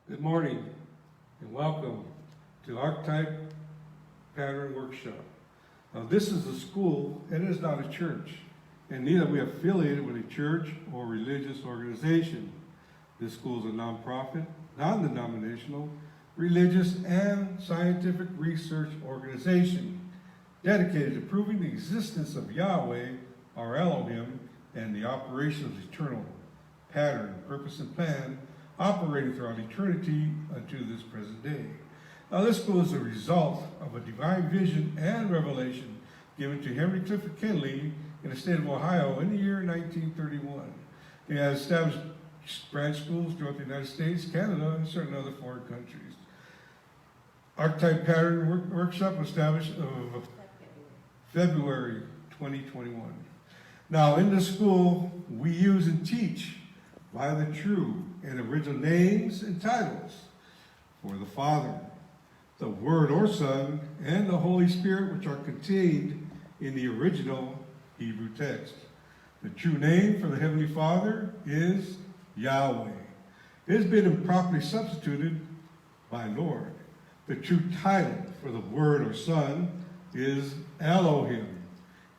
Good morning and welcome to Archetype Pattern Workshop. Now this is a school and it is not a church, and neither are we affiliated with a church or religious organization. This school is a nonprofit, non-denominational, religious and scientific research organization dedicated to proving the existence of Yahweh, our Elohim, and the operation of his eternal pattern, purpose, and plan operating throughout eternity unto this present day. Now this school is a result of a divine vision and revelation given to Henry Clifford Kinley in the state of Ohio in the year 1931. He has established branch schools throughout the United States, Canada, and certain other foreign countries. Archetype Pattern Workshop was established of February 2021. Now in this school, we use and teach by the true and original names and titles for the Father, the Word or Son, and the Holy Spirit, which are contained in the original Hebrew text. The true name for the Heavenly Father is Yahweh. It has been improperly substituted by Lord. The true title for the Word or Son is Elohim.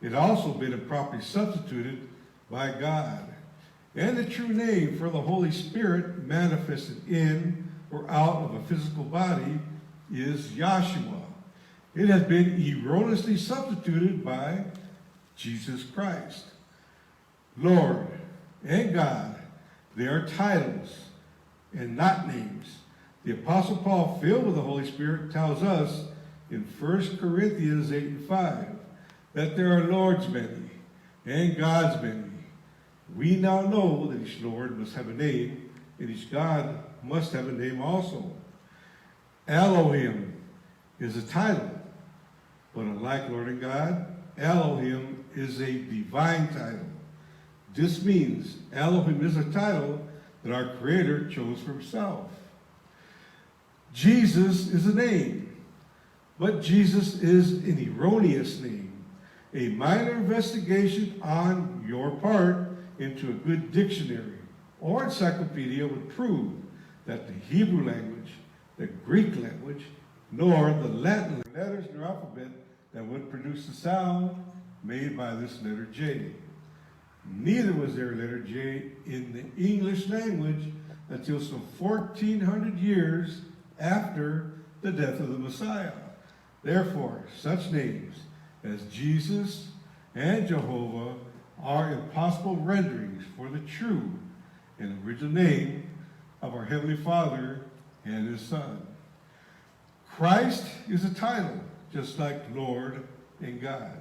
It also been improperly substituted by God. And the true name for the Holy Spirit manifested in or out of a physical body is Yahshua. It has been erroneously substituted by Jesus Christ. Lord and God, they are titles and not names. The Apostle Paul, filled with the Holy Spirit, tells us in 1 Corinthians 8:5 that there are Lord's many and God's many. We now know that each Lord must have a name, and each God must have a name also. Elohim is a title, but unlike Lord and God, Elohim is a divine title. This means Elohim is a title that our Creator chose for himself. Jesus is a name, but Jesus is an erroneous name. A minor investigation on your part into a good dictionary or encyclopedia would prove that the Hebrew language, the Greek language, nor the Latin letters in the alphabet that would produce the sound made by this letter J. Neither was there a letter J in the English language until some 1,400 years after the death of the Messiah. Therefore, such names as Jesus and Jehovah are impossible renderings for the true and original name of our Heavenly Father and his Son. Christ is a title, just like Lord and God.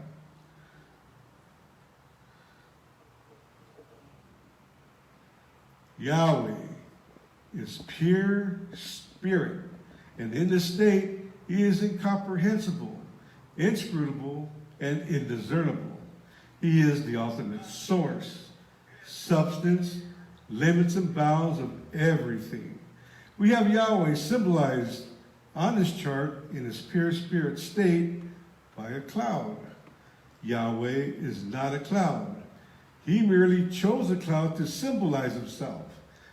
Yahweh is pure spirit, and in this state he is incomprehensible, inscrutable, and indiscernible. He is the ultimate source, substance, limits, and bounds of everything. We have Yahweh symbolized on this chart in his pure spirit state by a cloud. Yahweh is not a cloud. He merely chose a cloud to symbolize himself,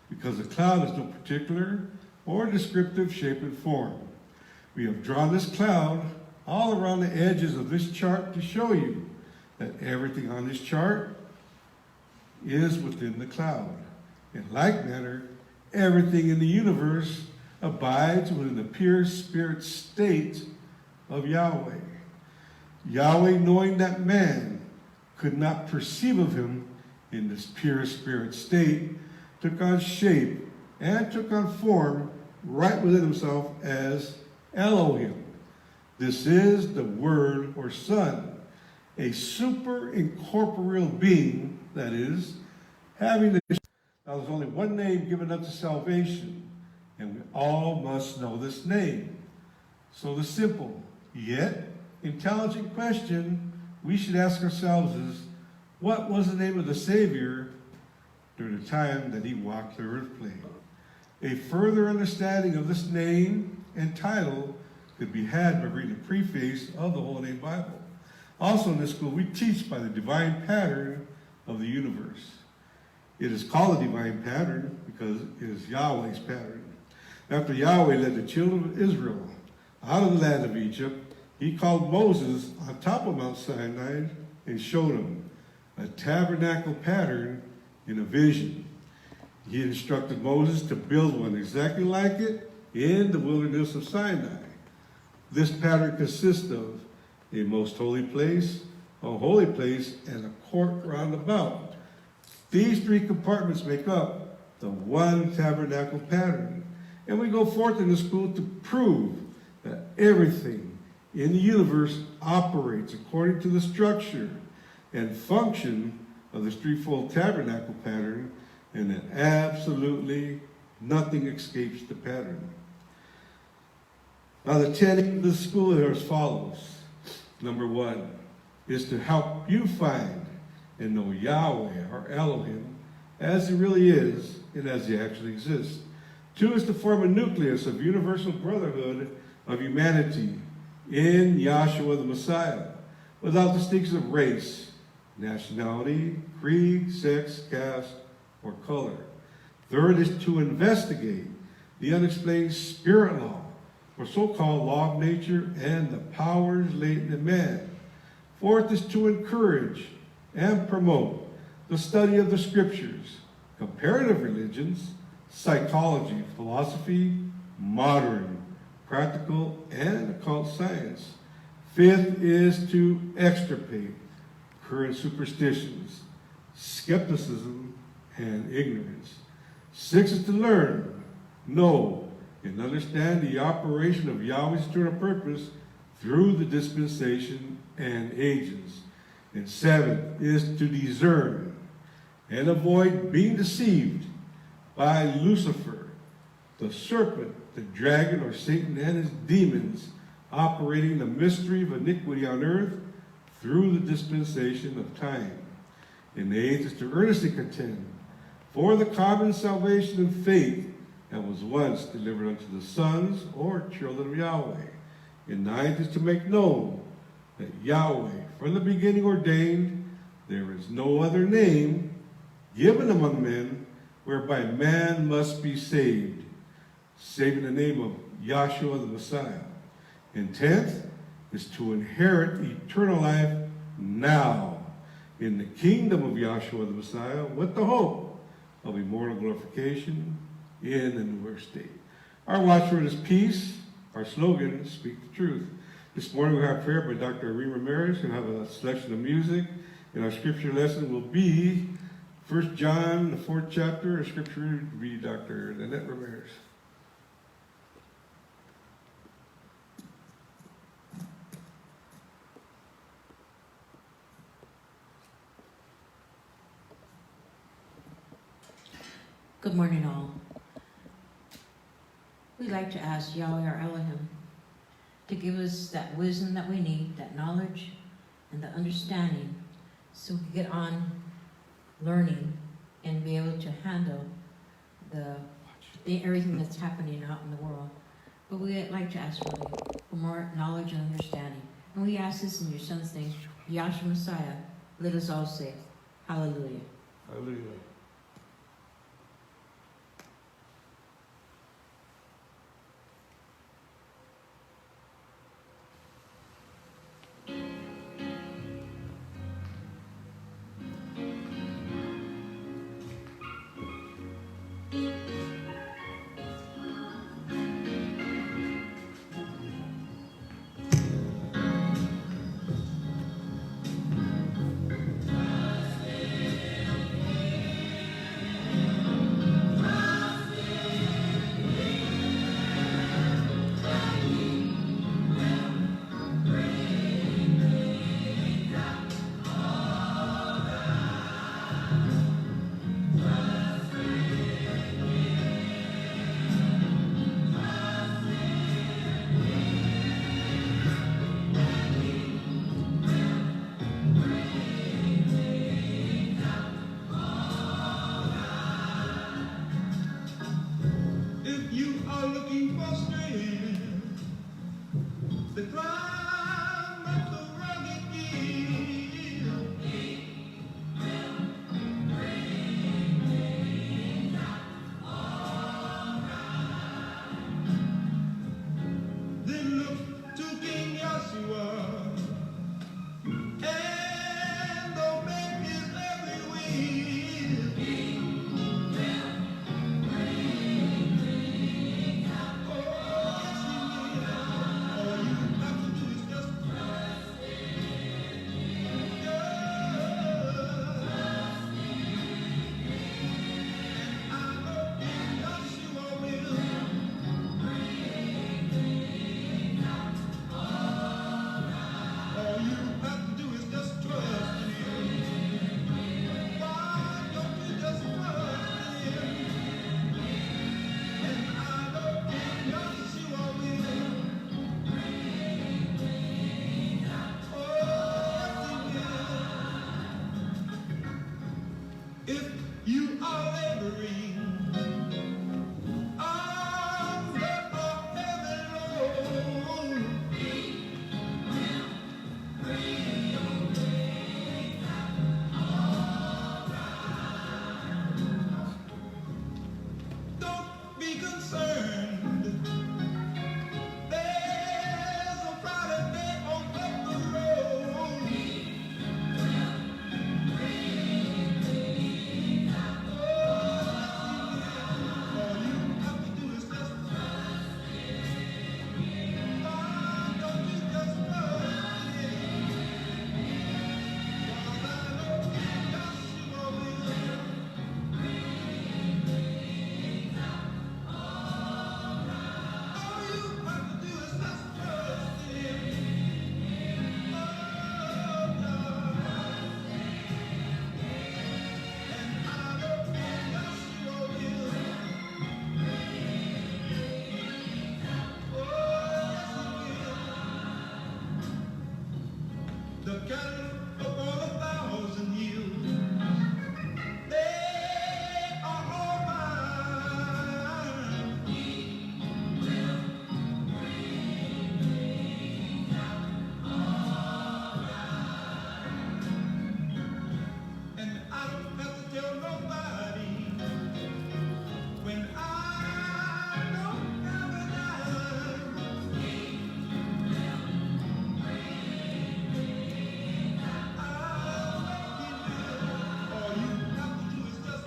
because a cloud is no particular or descriptive shape and form. We have drawn this cloud all around the edges of this chart to show you that everything on this chart is within the cloud. In like manner, everything in the universe abides within the pure spirit state of Yahweh. Yahweh, knowing that man could not perceive of him in this pure spirit state, took on shape and took on form right within himself as Elohim. This is the Word or Son, a super incorporeal being, that is, having the... Now there's only one name given unto salvation, and we all must know this name. So the simple, yet intelligent question we should ask ourselves is, what was the name of the Savior during the time that he walked the earth plane? A further understanding of this name and title could be had by reading the preface of the Holy Name Bible. Also in this school, we teach by the divine pattern of the universe. It is called a divine pattern because it is Yahweh's pattern. After Yahweh led the children of Israel out of the land of Egypt, he called Moses on top of Mount Sinai and showed him a tabernacle pattern in a vision. He instructed Moses to build one exactly like it in the wilderness of Sinai. This pattern consists of a most holy place, a holy place, and a court round about. These three compartments make up the one tabernacle pattern. And we go forth in the school to prove that everything in the universe operates according to the structure and function of this threefold tabernacle pattern, and that absolutely nothing escapes the pattern. Now, the tenet of the school are as follows. Number one is to help you find and know Yahweh, or Elohim, as he really is and as he actually exists. Two is to form a nucleus of universal brotherhood of humanity in Yahshua the Messiah, without distinction of race, nationality, creed, sex, caste, or color. Third is to investigate the unexplained spirit law, or so-called law of nature, and the powers latent in man. Fourth is to encourage and promote the study of the scriptures, comparative religions, psychology, philosophy, modern, practical, and occult science. Fifth is to extirpate current superstitions, skepticism, and ignorance. Sixth is to learn, know, and understand the operation of Yahweh's eternal purpose through the dispensation and ages. And seventh is to discern and avoid being deceived by Lucifer, the serpent, the dragon, or Satan and his demons, operating the mystery of iniquity on earth through the dispensation of time. And the eighth is to earnestly contend for the common salvation and faith that was once delivered unto the sons or children of Yahweh. And ninth is to make known that Yahweh from the beginning ordained there is no other name given among men whereby man must be saved, save in the name of Yahshua the Messiah. And 10th is to inherit eternal life now in the kingdom of Yahshua the Messiah with the hope of immortal glorification in the newer state. Our watchword is peace. Our slogan is speak the truth. This morning we have prayer by Dr. Irene Ramirez. We'll have a selection of music. And our scripture lesson will be 1 John, the 4th chapter. Our scripture will be Dr. Nanette Ramirez. Good morning, all. We'd like to ask Yahweh, our Elohim, to give us that wisdom that we need, that knowledge and the understanding, so we can get on learning and be able to handle everything that's happening out in the world. But we'd like to ask really for more knowledge and understanding. And we ask this in your Son's name, Yahshua Messiah. Let us all say, Hallelujah. Hallelujah. be concerned. There's a brighter day on the road. All you have to do is just why don't you just trust Him? 'Cause I know Joshua will. All you have to do is just trust Him. Oh, God. And I know Joshua will. Oh, yes, He will. The cattle upon 1,000 hills, they are all mine. And I don't have to tell nobody when I don't have a dime. I'll make you live. All you have to do is just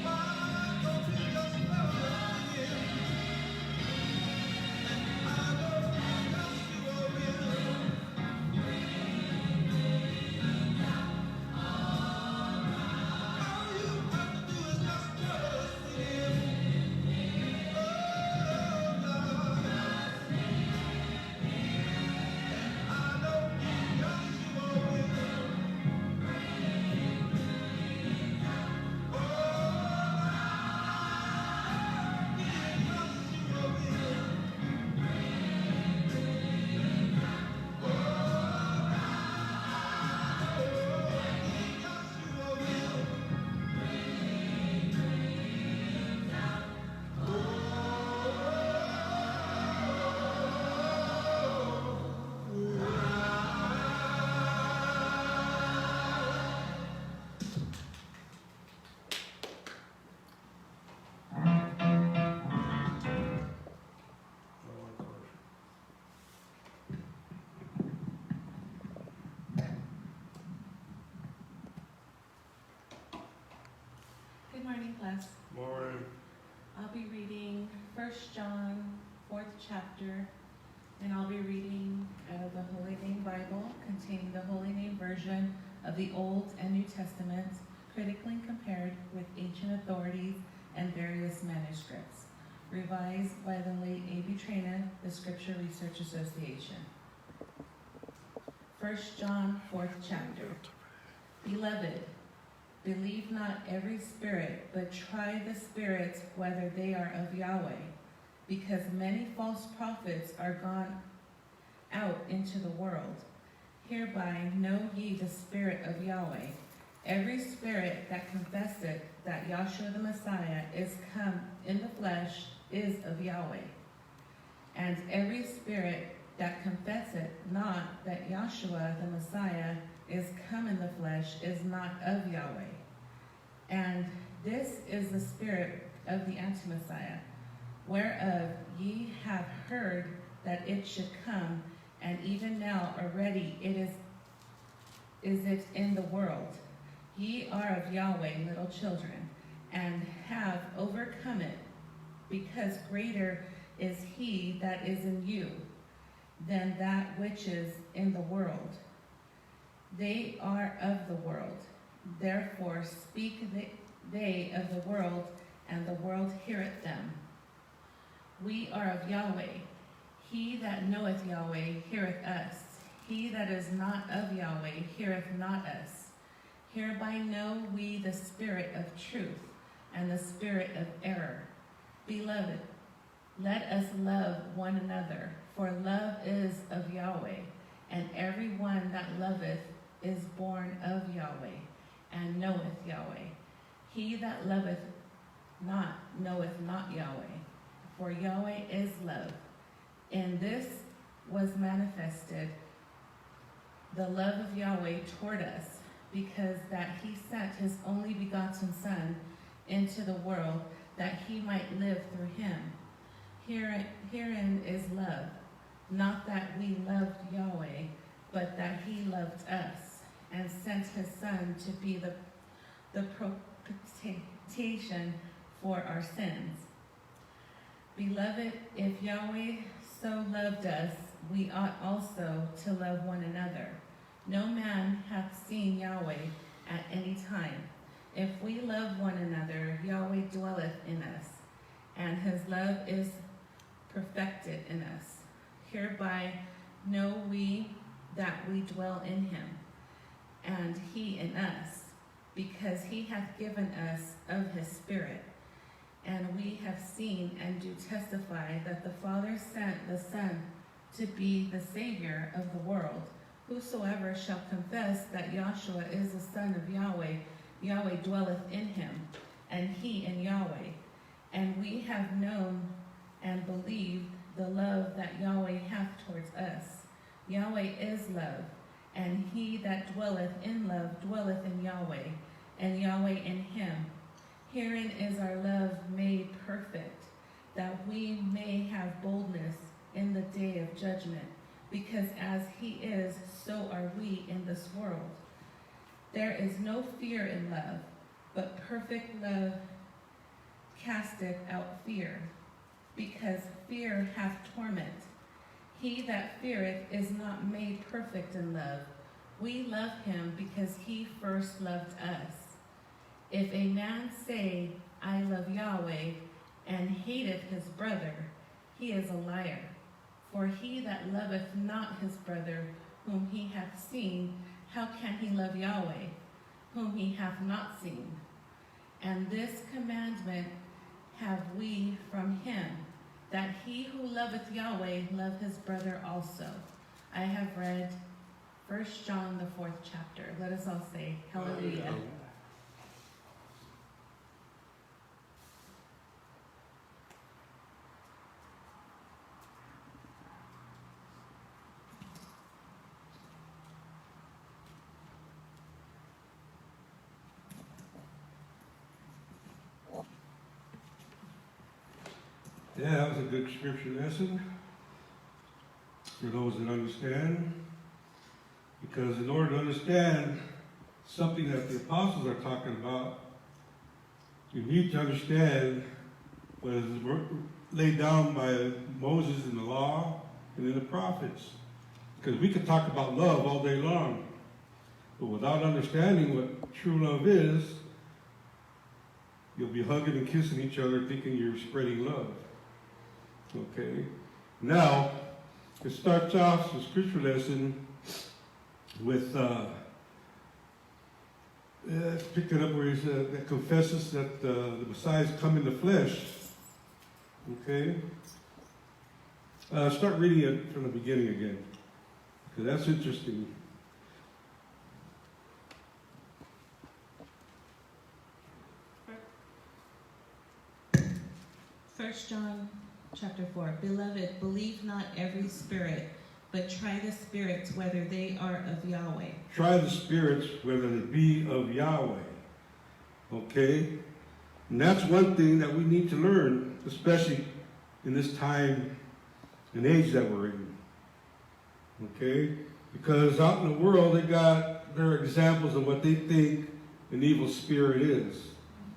why don't you just love Him? I know Joshua will. All you have to do is just trust Him. Oh, God. I know Joshua will. Oh, Joshua will. Joshua will. Good morning, class. Morning. I'll be reading 1 John, 4th chapter, and I'll be reading out of the Holy Name Bible, containing the Holy Name version of the Old and New Testaments, critically compared with ancient authorities and various manuscripts, revised by the late A.B. Traina, the Scripture Research Association. 1 John, 4th chapter. Beloved, believe not every spirit, but try the spirits whether they are of Yahweh, because many false prophets are gone out into the world. Hereby know ye the Spirit of Yahweh. Every spirit that confesseth that Yahshua the Messiah is come in the flesh is of Yahweh. And every spirit that confesseth not that Yahshua the Messiah is come in the flesh is not of Yahweh. And this is the spirit of the Anti-Messiah, whereof ye have heard that it should come, and even now already is it in the world. Ye are of Yahweh, little children, and have overcome it, because greater is he that is in you than that which is in the world. They are of the world, therefore speak they of the world, and the world heareth them. We are of Yahweh. He that knoweth Yahweh heareth us. He that is not of Yahweh heareth not us. Hereby know we the spirit of truth and the spirit of error. Beloved, let us love one another, for love is of Yahweh, and every one that loveth is born of Yahweh, and knoweth Yahweh. He that loveth not knoweth not Yahweh, for Yahweh is love. In this was manifested the love of Yahweh toward us, because that he sent his only begotten Son into the world, that he might live through him. Herein is love, not that we loved Yahweh, but that he loved us, and sent his Son to be the propitiation for our sins. Beloved, if Yahweh so loved us, we ought also to love one another. No man hath seen Yahweh at any time. If we love one another, Yahweh dwelleth in us, and his love is perfected in us. Hereby know we that we dwell in him, and he in us, because he hath given us of his Spirit. And we have seen and do testify that the Father sent the Son to be the Savior of the world. Whosoever shall confess that Yahshua is the Son of Yahweh, Yahweh dwelleth in him, and he in Yahweh. And we have known and believed the love that Yahweh hath towards us. Yahweh is love, and he that dwelleth in love dwelleth in Yahweh, and Yahweh in him. Herein is our love made perfect, that we may have boldness in the day of judgment, because as he is, so are we in this world. There is no fear in love, but perfect love casteth out fear, because fear hath torment. He that feareth is not made perfect in love. We love him because he first loved us. If a man say, I love Yahweh, and hateth his brother, he is a liar. For he that loveth not his brother whom he hath seen, how can he love Yahweh, whom he hath not seen? And this commandment have we from him, that he who loveth Yahweh love his brother also. I have read 1 John, the 4th chapter. Let us all say, Hallelujah. Yeah, that was a good scripture lesson for those that understand. Because in order to understand something that the apostles are talking about, you need to understand what is laid down by Moses in the law and in the prophets. Because we could talk about love all day long, but without understanding what true love is, you'll be hugging and kissing each other thinking you're spreading love. Okay? Now, it starts off the scripture lesson with pick it up where he said that confesses that the Messiah has come in the flesh. Okay? Start reading it from the beginning again, because that's interesting. First John chapter 4. Beloved, believe not every spirit, but try the spirits whether they are of Yahweh. Try the spirits whether they be of Yahweh. Okay? And that's one thing that we need to learn, especially in this time and age that we're in. Okay? Because out in the world, they got their examples of what they think an evil spirit is.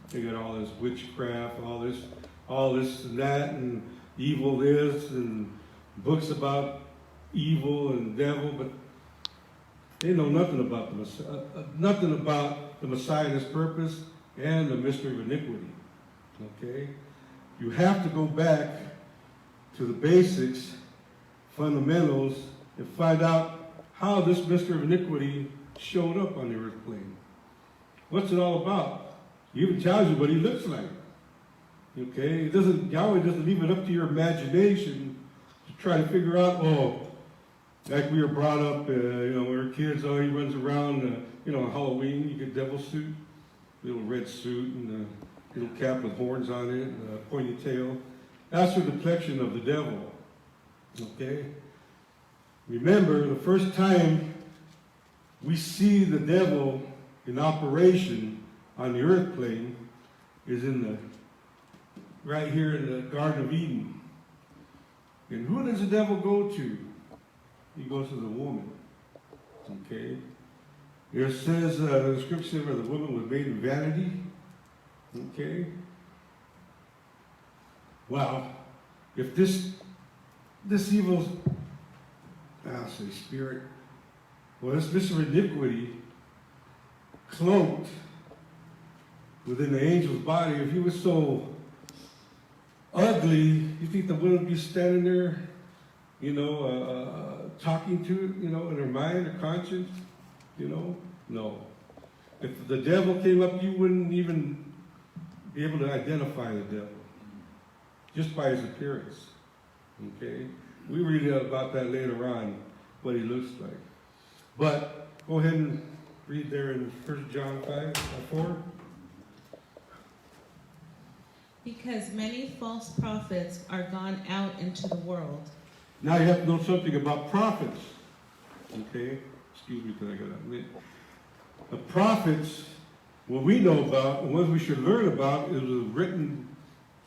They got all this witchcraft, all this and that, and evil this, and books about evil and devil, but they know nothing about the Messiah and his purpose and the mystery of iniquity. Okay? You have to go back to the basics, fundamentals, and find out how this mystery of iniquity showed up on the earth plane. What's it all about? He even tells you what he looks like. Okay? Yahweh doesn't leave it up to your imagination to try to figure out, like we were brought up, when we were kids, he runs around, on Halloween, you get devil suit, little red suit, and a little cap with horns on it, and a pointy tail. That's the depiction of the devil. Okay? Remember, the first time we see the devil in operation on the earth plane is right here in the Garden of Eden. And who does the devil go to? He goes to the woman. Okay? It says, the scripture where the woman was made in vanity. Okay? Wow. If this evil, I'll say spirit, well, this iniquity cloaked within the angel's body, if he was so ugly, you think the woman would be standing there, talking to it, in her mind or conscience? No. If the devil came up, you wouldn't even be able to identify the devil just by his appearance. Okay? We read about that later on, what he looks like. But go ahead and read there in 1 John 4. Because many false prophets are gone out into the world. Now you have to know something about prophets. Okay? Excuse me because I got to admit. The prophets, what we know about, and what we should learn about, it was written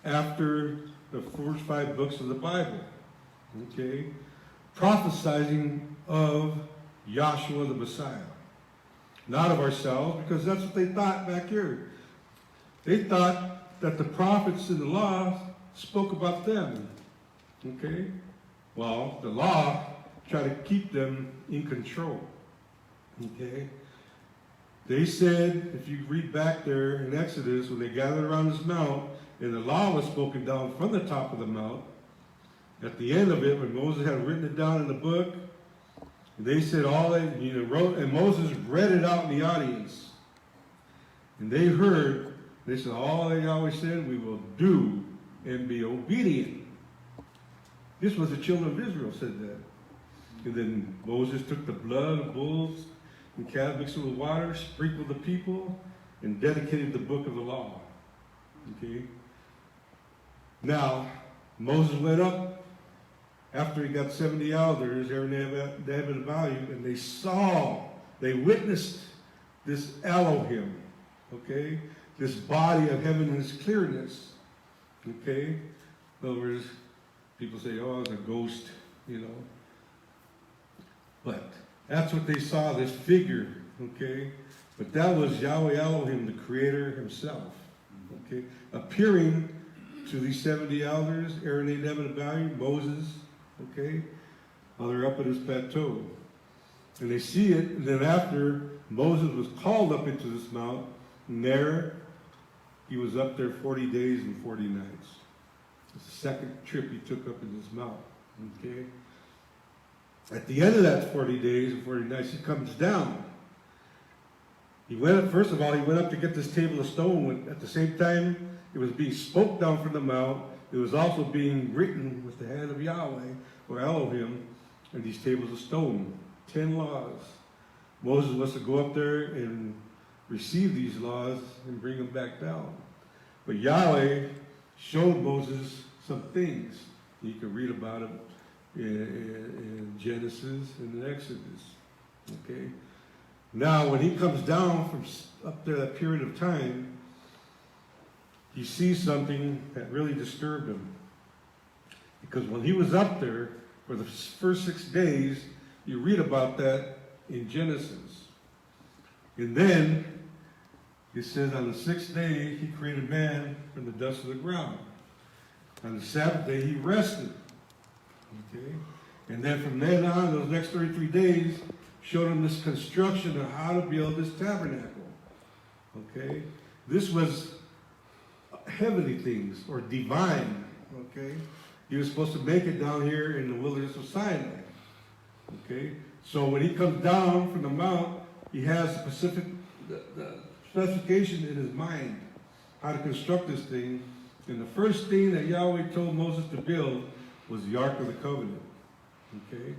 after the first 5 books of the Bible. Okay? Prophesizing of Yahshua the Messiah. Not of ourselves, because that's what they thought back here. They thought that the prophets in the law spoke about them. Okay? Well, the law tried to keep them in control. Okay? They said, if you read back there in Exodus, when they gathered around this mount, and the law was spoken down from the top of the mount, at the end of it, when Moses had written it down in the book, they said all they wrote, and Moses read it out in the audience. And they heard, they said, all they always said, we will do and be obedient. This was the children of Israel said that. And then Moses took the blood of bulls and calves mixed with water, sprinkled the people, and dedicated the book of the law. Okay? Now, Moses went up after he got 70 elders, Aaron, Nadab, and Abihu, and they witnessed this Elohim, okay? This body of heaven in its clearness, okay? In other words, people say, oh, it's a ghost, But that's what they saw, this figure, okay? But that was Yahweh Elohim, the Creator himself, okay? Appearing to these 70 elders, Aaron, Nadab, and Abihu, Moses, okay? While they're up at his plateau. And they see it, and then after Moses was called up into this mount, and there he was up there 40 days and 40 nights. It's the second trip he took up in this mount, okay? At the end of that 40 days and 40 nights, he comes down. He went up, first of all, he went up to get this table of stone. At the same time, it was being spoke down from the mount. It was also being written with the hand of Yahweh, or Elohim, and these tables of stone. 10 laws. Moses was to go up there and receive these laws and bring them back down. But Yahweh showed Moses some things. You can read about it in Genesis and in Exodus. Okay? Now, when he comes down from up there that period of time, he sees something that really disturbed him. Because when he was up there for the first 6 days, you read about that in Genesis. And then it says on the 6th day, he created man from the dust of the ground. On the 7th day, he rested. Okay? And then from then on, those next 33 days, showed him this construction of how to build this tabernacle. Okay? This was heavenly things, or divine. Okay? He was supposed to make it down here in the wilderness of Sinai. Okay? So when he comes down from the mount, he has the specification in his mind how to construct this thing. And the first thing that Yahweh told Moses to build was the Ark of the Covenant. Okay?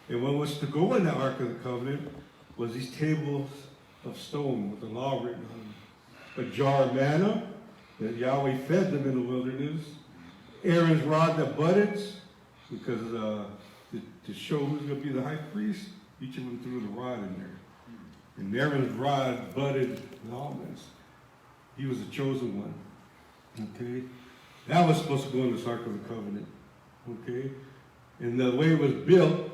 And what was to go in the Ark of the Covenant was these tables of stone with the law written on them. A jar of manna that Yahweh fed them in the wilderness. Aaron's rod that budded, because to show who's going to be the high priest, each of them threw the rod in there. And Aaron's rod budded in all this. He was the chosen one. Okay? That was supposed to go in this Ark of the Covenant. Okay? And the way it was built,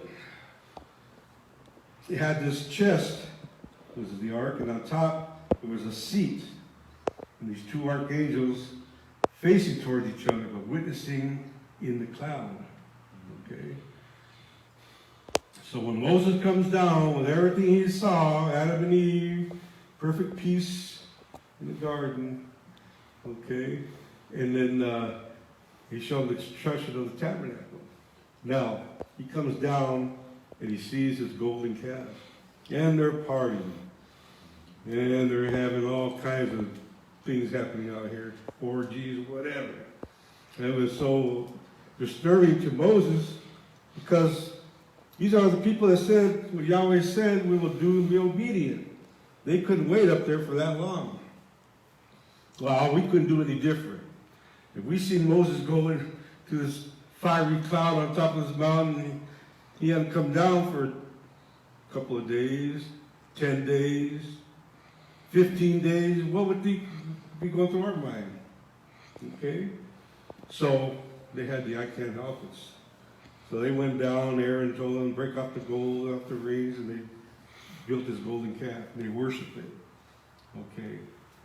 it had this chest, this is the Ark, and on top there was a seat. And these two archangels facing toward each other, but witnessing in the cloud. Okay? So when Moses comes down with everything he saw, Adam and Eve, perfect peace in the garden, okay? And then he showed the construction of the tabernacle. Now, he comes down and he sees his golden calf. And they're partying. And they're having all kinds of things happening out here. Orgies, whatever. And it was so disturbing to Moses because these are the people that said, what Yahweh said, we will do and be obedient. They couldn't wait up there for that long. Well, we couldn't do any different. If we see Moses going to this fiery cloud on top of this mountain, he hadn't come down for a couple of days, 10 days, 15 days, what would be going through our mind? Okay? So they had the I can't help us. So they went down, Aaron told them, break off the gold off the rings, and they built this golden calf, and they worshiped it. Okay.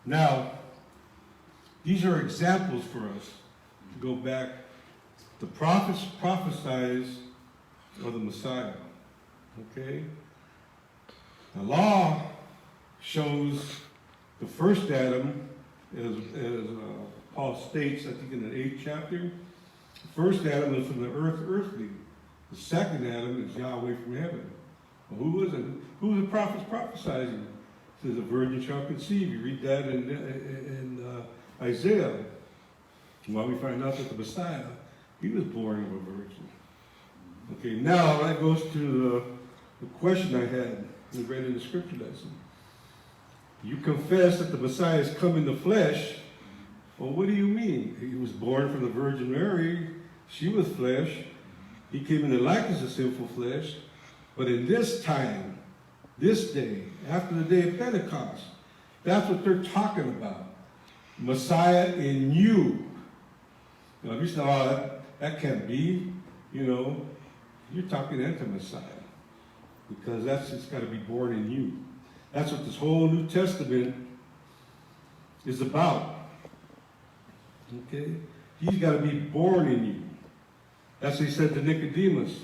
Now, these are examples for us to go back. The prophets prophesied of the Messiah. Okay? The law shows the first Adam, as Paul states, I think in the 8th chapter, the first Adam is from the earth, earthly. The second Adam is Yahweh from heaven. Well, who was it? Who was the prophets prophesying? It says the virgin shall conceive. You read that in Isaiah. Well, we find out that the Messiah, he was born of a virgin. Okay, now that goes to the question I had we read in the scripture lesson. You confess that the Messiah has come in the flesh. Well, what do you mean? He was born from the Virgin Mary. She was flesh. He came in the likeness of sinful flesh. But in this time, this day, after the day of Pentecost, that's what they're talking about. Messiah in you. Now, if you say, oh, that can't be, you're talking anti-Messiah. Because it's got to be born in you. That's what this whole New Testament is about. Okay? He's got to be born in you. That's what he said to Nicodemus.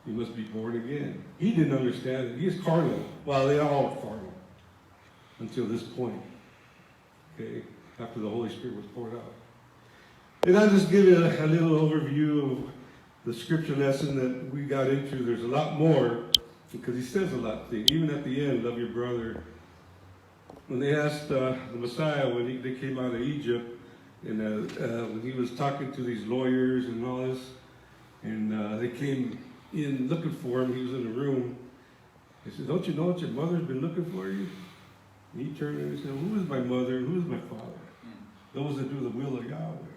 You must be born again. He didn't understand it. He is carnal. Well, they are all carnal. Until this point. Okay? After the Holy Spirit was poured out. And I'll just give you a little overview of the scripture lesson that we got into. There's a lot more. Because he says a lot of things. Even at the end, love your brother. When they asked the Messiah, when they came out of Egypt, and when he was talking to these lawyers and all this, and they came in looking for him, he was in the room. They said, don't you know that your mother's been looking for you? And he turned and he said, who is my mother and who is my father? Those that do the will of Yahweh.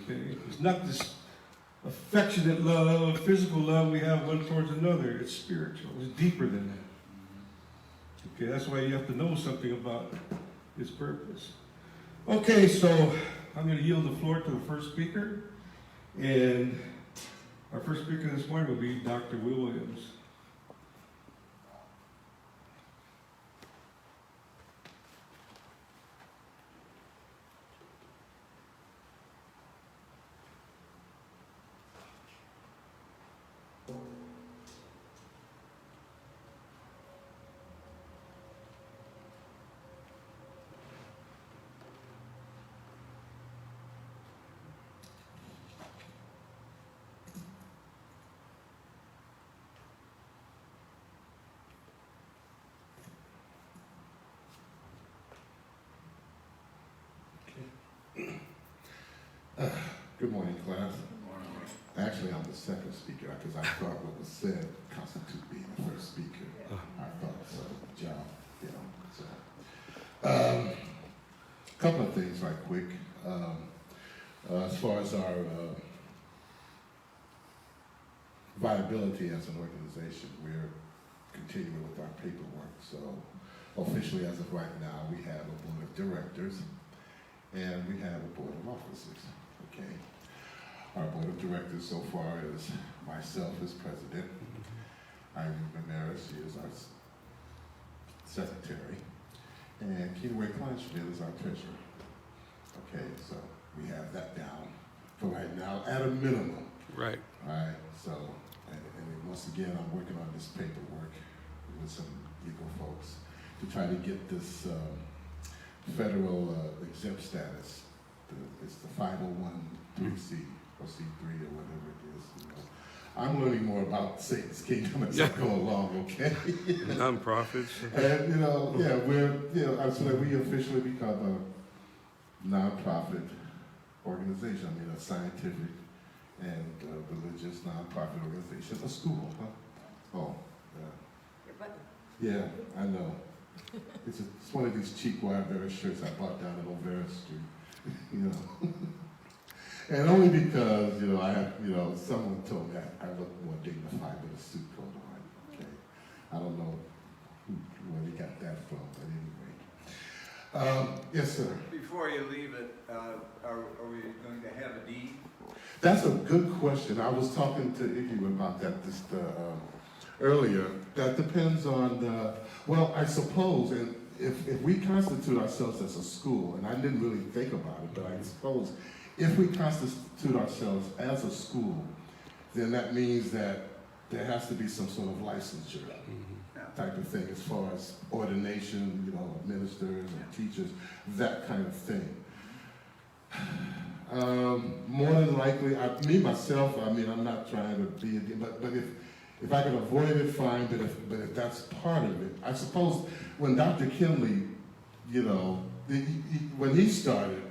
Okay? It's not this affectionate love, physical love we have one towards another. It's spiritual. It's deeper than that. Okay, that's why you have to know something about his purpose. Okay, so I'm going to yield the floor to the first speaker. And our first speaker this morning will be Dr. Will Williams. Good morning, class. Actually, I'm the second speaker because I thought what was said constitutes being the first speaker. I thought so. John, So, a couple of things right quick. As far as our viability as an organization, we're continuing with our paperwork. So, officially, as of right now, we have a board of directors. and we have a board of officers, okay? Our board of directors so far is myself as president, Irene Ramirez, she is our secretary, and Kenway Kleinschmidt is our treasurer. Okay, so we have that down for right now at a minimum. Right. All right, so, and then once again, I'm working on this paperwork with some legal folks to try to get this federal exempt status. It's the 501(c) or C3 or whatever it is. You know. I'm learning more about Satan's kingdom as I go along, okay? Nonprofits. And, so that we officially become a nonprofit organization. I mean, a scientific and religious nonprofit organization. A school, huh? Oh, yeah, I know. It's one of these cheap wire-bearer shirts I bought down at O'Vera Street, you know. And only because, I have, someone told me I look more dignified with a suit coat on, okay? I don't know where they got that from, but anyway. Yes, sir. Before you leave it, are we going to have a deed? That's a good question. I was talking to Iggy about that earlier. That depends on well, I suppose, and if we constitute ourselves as a school, and I didn't really think about it, but I suppose if we constitute ourselves as a school, then that means that there has to be some sort of licensure type of thing as far as ordination, of ministers and teachers, that kind of thing. More than likely, myself, I'm not trying to be, but if I can avoid it, fine, but if that's part of it, I suppose when Dr. Kinley, when he started,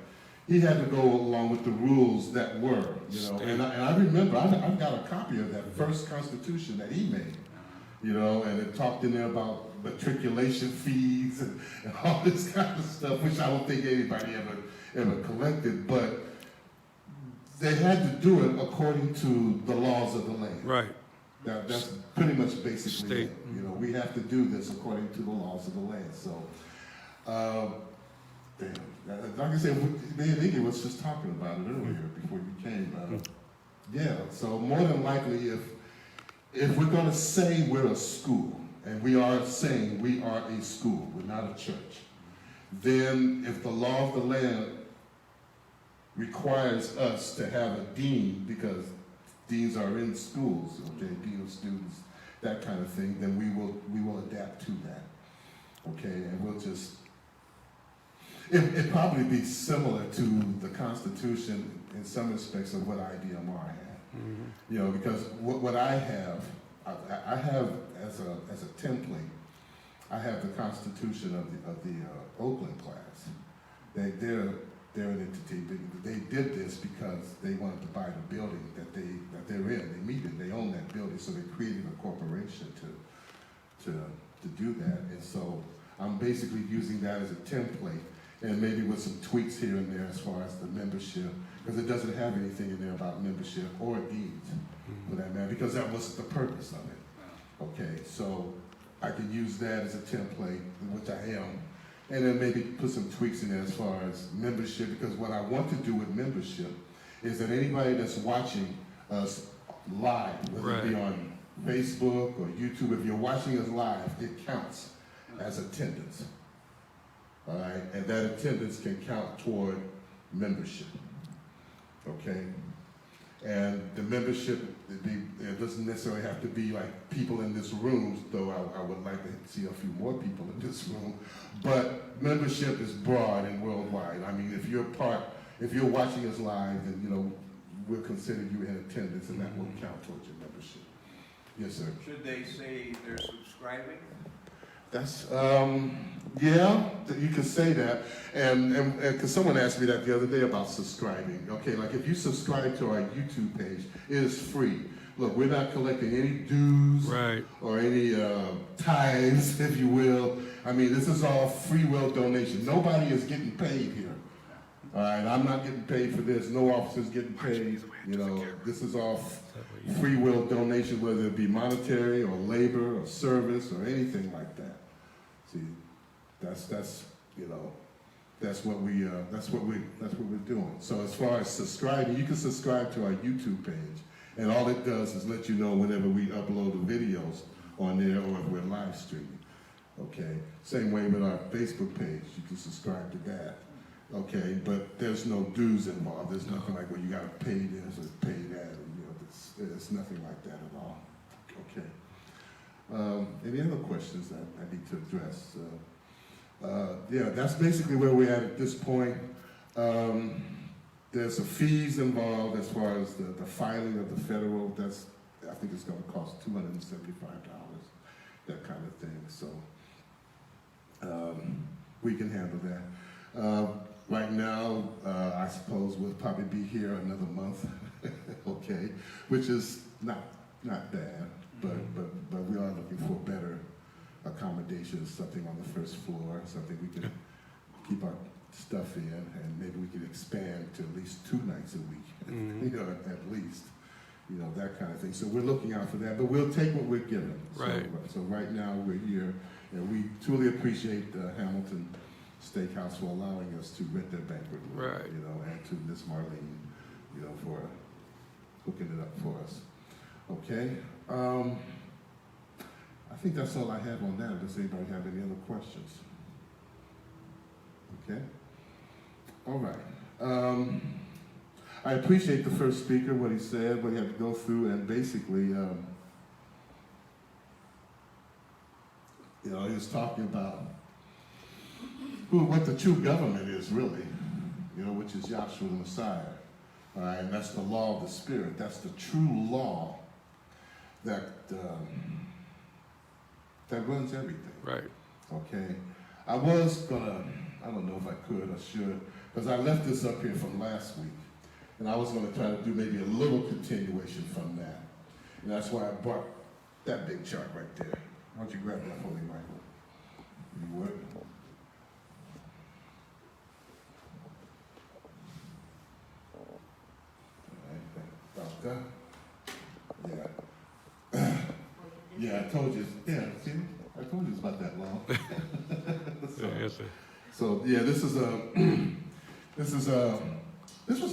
he had to go along with the rules that were, and I remember, I've got a copy of that first constitution that he made, and it talked in there about matriculation fees and all this kind of stuff, which I don't think anybody ever collected, but they had to do it according to the laws of the land. Right. That's pretty much basically State. it. We have to do this according to the laws of the land. So, like I said, me and Iggy was just talking about it earlier before you came. So more than likely, if we're going to say we're a school, and we are saying we are a school, we're not a church, then if the law of the land requires us to have a dean, because deans are in schools, okay, dean of students, that kind of thing, then we will adapt to that, okay, and we'll just, it'd probably be similar to the Constitution in some respects of what IDMR had, because what I have as a template, I have the Constitution of the Oakland class. They're an entity. They did this because they wanted to buy the building that they're in. They meet it. They own that building, so they created a corporation to do that. And so I'm basically using that as a template, and maybe with some tweaks here and there as far as the membership, because it doesn't have anything in there about membership or deeds, for that matter, because that wasn't the purpose of it. Okay, so I can use that as a template, which I am. And then maybe put some tweaks in there as far as membership, because what I want to do with membership is that anybody that's watching us live, whether it be on Facebook or YouTube, if you're watching us live, it counts as attendance. All right, and that attendance can count toward membership. Okay? And the membership, it doesn't necessarily have to be like people in this room, though I would like to see a few more people in this room. But membership is broad and worldwide. I mean, if you're watching us live, then we'll consider you in attendance, and that will count towards your membership. Yes, sir. Should they say they're subscribing? That's yeah, you could say that, and because someone asked me that the other day about subscribing. Okay, like if you subscribe to our YouTube page, it is free. Look, we're not collecting any dues or any tithes, if you will. I mean, this is all free will donation. Nobody is getting paid here. All right, I'm not getting paid for this. No officer's getting paid. This is all free will donation, whether it be monetary or labor or service or anything like that. See, that's that's what we're doing. So as far as subscribing, you can subscribe to our YouTube page, and all it does is let you know whenever we upload the videos on there or if we're live streaming. Okay. Same way with our Facebook page, you can subscribe to that. Okay, but there's no dues involved. There's nothing like, well, you got to pay this or pay that. It's nothing like that at all. Okay. Any other questions that I need to address? Yeah, that's basically where we're at this point. There's some fees involved as far as the filing of the federal. I think it's going to cost $275, that kind of thing. So we can handle that. Right now, I suppose we'll probably be here another month, okay, which is not bad, but we are looking for better accommodations, something on the first floor, something we can keep our stuff in, and maybe we can expand to at least 2 nights a week, you know, at least, you know, that kind of thing. So we're looking out for that, but we'll take what we're given. Right. So right now we're here, and we truly appreciate Hamilton Steakhouse for allowing us to rent their banquet room, Right. you know, and to Miss Marlene, you know, for hooking it up for us. Okay. I think that's all I have on that. Does anybody have any other questions? Okay. All right. I appreciate the first speaker, what he said, what he had to go through, and basically, you know, he was talking about what the true government is really, you know, which is Yahshua the Messiah. All right, and that's the law of the Spirit. That's the true law that runs everything. Right. Okay. I was gonna, I don't know if I could or should, because I left this up here from last week, and I was gonna try to do maybe a little continuation from that. And that's why I brought that big chart right there. Why don't you grab that for me, Michael? You would? About that. Yeah. Yeah, I told you. Yeah, see, I told you it's about that long. Yes, sir. So yeah, this was a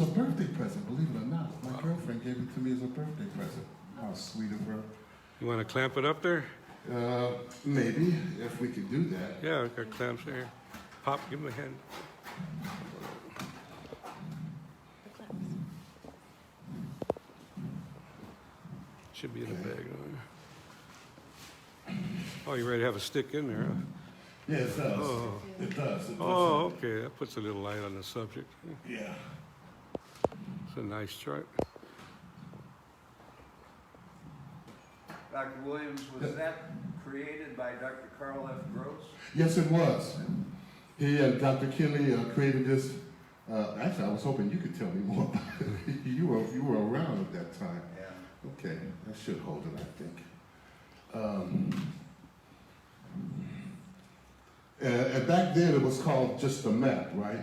birthday present, believe it or not. My girlfriend gave it to me as a birthday present. How sweet of her. You want to clamp it up there? Maybe if we could do that. Yeah, I've got clamps there. Pop, give me a hand. Should be in the bag. Oh, you ready to have a stick in there, huh? Yeah, it does. Oh. It does. It does. Oh, okay. That puts a little light on the subject. Yeah. It's a nice chart. Dr. Williams, was that created by Dr. Carl F. Gross? Yes, it was. He and Dr. Kinley created this. Actually, I was hoping you could tell me more about it. You were around at that time. Yeah. Okay, that should hold it, I think. And back then, it was called just the map, right?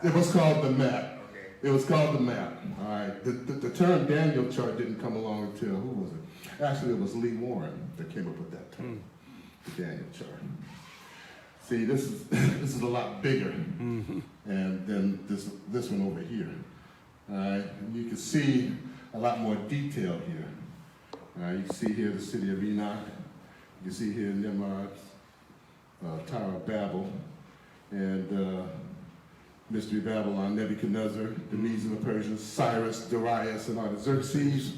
It was called the map. Okay. It was called the map. All right. The term Daniel chart didn't come along until, who was it? Actually, it was Lee Warren that came up with that term, the Daniel chart. See, this is a lot bigger, and then this one over here. All right. And you can see a lot more detail here. You can see here the city of Enoch. You can see here Nimrod's Tower of Babel, and Mystery Babylon, Nebuchadnezzar, the Medes and the Persians, Cyrus, Darius, and Artaxerxes,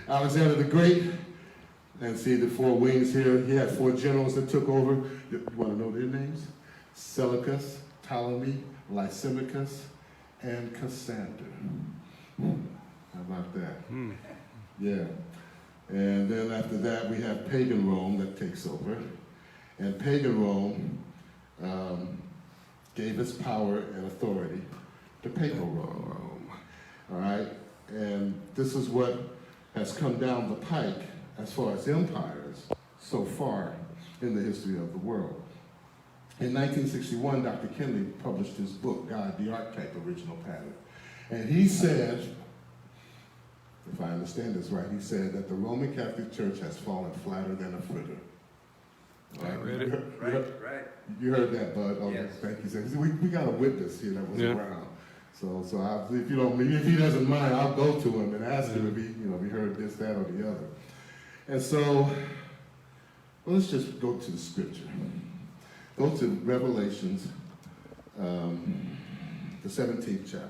Alexander the Great, and see the 4 wings here. He had 4 generals that took over. You want to know their names? Seleucus, Ptolemy, Lysimachus, and Cassander. How about that? Yeah. And then after that, we have pagan Rome that takes over. And pagan Rome gave its power and authority to papal Rome. All right? And this is what has come down the pike as far as empires so far in the history of the world. In 1961, Dr. Kinley published his book, God, the Archetype, Original Pattern. And he said, if I understand this right, he said that the Roman Catholic Church has fallen flatter than a fritter. I read it. Right. You heard that, Bud? Oh, Yes. thank you. So we got a witness here that was Yeah. around. So if you don't, if he doesn't mind, I'll go to him and ask him if he heard this, that, or the other. And so, well, let's just go to the scripture. Go to Revelations, the 17th chapter.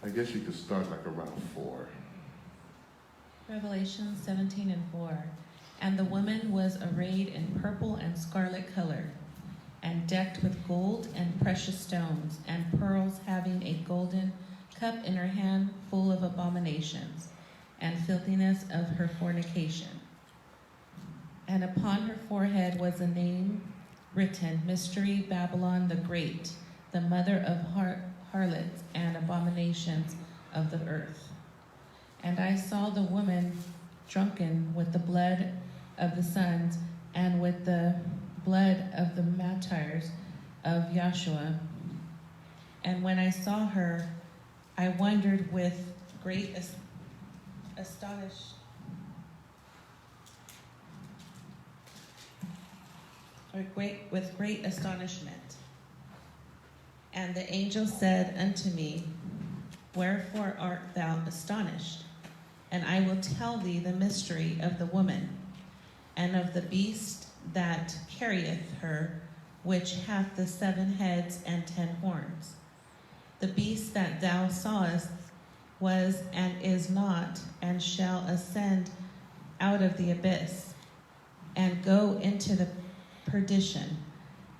I guess you could start like around 4. Revelation 17:4. And the woman was arrayed in purple and scarlet color, and decked with gold and precious stones, and pearls, having a golden cup in her hand full of abominations, and filthiness of her fornication. And upon her forehead was a name written, Mystery Babylon the Great, the mother of harlots and abominations of the earth. And I saw the woman drunken with the blood of the sons and with the blood of the martyrs of Yahshua. And when I saw her, I wondered with great astonishment. And the angel said unto me, Wherefore art thou astonished? And I will tell thee the mystery of the woman, and of the beast that carrieth her, which hath the 7 heads and 10 horns. The beast that thou sawest was and is not, and shall ascend out of the abyss, and go into the perdition.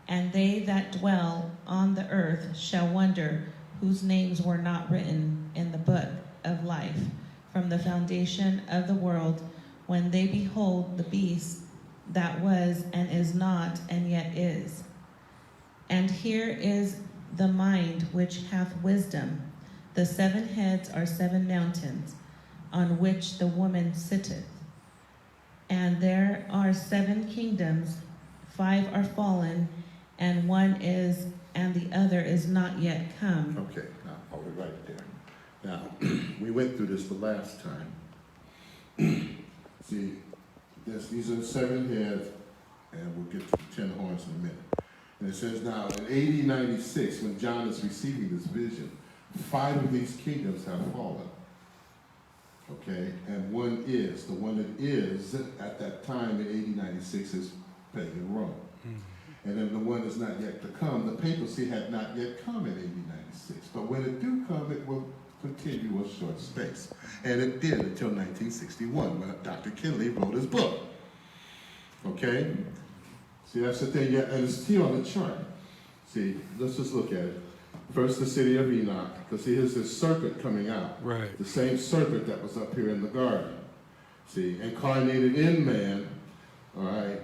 And they that dwell on the earth shall wonder, whose names were not written in the book of life from the foundation of the world, when they behold the beast that was and is not and yet is. And here is the mind which hath wisdom. The 7 heads are 7 mountains, on which the woman sitteth. And there are 7 kingdoms, 5 are fallen, and one is, and the other is not yet come. Okay, now hold it right there. Now, we went through this the last time. See, these are the 7 heads, and we'll get to the 10 horns in a minute. And it says now, in AD 96, when John is receiving this vision, 5 of these kingdoms have fallen. Okay, and one is, the one that is at that time in AD 96 is pagan Rome. And then the one that's not yet to come, the papacy had not yet come in AD 96. But when it do come, it will continue a short space. And it did until 1961, when Dr. Kinley wrote his book. Okay? See, that's the thing, yeah, and it's still on the chart. See, let's just look at it. First, the city of Enoch, because see, here's this serpent coming out. Right. The same serpent that was up here in the garden. See, incarnated in man, all right,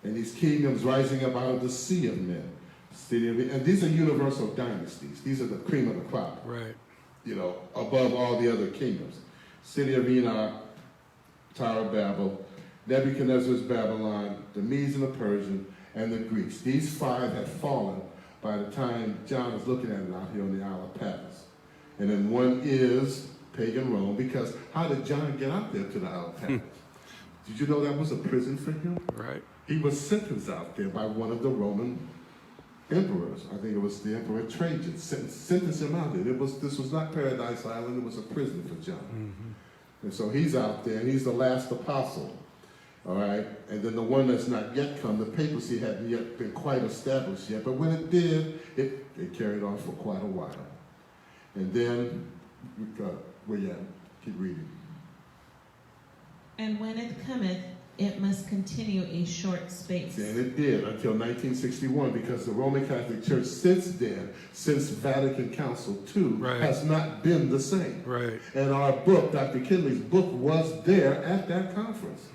and these kingdoms rising up out of the sea of men. City of, and these are universal dynasties. These are the cream of the crop. Right. You know, above all the other kingdoms. City of Enoch, Tower of Babel, Nebuchadnezzar's Babylon, the Medes and the Persian, and the Greeks. These 5 had fallen by the time John is looking at it out here on the Isle of Patmos. And then one is pagan Rome, because how did John get out there to the Isle of Patmos? Did you know that was a prison for him? Right. He was sentenced out there by one of the Roman emperors. I think it was the Emperor Trajan. Sentenced him out there. This was not Paradise Island. It was a prison for John. Mm-hmm. And so he's out there, and he's the last apostle. All right? And then the one that's not yet come, the papacy hadn't yet been quite established yet. But when it did, it carried on for quite a while. And then, where you at? Keep reading. And when it cometh, it must continue a short space. And it did until 1961, because the Roman Catholic Church since then, since Vatican Council II, Right. has not been the same. Right. And our book, Dr. Kinley's book, was there at that conference.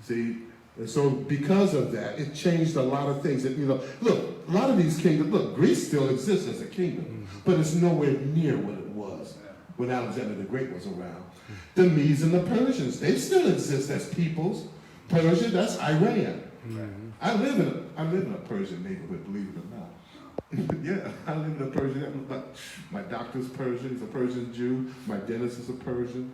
See, and so because of that, it changed a lot of things. And, you know, look, a lot of these kingdoms, look, Greece still exists as a kingdom, but it's nowhere near what it was when Alexander the Great was around. The Medes and the Persians, they still exist as peoples. Persia, that's Iran. I live in a Persian neighborhood, believe it or not. Yeah, I live in a Persian. My doctor's Persian. He's a Persian Jew. My dentist is a Persian.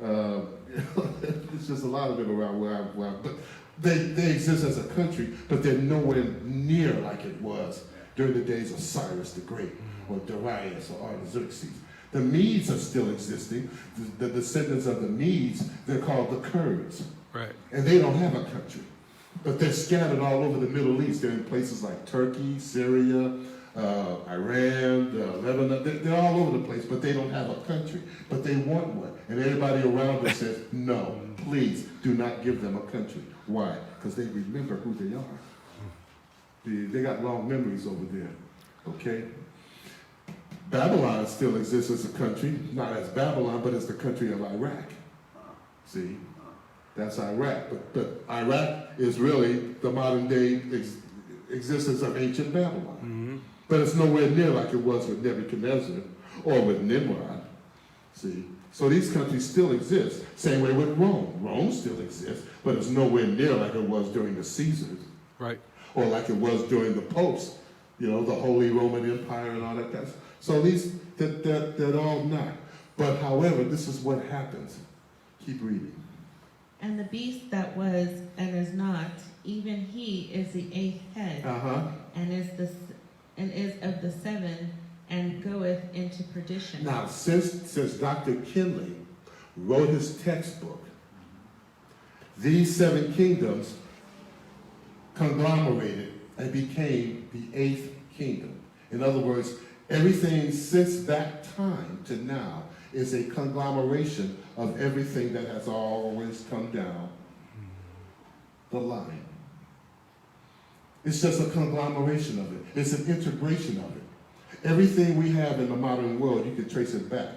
It's just a lot of it around where I'm. But they exist as a country, but they're nowhere near like it was during the days of Cyrus the Great, or Darius, or Artaxerxes. The Medes are still existing. The descendants of the Medes, they're called the Kurds. Right. And they don't have a country. But they're scattered all over the Middle East. They're in places like Turkey, Syria, Iran, Lebanon. They're all over the place, but they don't have a country. But they want one. And everybody around them says, no, please do not give them a country. Why? Because they remember who they are. They got long memories over there. Okay? Babylon still exists as a country, not as Babylon, but as the country of Iraq. See? That's Iraq. But Iraq is really the modern day existence of ancient Babylon. Mm-hmm. But it's nowhere near like it was with Nebuchadnezzar or with Nimrod. See? So these countries still exist. Same way with Rome. Rome still exists, but it's nowhere near like it was during the Caesars. Right. Or like it was during the popes, you know, the Holy Roman Empire and all that kind of stuff. So these, they're all not. But however, this is what happens. Keep reading. And the beast that was and is not, even he is the 8th head, and is of the 7, and goeth into perdition. Now, since Dr. Kinley wrote his textbook, these 7 kingdoms conglomerated and became the 8th kingdom. In other words, everything since that time to now is a conglomeration of everything that has always come down the line. It's just a conglomeration of it. It's an integration of it. Everything we have in the modern world, you can trace it back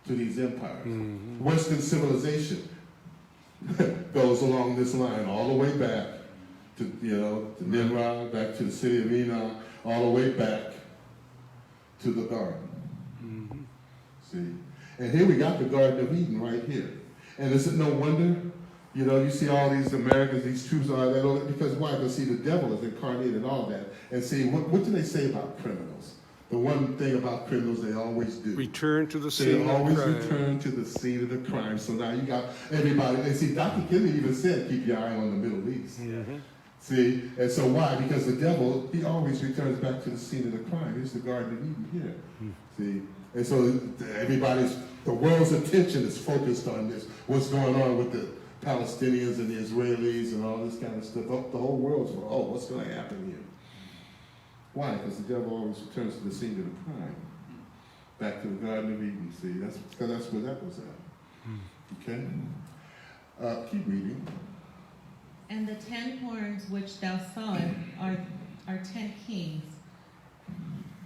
to these empires. Mm-hmm. Western civilization goes along this line all the way back to, to Nimrod, back to the city of Enoch, all the way back to the garden. Mm-hmm. See? And here we got the Garden of Eden right here. And is it no wonder, you see all these Americans, these troops, all that, because why? Because see, the devil is incarnated in all that. And see, what do they say about criminals? The one thing about criminals they always do. Return to the They scene of always crime. return to the scene of the crime. So now you got everybody. And see, Dr. Kinley even said, keep your eye on the Middle East. Mm-hmm. See? And so why? Because the devil, he always returns back to the scene of the crime. Here's the Garden of Eden here. See? And so the world's attention is focused on this. What's going on with the Palestinians and the Israelis and all this kind of stuff. The whole world's, what's going to happen here? Why? Because the devil always returns to the scene of the crime. Back to the Garden of Eden, see? That's where that was at. Okay? Keep reading. And the 10 horns which thou sawest are 10 kings,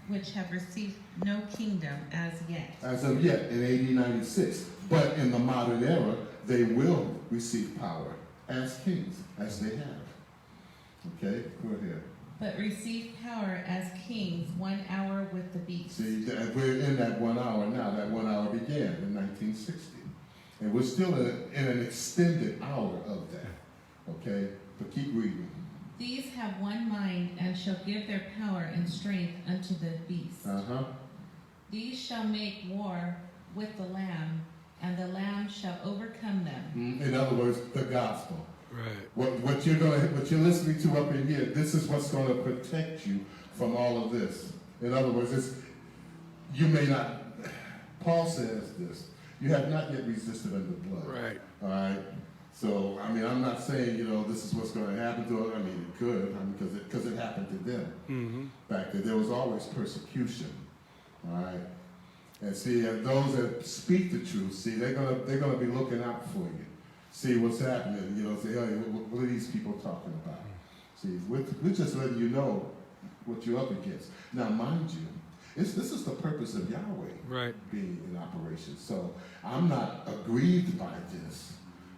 which have received no kingdom as yet. As of yet, in AD 96. But in the modern era, they will receive power as kings, as they have. Okay? Go ahead. But receive power as kings 1 hour with the beast. See, we're in that 1 hour now. That 1 hour began in 1960. And we're still in an extended hour of that. Okay? But keep reading. These have one mind and shall give their power and strength unto the beast. These shall make war with the Lamb, and the Lamb shall overcome them. In other words, the gospel. Right. What you're listening to up in here, this is what's going to protect you from all of this. In other words, you may not, Paul says this, you have not yet resisted unto blood. Right. All right? So, I'm not saying, this is what's going to happen to us. It could, because it happened to them. Mm-hmm. Back then, there was always persecution. All right? And see, and those that speak the truth, see, they're gonna be looking out for you. See what's happening, say, hey, what are these people talking about? See, we're just letting you know what you're up against. Now, mind you, this is the purpose of Yahweh being in operation. So I'm not aggrieved by this.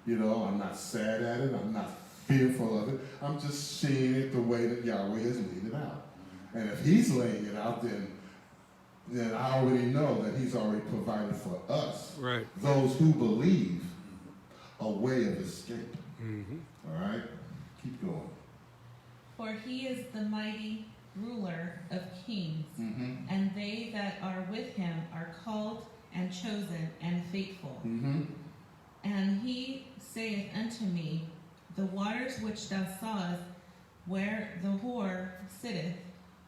I'm not sad at it. I'm not fearful of it. I'm just seeing it the way that Yahweh has laid it out. And if he's laying it out, then I already know that he's already provided for us, those who believe, a way of escape. Mm-hmm. All right? Keep going. For he is the mighty ruler of kings, Mm-hmm. and they that are with him are called and chosen and faithful. Mm-hmm. And he saith unto me, the waters which thou sawest, where the whore sitteth,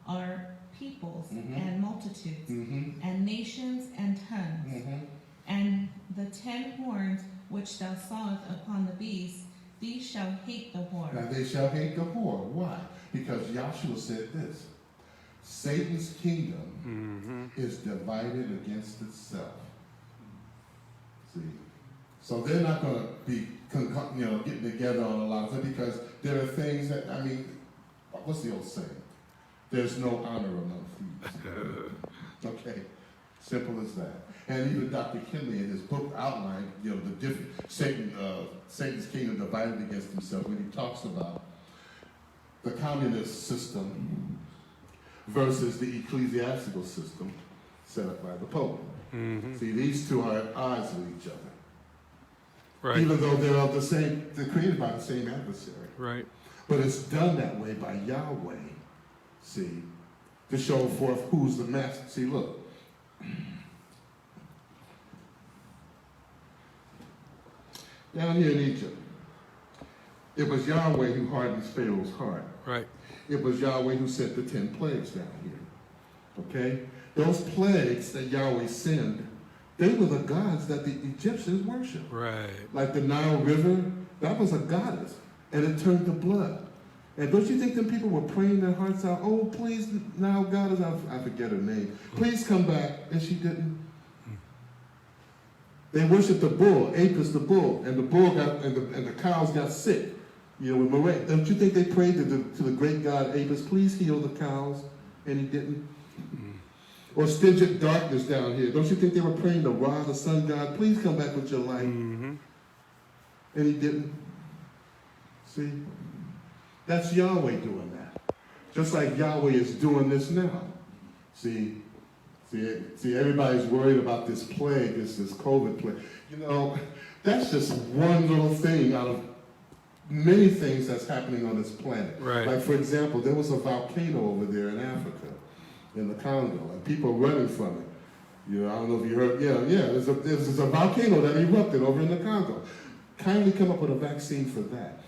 are peoples Mhm. and multitudes, Mm-hmm. and nations and tongues. Mm-hmm. And the 10 horns which thou sawest upon the beast, these shall hate the whore. Now they shall hate the whore. Why? Because Yahshua said this. Satan's kingdom is divided against itself. See? So they're not going to be getting together on a lot of it because there are things that, I mean, what's the old saying? There's no honor among thieves. Okay? Simple as that. And even Dr. Kinley in his book outlined, the different Satan's kingdom divided against himself when he talks about the communist system versus the ecclesiastical system set up by the Pope. See, these two are at odds with each other. Right. Even though they're of the same, they're created by the same adversary. Right. But it's done that way by Yahweh, see, to show forth who's the master. See, look. Down here in Egypt, it was Yahweh who hardened Pharaoh's heart. Right. It was Yahweh who sent the 10 plagues down here. Okay? Those plagues that Yahweh sent, they were the gods that the Egyptians worshiped. Right. Like the Nile River, that was a goddess, and it turned to blood. And don't you think them people were praying their hearts out? Oh, please, Nile goddess, I forget her name. Please come back. And she didn't. They worshiped the bull, Apis the bull, and the bull got, and the cows got sick. You know, with Moray. Don't you think they prayed to the great god Apis, please heal the cows? And he didn't. Or Stygian darkness down here. Don't you think they were praying to Ra, the sun god, please come back with your light? And he didn't. See? That's Yahweh doing that. Just like Yahweh is doing this now. See, everybody's worried about this plague, this COVID plague. You know, that's just one little thing out of many things that's happening on this planet. Right. Like, for example, there was a volcano over there in Africa, in the Congo, and people running from it. You know, I don't know if you heard, there's a volcano that erupted over in the Congo. Kindly come up with a vaccine for that.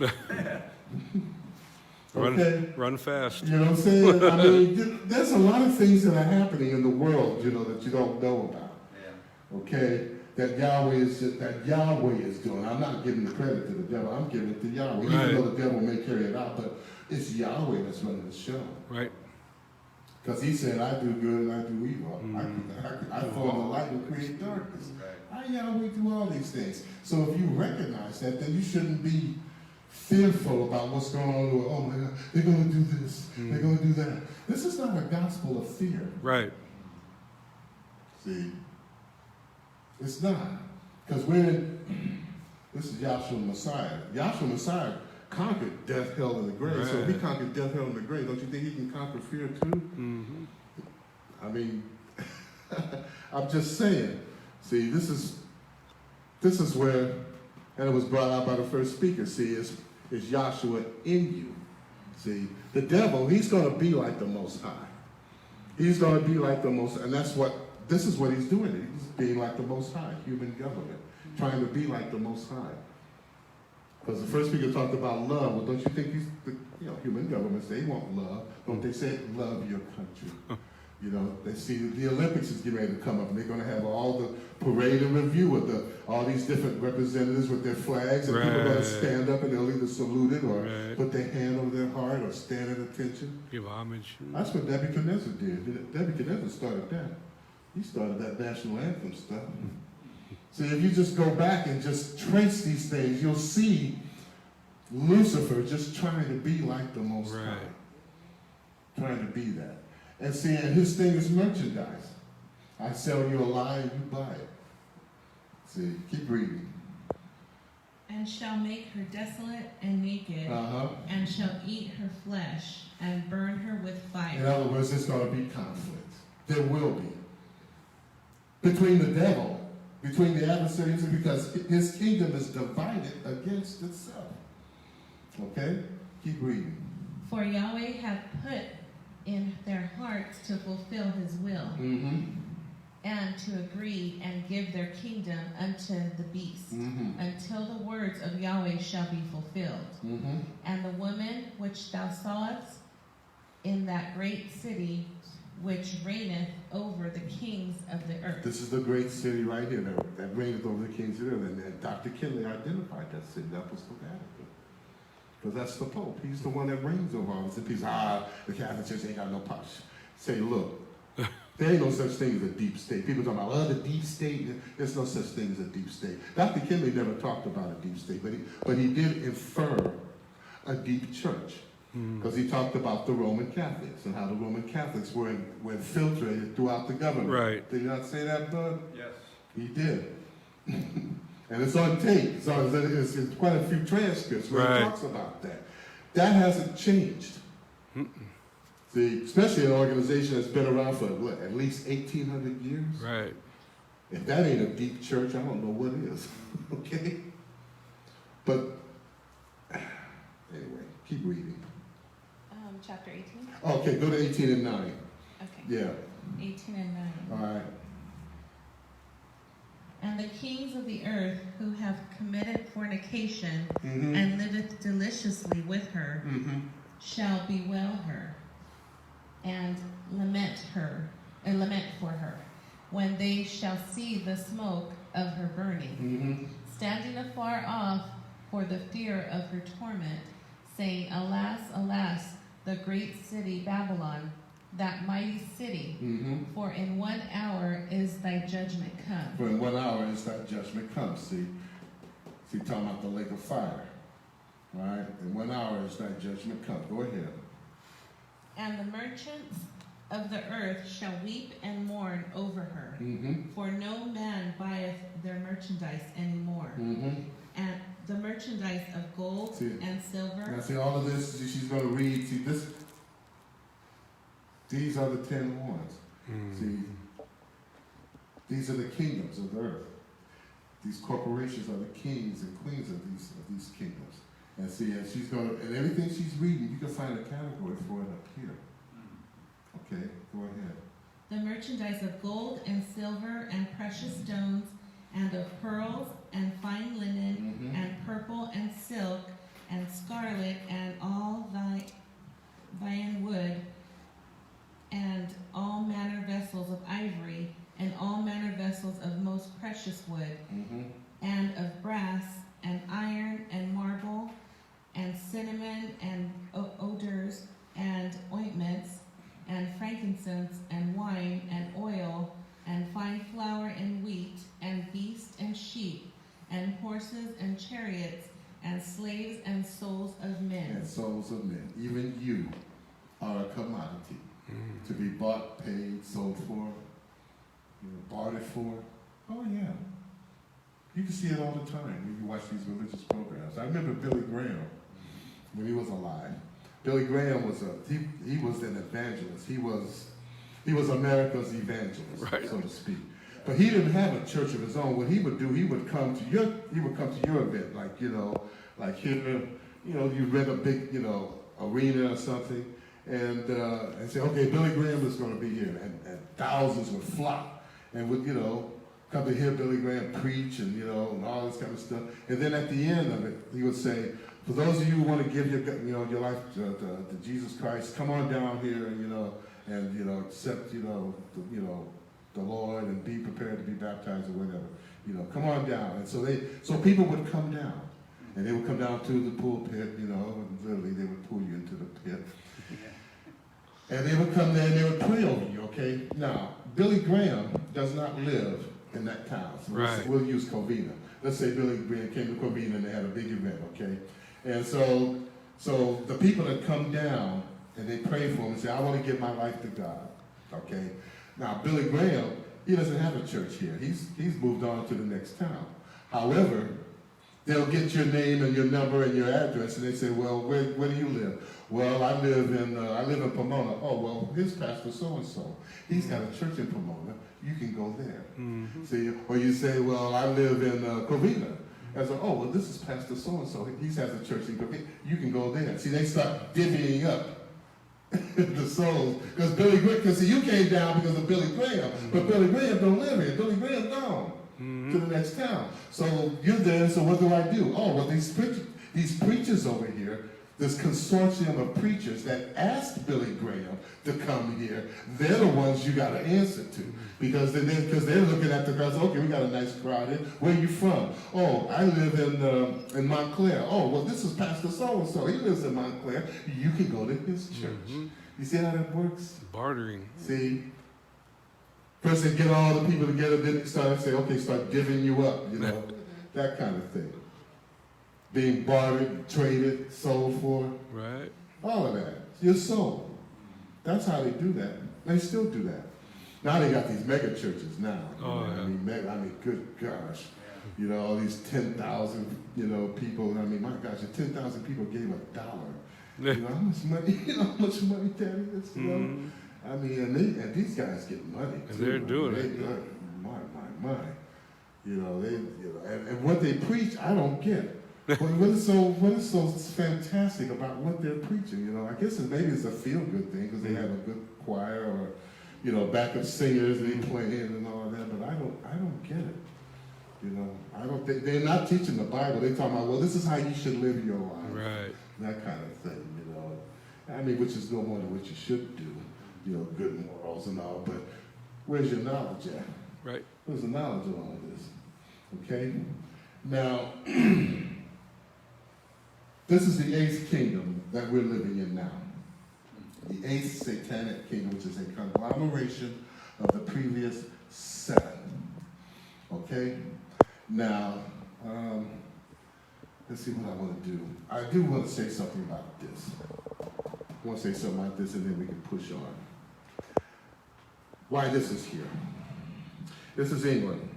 Okay? Run fast. You know what I'm saying? I mean, there's a lot of things that are happening in the world, you know, that you don't know about. Yeah. Okay? That Yahweh is doing. I'm not giving the credit to the devil. I'm giving it to Yahweh. Right. Even though the devil may carry it out, but it's Yahweh that's running the show. Right. Because he said, I do good and I do evil. I form the light and create darkness. Right. I Yahweh do all these things. So if you recognize that, then you shouldn't be fearful about what's going on. Oh my God, they're going to do this. They're going to do that. This is not a gospel of fear. Right. See? It's not. Because this is Yahshua Messiah. Yahshua Messiah conquered death, hell, and the grave. So if he conquered death, hell, and the grave, don't you think he can conquer fear too? I mean, I'm just saying. See, this is where, and it was brought out by the first speaker, see, is Yahshua in you. See, the devil, he's going to be like the Most High. He's going to be like the Most High, and this is what he's doing. He's being like the Most High, human government, trying to be like the Most High. Because the first speaker talked about love. Well, don't you think human governments, they want love. Don't they say, love your country? You know, they see the Olympics is getting ready to come up, and they're going to have all the parade and review of all these different representatives with their flags, and people are going to stand up and they'll either salute it or put their hand over their heart or stand at attention. Give homage. That's what Nebuchadnezzar did. Nebuchadnezzar started that. He started that national anthem stuff. See, if you just go back and just trace these things, you'll see Lucifer just trying to be like the Most High. Trying to be that. And see, and his thing is merchandise. I sell you a lie and you buy it. See, keep reading. And shall make her desolate and naked, and shall eat her flesh, and burn her with fire. In other words, there's going to be conflict. There will be. Between the devil, between the adversaries, because his kingdom is divided against itself. Okay? Keep reading. For Yahweh hath put in their hearts to fulfill his will. and to agree and give their kingdom unto the beast, until the words of Yahweh shall be fulfilled. And the woman which thou sawest in that great city, which reigneth over the kings of the earth. This is the great city right here that reigneth over the kings of the earth. And Dr. Kinley identified that city. That was the Vatican. Because that's the Pope. He's the one that reigns over all this. And people say, the Catholic Church ain't got no power. Say, look, there ain't no such thing as a deep state. People talk about, the deep state. There's no such thing as a deep state. Dr. Kinley never talked about a deep state, but he did infer a deep church. Because he talked about the Roman Catholics and how the Roman Catholics were infiltrated throughout the government. Right. Did he not say that, Bud? Yes. He did. And it's on tape. It's quite a few transcripts where he talks about that. That hasn't changed. See, especially an organization that's been around for, at least 1,800 years? Right. If that ain't a deep church, I don't know what is. Okay? But, anyway, keep reading. Chapter 18? Okay, go to 18 and 9. Okay. Yeah. 18 and 9. All right. And the kings of the earth who have committed fornication Mm-hmm. and liveth deliciously with her shall bewail her and lament for her when they shall see the smoke of her burning, standing afar off for the fear of her torment, saying, Alas, alas, the great city Babylon, that mighty city, for in 1 hour is thy judgment come. For in 1 hour is that judgment come. See, talking about the lake of fire. All right? In 1 hour is that judgment come. Go ahead. And the merchants of the earth shall weep and mourn over her, for no man buyeth their merchandise anymore. And the merchandise of gold and silver. Now see, all of this, she's going to read. See, these are the 10 horns. See, these are the kingdoms of the earth. These corporations are the kings and queens of these kingdoms. And see, and she's going to, and everything she's reading, you can find a category for it up here. Okay, go ahead. The merchandise of gold and silver and precious stones, and of pearls and fine linen, and purple and silk, and scarlet, and all thine wood, and all manner vessels of ivory, and all manner vessels of most precious wood, and of brass, and iron, and marble, and cinnamon, and odors, and ointments, and frankincense, and wine, and oil, and fine flour, and wheat, and beasts, and sheep, and horses, and chariots, and slaves, and souls of men. And souls of men. Even you are a commodity to be bought, paid, sold for, bartered for. Oh, yeah. You can see it all the time when you watch these religious programs. I remember Billy Graham when he was alive. Billy Graham was he was an evangelist. He was America's evangelist, so to speak. But he didn't have a church of his own. What he would do, he would come to your event, like here, you rent a big, arena or something, and say, okay, Billy Graham is going to be here, and thousands would flock and would, come to hear Billy Graham preach and all this kind of stuff. And then at the end of it, he would say, for those of you who want to give your life to Jesus Christ, come on down here and accept the Lord and be prepared to be baptized or whatever. Come on down. And so people would come down, and they would come down to the pulpit, and literally they would pull you into the pit. And they would come there and they would pray over you, okay? Now, Billy Graham does not live in that town. So we'll use Covina. Let's say Billy Graham came to Covina and they had a big event, okay? And so the people that come down and they pray for him and say, I want to give my life to God, okay? Now, Billy Graham, he doesn't have a church here. He's moved on to the next town. However, they'll get your name and your number and your address, and they say, well, where do you live? Well, I live in Pomona. Oh, well, his pastor so-and-so. He's got a church in Pomona. You can go there. See, or you say, well, I live in Covina. And so, oh, well, this is Pastor so-and-so. He has a church in Covina. You can go there. See, they start divvying up the souls. Because Billy Graham, because see, you came down because of Billy Graham, but Billy Graham don't live here. Billy Graham gone to the next town. So you're there, so what do? Oh, well, these preachers over here, this consortium of preachers that asked Billy Graham to come here, they're the ones you got to answer to. Because they're looking at the crowd, okay, we got a nice crowd here. Where are you from? Oh, I live in Montclair. Oh, well, this is Pastor so-and-so. He lives in Montclair. You can go to his church. You see how that works? Bartering. See? First they get all the people together, then they start giving you up, you know, that kind of thing. Being bartered, traded, sold for, Right. all of that. Your soul. That's how they do that. They still do that. Now they got these mega churches now. Oh, yeah. I mean, good gosh. You know, all these 10,000, people. I mean, my gosh, if 10,000 people gave $1, you know how much money that is, you know? I mean, and these guys get money And too. they're doing they, it. My. And what they preach, I don't get. What is so fantastic about what they're preaching? I guess maybe it's a feel-good thing because they have a good choir or, backup singers and they playing and all of that. But I don't get it. They're not teaching the Bible. They're talking about, well, this is how you should live your life. Right. That kind of thing. I mean, which is no more than what you should do. Good morals and all. But where's your knowledge at? Right. Where's the knowledge of all this? Okay. Now. This is the 8th kingdom that we're living in now. The 8th satanic kingdom, which is a conglomeration of the previous 7. Okay? Now, let's see what I want to do. I do want to say something about this. I want to say something about this and then we can push on. Why this is here. This is England,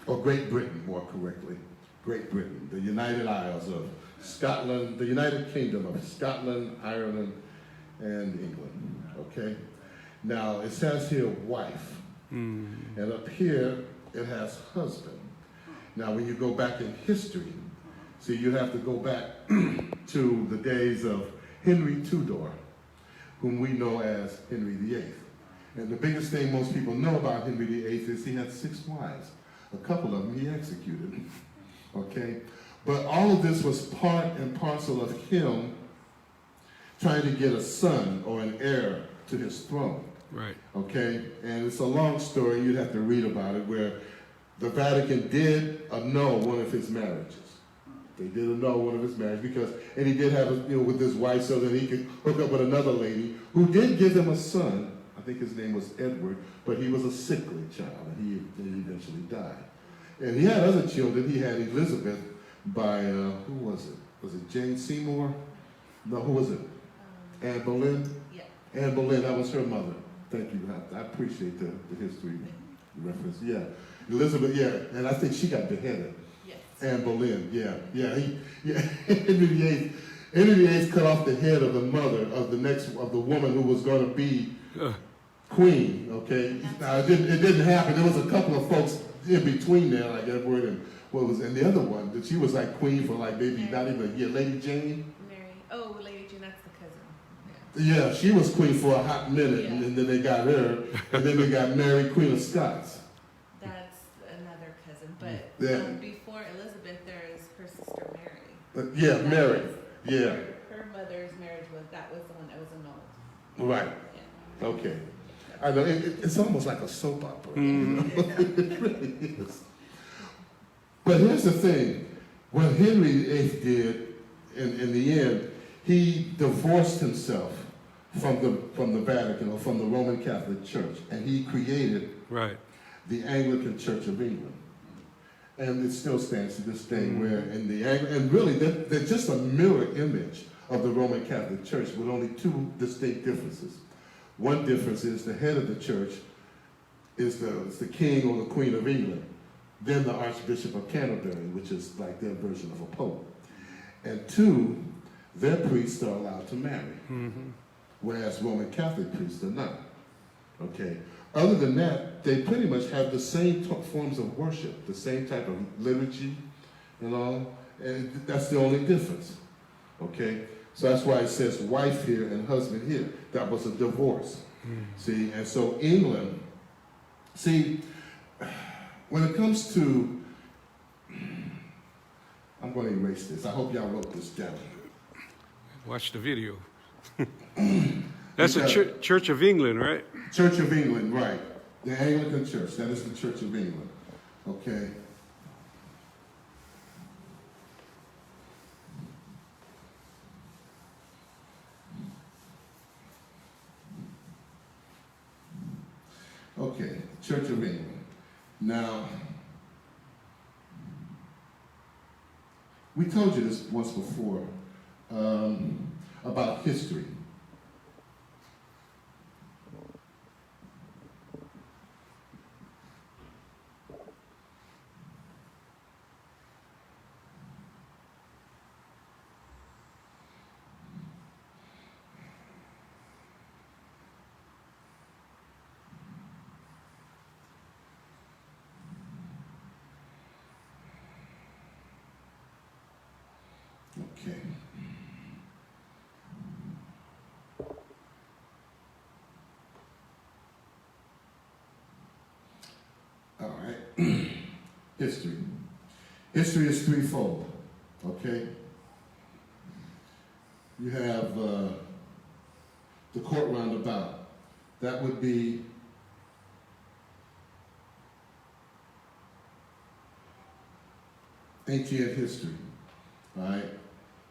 or Great Britain, more correctly. Great Britain, the United Isles of Scotland, the United Kingdom of Scotland, Ireland, and England, okay? Now, it says here wife, and up here it has husband. Now, when you go back in history, see, you have to go back to the days of Henry Tudor, whom we know as Henry VIII. And the biggest thing most people know about Henry VIII is he had 6 wives. A couple of them he executed, okay? But all of this was part and parcel of him trying to get a son or an heir to his throne. Right. Okay? And it's a long story. You'd have to read about it, where the Vatican did annul one of his marriages. They did annul one of his marriages and he did have, with his wife so that he could hook up with another lady who did give him a son. I think his name was Edward, but he was a sickly child and he eventually died. And he had other children. He had Elizabeth by, who was it? Was it Jane Seymour? No, who was it? Anne Boleyn? Yeah. Anne Boleyn, that was her mother. Thank you. I appreciate the history reference. Yeah. Elizabeth, yeah. And I think she got beheaded. Yes. Anne Boleyn, yeah. Henry VIII cut off the head of the mother of the woman who was going to be queen, okay? Now, it didn't happen. There was a couple of folks in between there, like Edward and the other one, that she was like queen for like maybe not even a year. Lady Jane? Mary. Oh, Lady Jane, that's the cousin. Yeah, she was queen for a hot minute, Yeah. and then they got her, and then they got Mary, Queen of Scots. That's another cousin. But Yeah. before Elizabeth, there's her sister Mary. Yeah, That Mary. was- Yeah, Her mother's marriage was the one that was annulled. right. Yeah. Okay. I know, it's almost like a soap opera. You know? It really is. But here's the thing. What Henry VIII did, in the end, he divorced himself from the Vatican or from the Roman Catholic Church, and he created Right. the Anglican Church of England. And it still stands to this day, where and really they're just a mirror image of the Roman Catholic Church with only 2 distinct differences. One difference is the head of the church is the king or the queen of England, then the Archbishop of Canterbury, which is like their version of a pope. And 2, their priests are allowed to marry, whereas Roman Catholic priests are not. Okay. Other than that, they pretty much have the same forms of worship, the same type of liturgy and all, and that's the only difference. Okay. So that's why it says wife here and husband here. That was a divorce. See, and so England, see, when it comes to, I'm going to erase this. I hope y'all wrote this down. Watch the video. That's the Church of England, right? Church of England, right. The Anglican Church. That is the Church of England. Okay. Okay, Church of England. Now, we told you this once before about history. Okay. All right. History. History is threefold. Okay. You have the court roundabout. That would be ancient history. All right.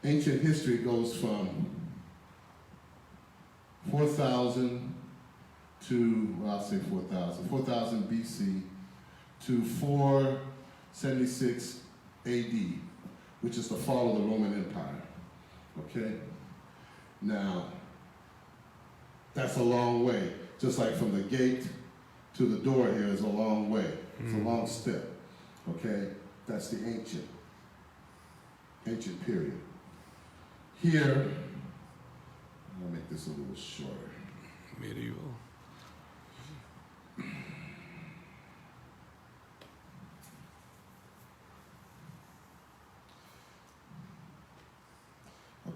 Ancient history goes from 4,000 to, well, I'll say 4,000 BC to 476 AD, which is the fall of the Roman Empire. Okay? Now, that's a long way. Just like from the gate to the door here is a long way. It's a long step. Okay? That's the ancient period. Here, I'll make this a little shorter. Medieval.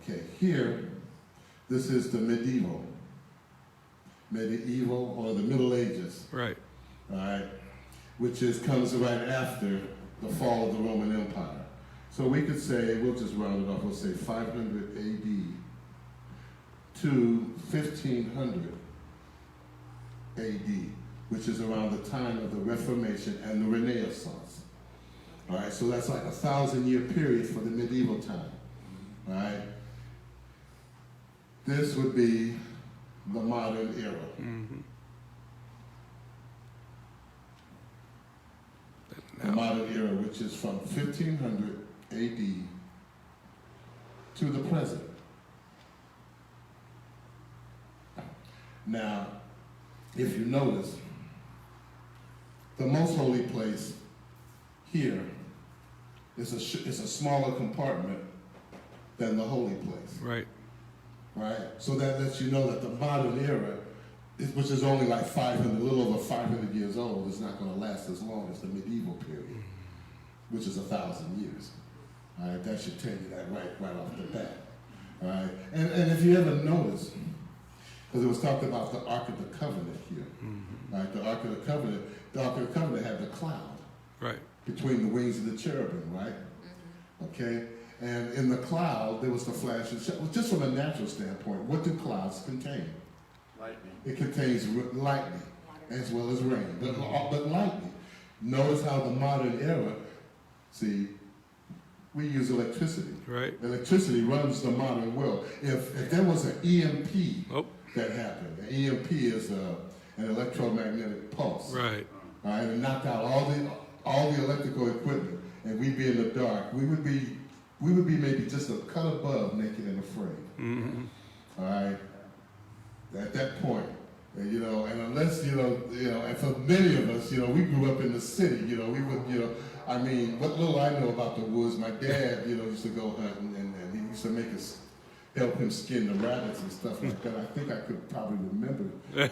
Okay, here, this is the medieval or the Middle Ages, Right. all right, which comes right after the fall of the Roman Empire. So we could say, we'll just round it off, we'll say 500 AD to 1500 AD, which is around the time of the Reformation and the Renaissance. All right, so that's like a 1,000-year period for the medieval time. All right, this would be the modern era. The modern era, which is from 1500 AD to the present. Now, if you notice, the most holy place here is a smaller compartment than the holy place. Right. Right? So that lets you know that the modern era, which is only like 500, a little over 500 years old, is not going to last as long as the medieval period, which is 1,000 years. All right, that should tell you that right off the bat. All right, and if you ever notice, because it was talked about the Ark of the Covenant here. All right, the Ark of the Covenant had the cloud Right. between the wings of the cherubim, right? Okay, and in the cloud there was the flash of shadow. Just from a natural standpoint, what do clouds contain? Lightning. It contains lightning as well as rain, but lightning. Notice how the modern era, see, we use electricity. Right. Electricity runs the modern world. If there was an EMP Oh. that happened, an EMP is an electromagnetic pulse. Right. All right, and knocked out all the electrical equipment, and we'd be in the dark. We would be maybe just a cut above naked and afraid. All right. At that point, and unless and for many of us, we grew up in the city. We would, I mean, what little I know about the woods, my dad, used to go hunting, and he used to make us help him skin the rabbits and stuff like that. I think I could probably remember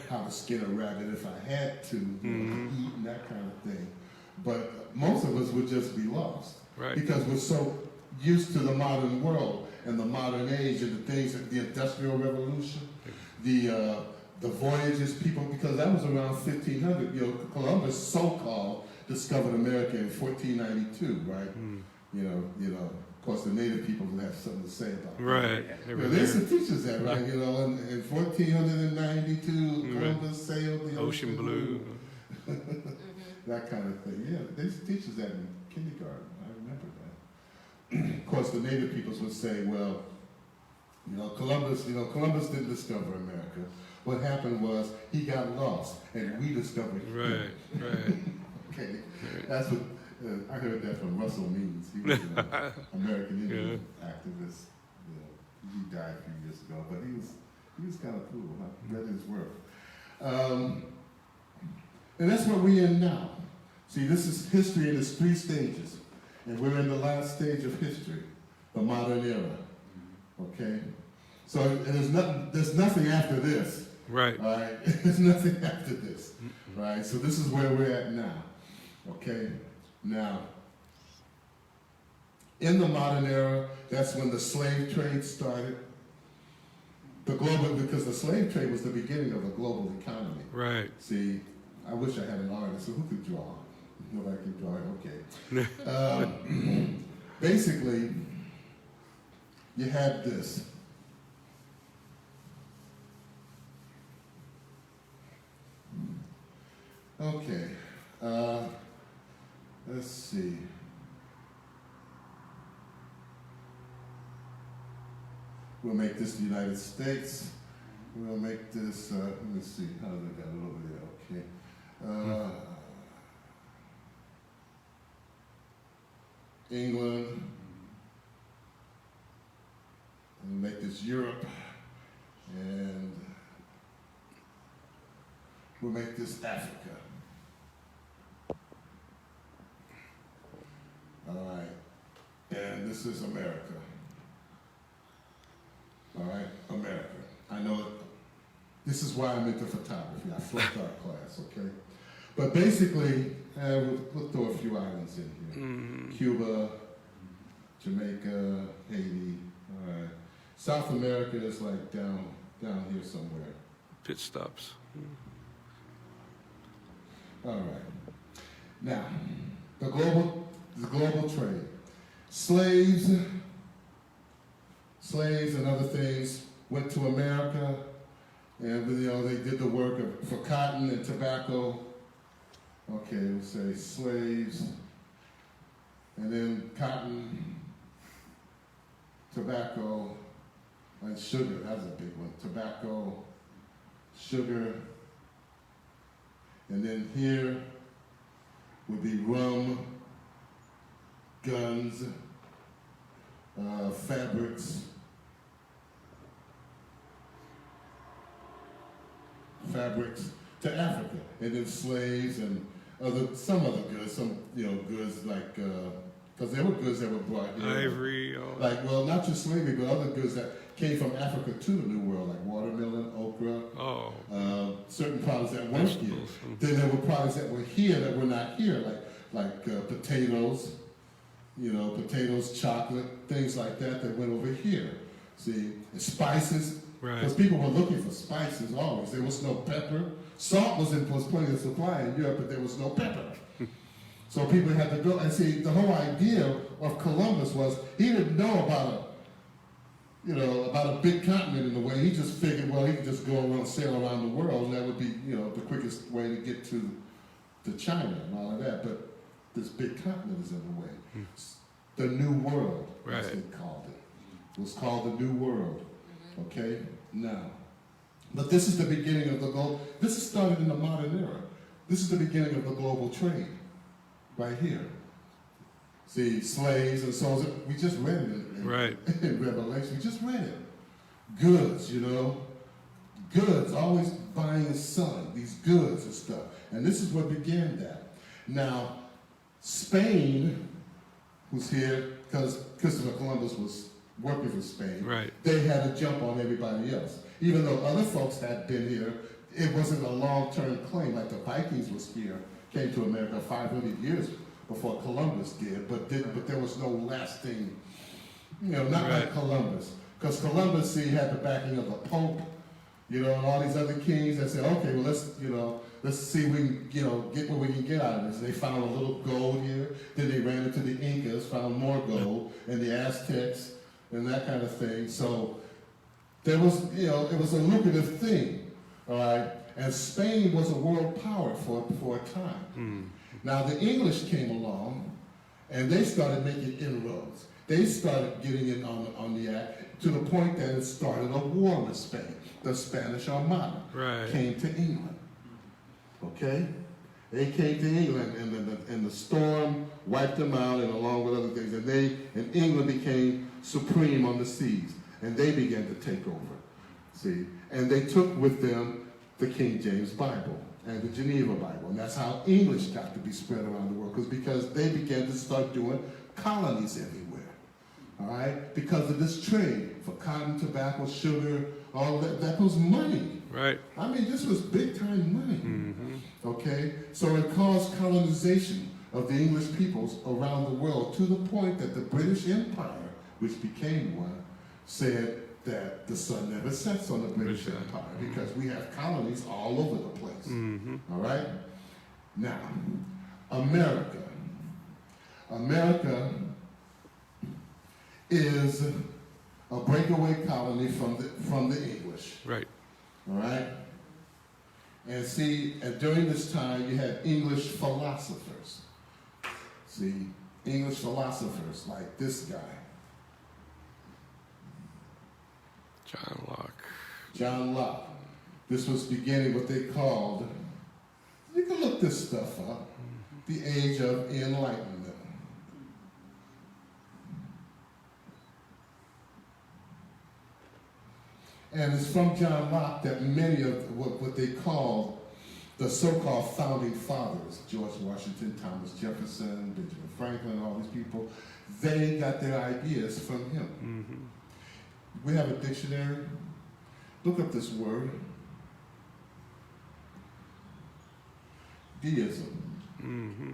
how to skin a rabbit if I had to, eat and that kind of thing. But most of us would just be lost. Right. Because we're used to the modern world and the modern age and the things, the Industrial Revolution, the voyages, people, because that was around 1500. You know, Columbus, so-called, discovered America in 1492, right? You know, of course, the native people will have something to say about that. Right. You know, there's some teachers that, right? You know, in 1492, Columbus sailed the Ocean blue. that kind of thing. Yeah, they used to teach us that in kindergarten. I remember that. Of course, the native peoples would say, well, Columbus didn't discover America. What happened was he got lost, and we discovered him. Right. Okay, that's what I heard that from Russell Means. He was an American Indian activist. You know, he died a few years ago, but he was kind of cool. I read his work, and that's what we're in now. See, this is history in its 3 stages, and we're in the last stage of history, the modern era. Okay, so there's nothing after this. Right. All right, there's nothing after this. Right, so this is where we're at now. Okay, now in the modern era, that's when the slave trade started. Because the slave trade was the beginning of a global economy. Right. See, I wish I had an artist who could draw. Nobody can draw it. Okay. Basically, you had this. Okay, let's see. We'll make this the United States. We'll make this, let me see, how did I got it over there? Okay. England. And make this Europe. And we'll make this Africa. All right, and this is America. All right, America. I know it. This is why I'm into photography. I flunked art class, okay? But basically, we'll throw a few islands in here. Cuba, Jamaica, Haiti. All right. South America is like down here somewhere. Pit stops. All right. Now, the global trade. Slaves and other things went to America, and they did the work for cotton and tobacco. Okay, we'll say slaves, and then cotton, tobacco, and sugar. That's a big one. Tobacco, sugar. And then here would be rum, guns, fabrics, to Africa, and then slaves and some other goods, goods like, because there were goods that were brought here. Ivory. Not just slavery, but other goods that came from Africa to the New World, like watermelon, okra, certain products that weren't here. Then there were products that were here that were not here, like potatoes, potatoes, chocolate, things like that went over here. See, and spices, because people were looking for spices always. There was no pepper. Salt was plenty of supply in Europe, but there was no pepper. So people had to go, and see, the whole idea of Columbus was he didn't know about a big continent in a way. He just figured, well, he could just go around, sail around the world, and that would be, the quickest way to get to China and all of that. But this big continent is in the way. The New World, as they called it. It was called the New World. Okay? Now, but this is the beginning of the global, this is started in the modern era. This is the beginning of the global trade, right here. See, slaves and so on. We just read it in Revelation. We just read it. Goods, goods, always buying and selling these goods and stuff. And this is what began that. Now, Spain was here because Christopher Columbus was working for Spain. They had a jump on everybody else. Even though other folks had been here, it wasn't a long-term claim. Like the Vikings was here, came to America 500 years before Columbus did, but there was no lasting Not like Right. Columbus. Because Columbus, see, had the backing of the Pope, and all these other kings that said, okay, well, let's see if we can, get what we can get out of this. They found a little gold here. Then they ran into the Incas, found more gold, and the Aztecs, and that kind of thing. So there was, it was a lucrative thing, all right? And Spain was a world power for a time. Now the English came along, and they started making inroads. They started getting in on the act to the point that it started a war with Spain. The Spanish Armada Right. came to England. Okay? They came to England, and the storm wiped them out, and along with other things. And England became supreme on the seas, and they began to take over. See? And they took with them the King James Bible and the Geneva Bible. And that's how English got to be spread around the world, because they began to start doing colonies everywhere. All right? Because of this trade for cotton, tobacco, sugar, all that was money. Right. I mean, this was big time money. Mm-hmm. Okay? So it caused colonization of the English peoples around the world, to the point that the British Empire, which became one, said that the sun never sets on the British British Empire, because we have colonies all over the place. Mm-hmm. All right? Now, America. America is a breakaway colony from the English. Right. All right? And see, and during this time, you had English philosophers. See, English philosophers like this guy, John Locke. John Locke. This was beginning what they called, you can look this stuff up, the Age of Enlightenment. And it's from John Locke that many of what they call the so-called founding fathers, George Washington, Thomas Jefferson, Benjamin Franklin, all these people, they got their ideas from him. Mm-hmm. We have a dictionary. Look up this word. Deism. Mm-hmm.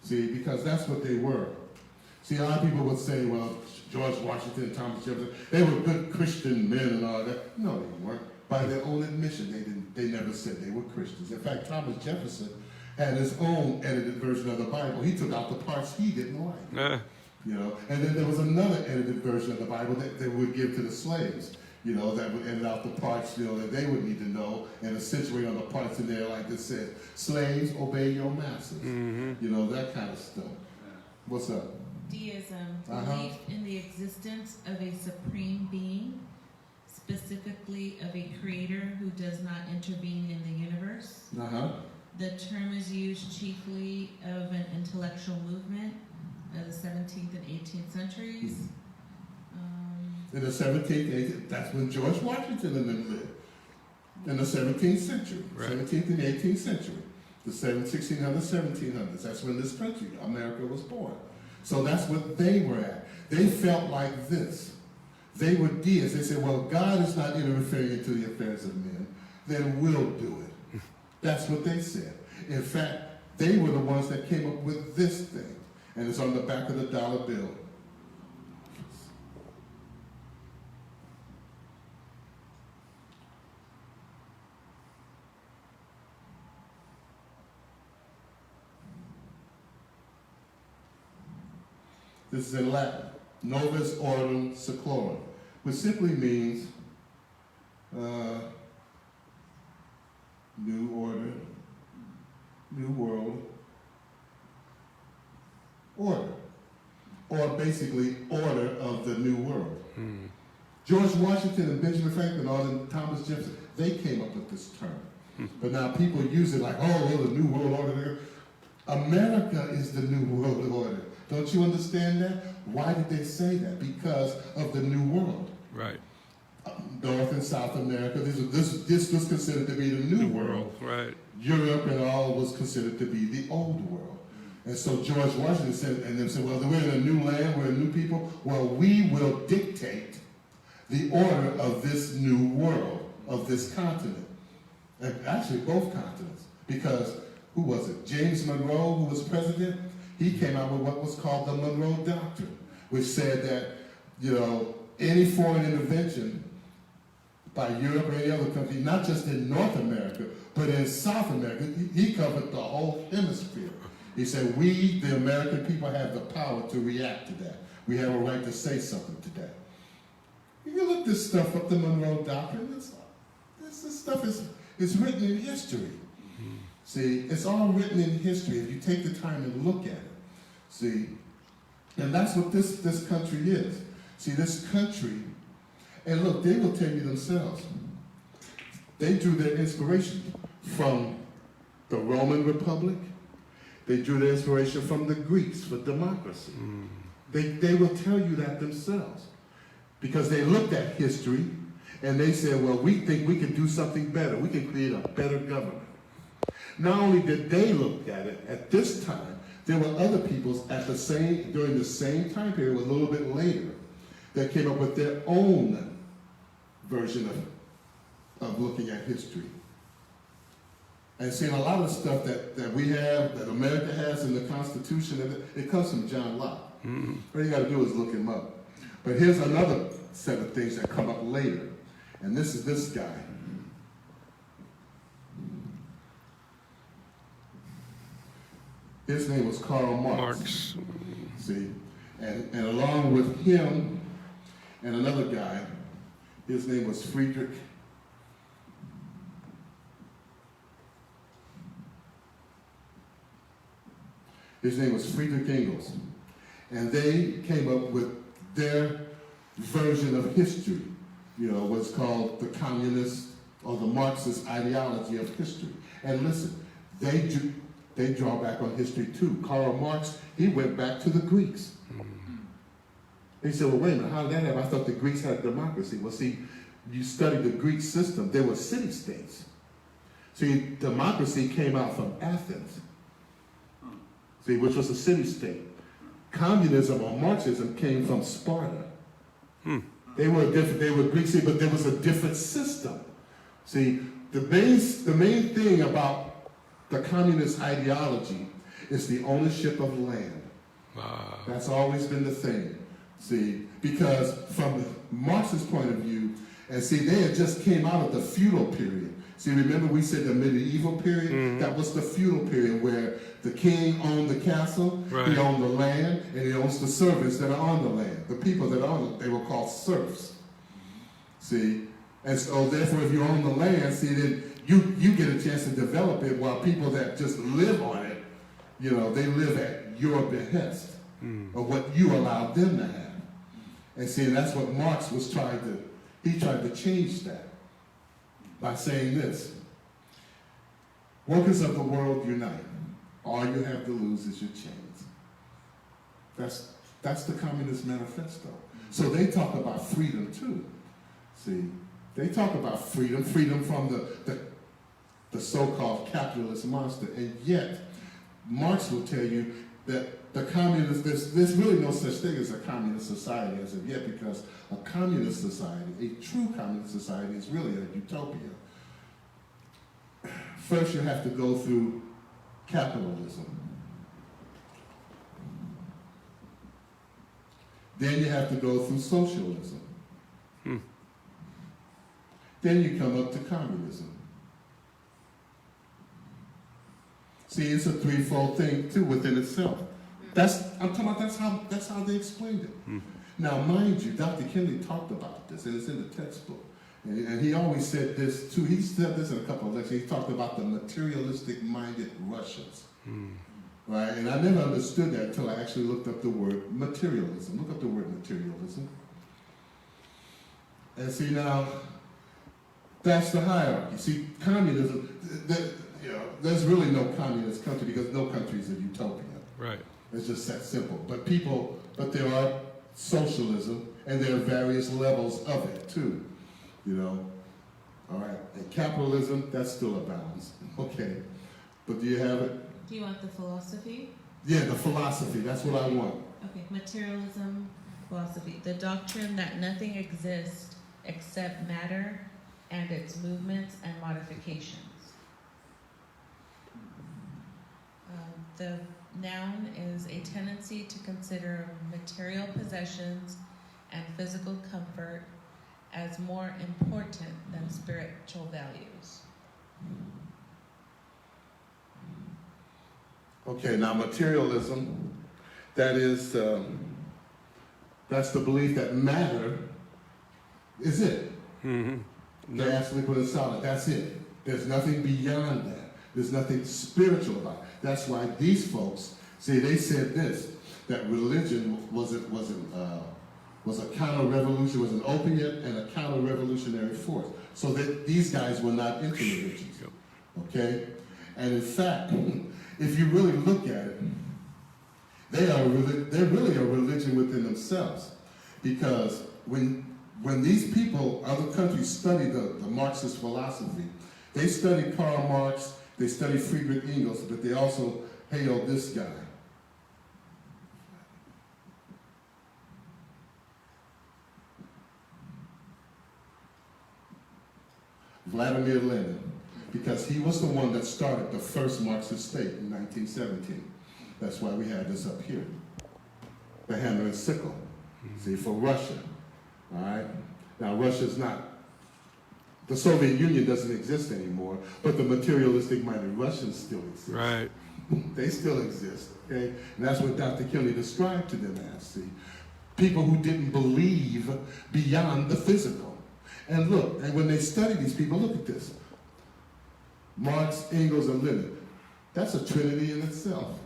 See, because that's what they were. See, a lot of people would say, well, George Washington, Thomas Jefferson, they were good Christian men and all that. No, they weren't. By their own admission, they never said they were Christians. In fact, Thomas Jefferson had his own edited version of the Bible. He took out the parts he didn't like. And then there was another edited version of the Bible that they would give to the slaves, that would edit out the parts, that they would need to know, and accentuate on the parts in there like this says, slaves, obey your masters. Mm-hmm. That kind of stuff. What's up? Deism, Uh-huh. belief in the existence of a supreme being, specifically of a creator who does not intervene in the universe. Uh-huh. The term is used chiefly of an intellectual movement of the 17th and 18th centuries. In the 17th, 18th, that's when George Washington and them lived. In the 17th century, Right. 17th and 18th century. The 1600s, 1700s, that's when this country, America, was born. So that's what they were at. They felt like this. They were deists. They said, well, God is not interfering into the affairs of men, then we'll do it. That's what they said. In fact, they were the ones that came up with this thing. And it's on the back of the dollar bill. This is in Latin, Novus Ordo Seclorum, which simply means new order, new world, order, or basically order of the new world. Mm. George Washington and Benjamin Franklin, and Thomas Jefferson, they came up with this term. But now people use it like, oh, the new world order. America is the new world order. Don't you understand that? Why did they say that? Because of the new world. Right. North and South America, this was considered to be the new world. Right. Europe and all was considered to be the old world. And so George Washington said, and they said, well, we're in a new land, we're a new people. Well, we will dictate the order of this new world, of this continent. And actually, both continents. Because, who was it? James Monroe, who was president, he came out with what was called the Monroe Doctrine, which said that any foreign intervention by Europe or any other country, not just in North America, but in South America. He covered the whole hemisphere. He said, we, the American people, have the power to react to that. We have a right to say something to that. You can look this stuff up, the Monroe Doctrine. This stuff is written in history. See, it's all written in history if you take the time and look at it. See, and that's what this country is. See, this country, and look, they will tell you themselves, they drew their inspiration from the Roman Republic. They drew their inspiration from the Greeks for democracy. They will tell you that themselves because they looked at history and they said, well, we think we can do something better. We can create a better government. Not only did they look at it at this time, there were other peoples during the same time period, a little bit later, that came up with their own version of looking at history. And seeing a lot of stuff that we have, that America has in the Constitution, it comes from John Locke. All you got to do is look him up. But here's another set of things that come up later. And this is this guy. His name was Karl Marx. See? And along with him and another guy, his name was Friedrich. His name was Friedrich Engels. And they came up with their version of history, what's called the communist or the Marxist ideology of history. And listen, they draw back on history too. Karl Marx, he went back to the Greeks. He said, well, wait a minute, how did that happen? I thought the Greeks had democracy. Well, see, you study the Greek system, they were city-states. See, democracy came out from Athens, see, which was a city-state. Communism or Marxism came from Sparta. They were Greek, see, but there was a different system. See, the main thing about the communist ideology is the ownership of land. That's always been the thing. See, because from the Marxist point of view, and see, they had just came out of the feudal period. See, remember we said the medieval period? That was the feudal period where the king owned the castle, he owned the land, and he owns the servants that are on the land. The people that are on it, they were called serfs. See, and so therefore if you own the land, see, then you get a chance to develop it while people that just live on it, they live at your behest of what you allowed them to have. And see, that's what Marx was tried to change that by saying this: workers of the world unite. All you have to lose is your chains. That's the Communist Manifesto. So they talk about freedom too. See, they talk about freedom from the so-called capitalist monster, and yet Marx will tell you that the communist, there's really no such thing as a communist society as of yet, because a communist society, a true communist society, is really a utopia. First you have to go through capitalism. Then you have to go through socialism. Then you come up to communism. See, it's a threefold thing too within itself. I'm talking about that's how they explained it. Now, mind you, Dr. Kinley talked about this, and it's in the textbook. And he always said this too. He said this in a couple of lectures. He talked about the materialistic-minded Russians. Right? And I never understood that until I actually looked up the word materialism. Look up the word materialism. And see, now, that's the hierarchy. See, communism, there's really no communist country because no country is a utopia. Right. It's just that simple. But there are socialism, and there are various levels of it too. All right. And capitalism, that's still a balance. Okay. But do you have it? Do you want the philosophy? Yeah, the philosophy. That's what I want. Okay, materialism, philosophy. The doctrine that nothing exists except matter and its movements and modifications. The noun is a tendency to consider material possessions and physical comfort as more important than spiritual values. Okay, now materialism, that is, that's the belief that matter is it. Mm-hmm. The absolute liquid and solid, that's it. There's nothing beyond that. There's nothing spiritual about it. That's why these folks, see, they said this, that religion was a counter-revolution, was an opiate and a counter-revolutionary force. So that these guys were not into religions, okay? And in fact, if you really look at it, they're really a religion within themselves. Because when these people, other countries study the Marxist philosophy, they study Karl Marx, they study Friedrich Engels, but they also hail this guy. Vladimir Lenin, because he was the one that started the first Marxist state in 1917. That's why we have this up here. The hammer and sickle, see, for Russia, all right? Now, Russia's not, the Soviet Union doesn't exist anymore, but the materialistic-minded Russians still exist. Right. They still exist, okay? And that's what Dr. Kelly described to them as, see? People who didn't believe beyond the physical. And look, and when they study these people, look at this. Marx, Engels, and Lenin. That's a trinity in itself.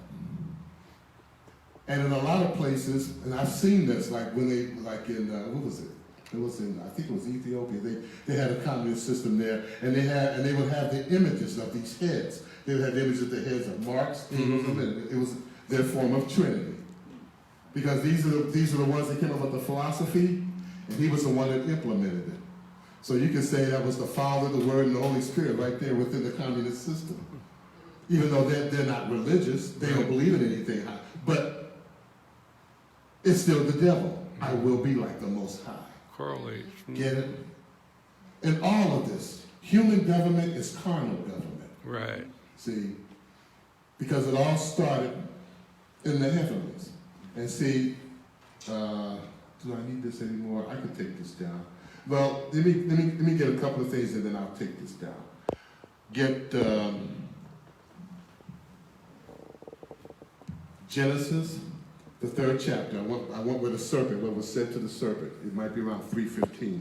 And in a lot of places, and I've seen this, like when they, like in, what was it? It was in, I think it was Ethiopia. They had a communist system there, and they would have the images of these heads. They would have the images of the heads of Marx, Engels, and Lenin. It was their form of trinity. Because these are the ones that came up with the philosophy, and he was the one that implemented it. So you can say that was the Father, the Word, and the Holy Spirit right there within the communist system. Even though they're not religious, they don't believe in anything high. But it's still the devil. I will be like the Most High. Correlation. Get it? And all of this, human government is carnal government. Right. See? Because it all started in the heavens. And see, do I need this anymore? I can take this down. Well, let me get a couple of things and then I'll take this down. Get Genesis, the 3rd chapter. I want where the serpent, what was said to the serpent. It might be around 3:15.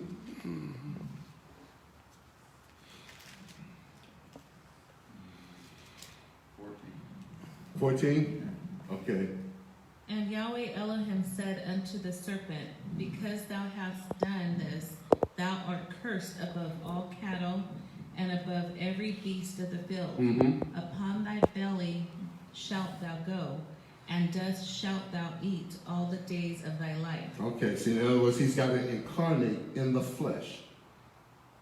14? Okay. And Yahweh Elohim said unto the serpent, because thou hast done this, thou art cursed above all cattle and above every beast of the field. Mm-hmm. Upon thy belly shalt thou go, and dust shalt thou eat all the days of thy life. Okay, see, in other words, he's got to incarnate in the flesh.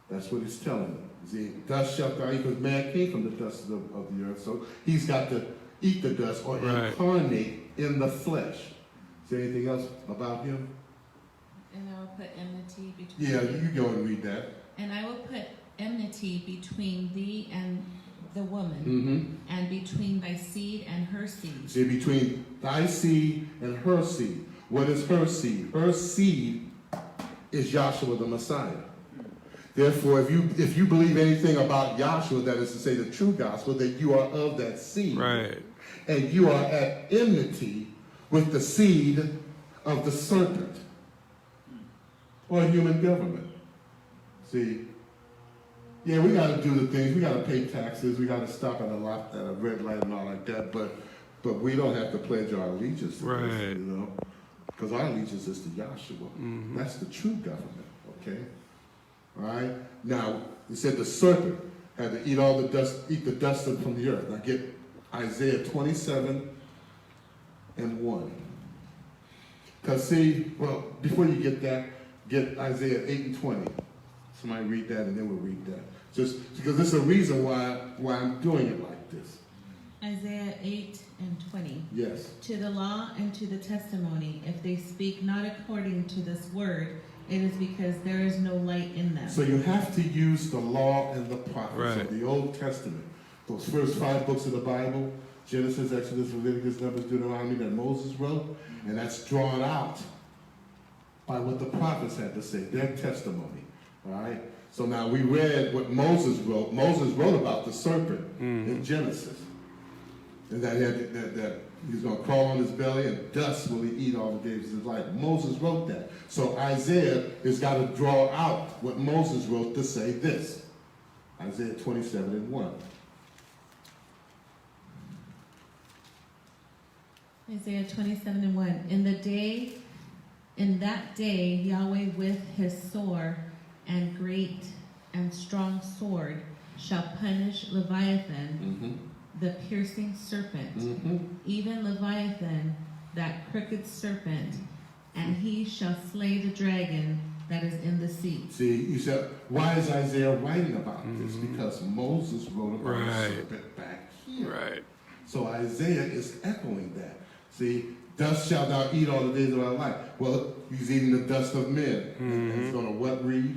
That's what he's telling them. See, dust shalt thou eat, because man came from the dust of the earth, so he's got to eat the dust or incarnate in the flesh. Is there anything else about him? And I will put enmity between Yeah, you go and read that. And I will put enmity between thee and the woman, Mm-hmm. and between thy seed and her seed. See, between thy seed and her seed. What is her seed? Her seed is Yahshua the Messiah. Therefore, if you believe anything about Yahshua, that is to say the true gospel, that you are of that seed. Right. And you are at enmity with the seed of the serpent or human government. See? Yeah, we got to do the things. We got to pay taxes. We got to stop at a red light and all like that. But we don't have to pledge our allegiance to this, Right. you know, because our allegiance is to Yahshua. Mm-hmm. That's the true government. Okay. All right. Now it said the serpent had to eat all the dust, eat the dust from the earth. Now get Isaiah 27:1. Because see, well, before you get that, get Isaiah 8:20. Somebody read that and then we'll read that. Just because there's a reason why I'm doing it like this. Isaiah 8:20. Yes. To the law and to the testimony, if they speak not according to this word, it is because there is no light in them. So you have to use the law and the prophets Right. of the Old Testament. Those first 5 books of the Bible, Genesis, Exodus, Leviticus, Numbers, Deuteronomy, that Moses wrote, and that's drawn out by what the prophets had to say, their testimony. All right? So now we read what Moses wrote. Moses wrote about the serpent in Genesis. And that he's going to crawl on his belly and dust will he eat all the days of his life. Moses wrote that. So Isaiah has got to draw out what Moses wrote to say this. Isaiah 27:1. Isaiah 27:1. In that day, Yahweh with his sore and great and strong sword shall punish Leviathan, the piercing serpent, even Leviathan, that crooked serpent, and he shall slay the dragon that is in the sea. See, you said, why is Isaiah writing about this? Because Moses wrote about the serpent back here. Right. So Isaiah is echoing that. See, dust shalt thou eat all the days of thy life. Well, he's eating the dust of men. And it's going to what read?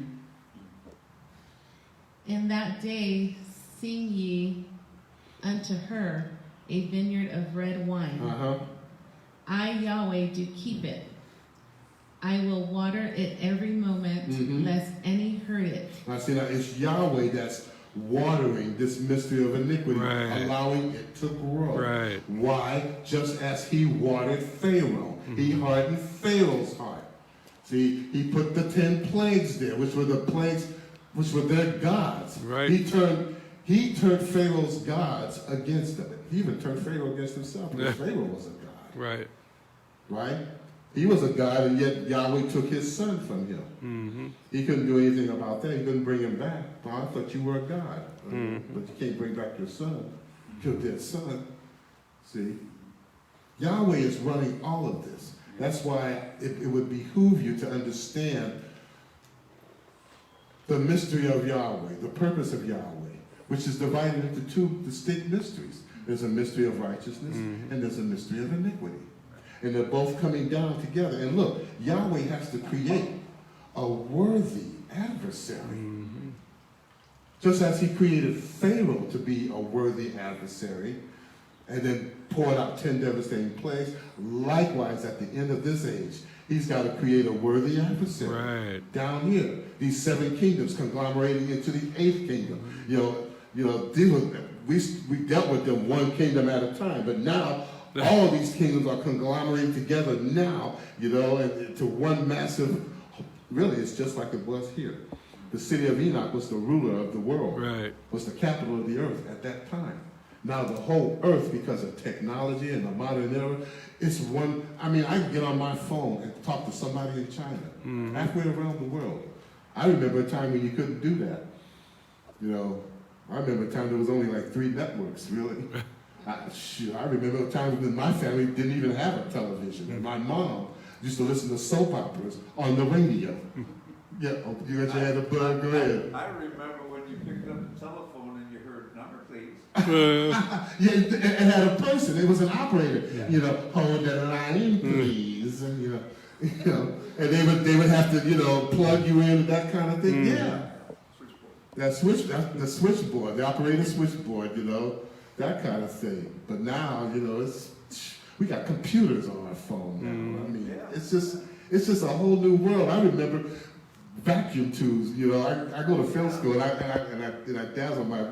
In that day sing ye unto her a vineyard of red wine. I, Yahweh, do keep it. I will water it every moment, lest any hurt it. Now see, now it's Yahweh that's watering this mystery of iniquity, allowing it to grow. Right. Why? Just as he watered Pharaoh. He hardened Pharaoh's heart. See, he put the 10 plagues there, which were the plagues, which were their gods. Right. He turned Pharaoh's gods against them. He even turned Pharaoh against himself, because Pharaoh was a god. Right. Right? He was a god, and yet Yahweh took his son from him. He couldn't do anything about that. He couldn't bring him back. Well, I thought you were a god. But you can't bring back your son, your dead son. See? Yahweh is running all of this. That's why it would behoove you to understand the mystery of Yahweh, the purpose of Yahweh, which is divided into two distinct mysteries. There's a mystery of righteousness, and there's a mystery of iniquity. And they're both coming down together. And look, Yahweh has to create a worthy adversary. Just as he created Pharaoh to be a worthy adversary, and then poured out 10 devastating plagues, likewise at the end of this age, he's got to create a worthy adversary. Right. Down here, these 7 kingdoms conglomerating into the 8th kingdom. You know, these were, we dealt with them one kingdom at a time, but now all of these kingdoms are conglomerating together now, you know, and to one massive, really it's just like it was here. The city of Enoch was the ruler of the world, was the capital of the earth at that time. Now the whole earth, because of technology and the modern era, it's one, I mean, I can get on my phone and talk to somebody in China, halfway around the world. I remember a time when you couldn't do that. You know, I remember a time there was only like 3 networks, really. I remember a time when my family didn't even have a television, and my mom used to listen to soap operas on the radio. Yeah, you had a bug, go ahead. I remember when you picked up the telephone and you heard number, please. Yeah, it had a person. It was an operator. You know, hold the line, please. And, you know, and they would have to, you know, plug you in and that kind of thing. Yeah, that's the switchboard, the operator switchboard. You know, that kind of thing. But now, you know, we got computers on our phone now. I mean, it's just a whole new world. I remember vacuum tubes. You know, I go to film school and I dazzle my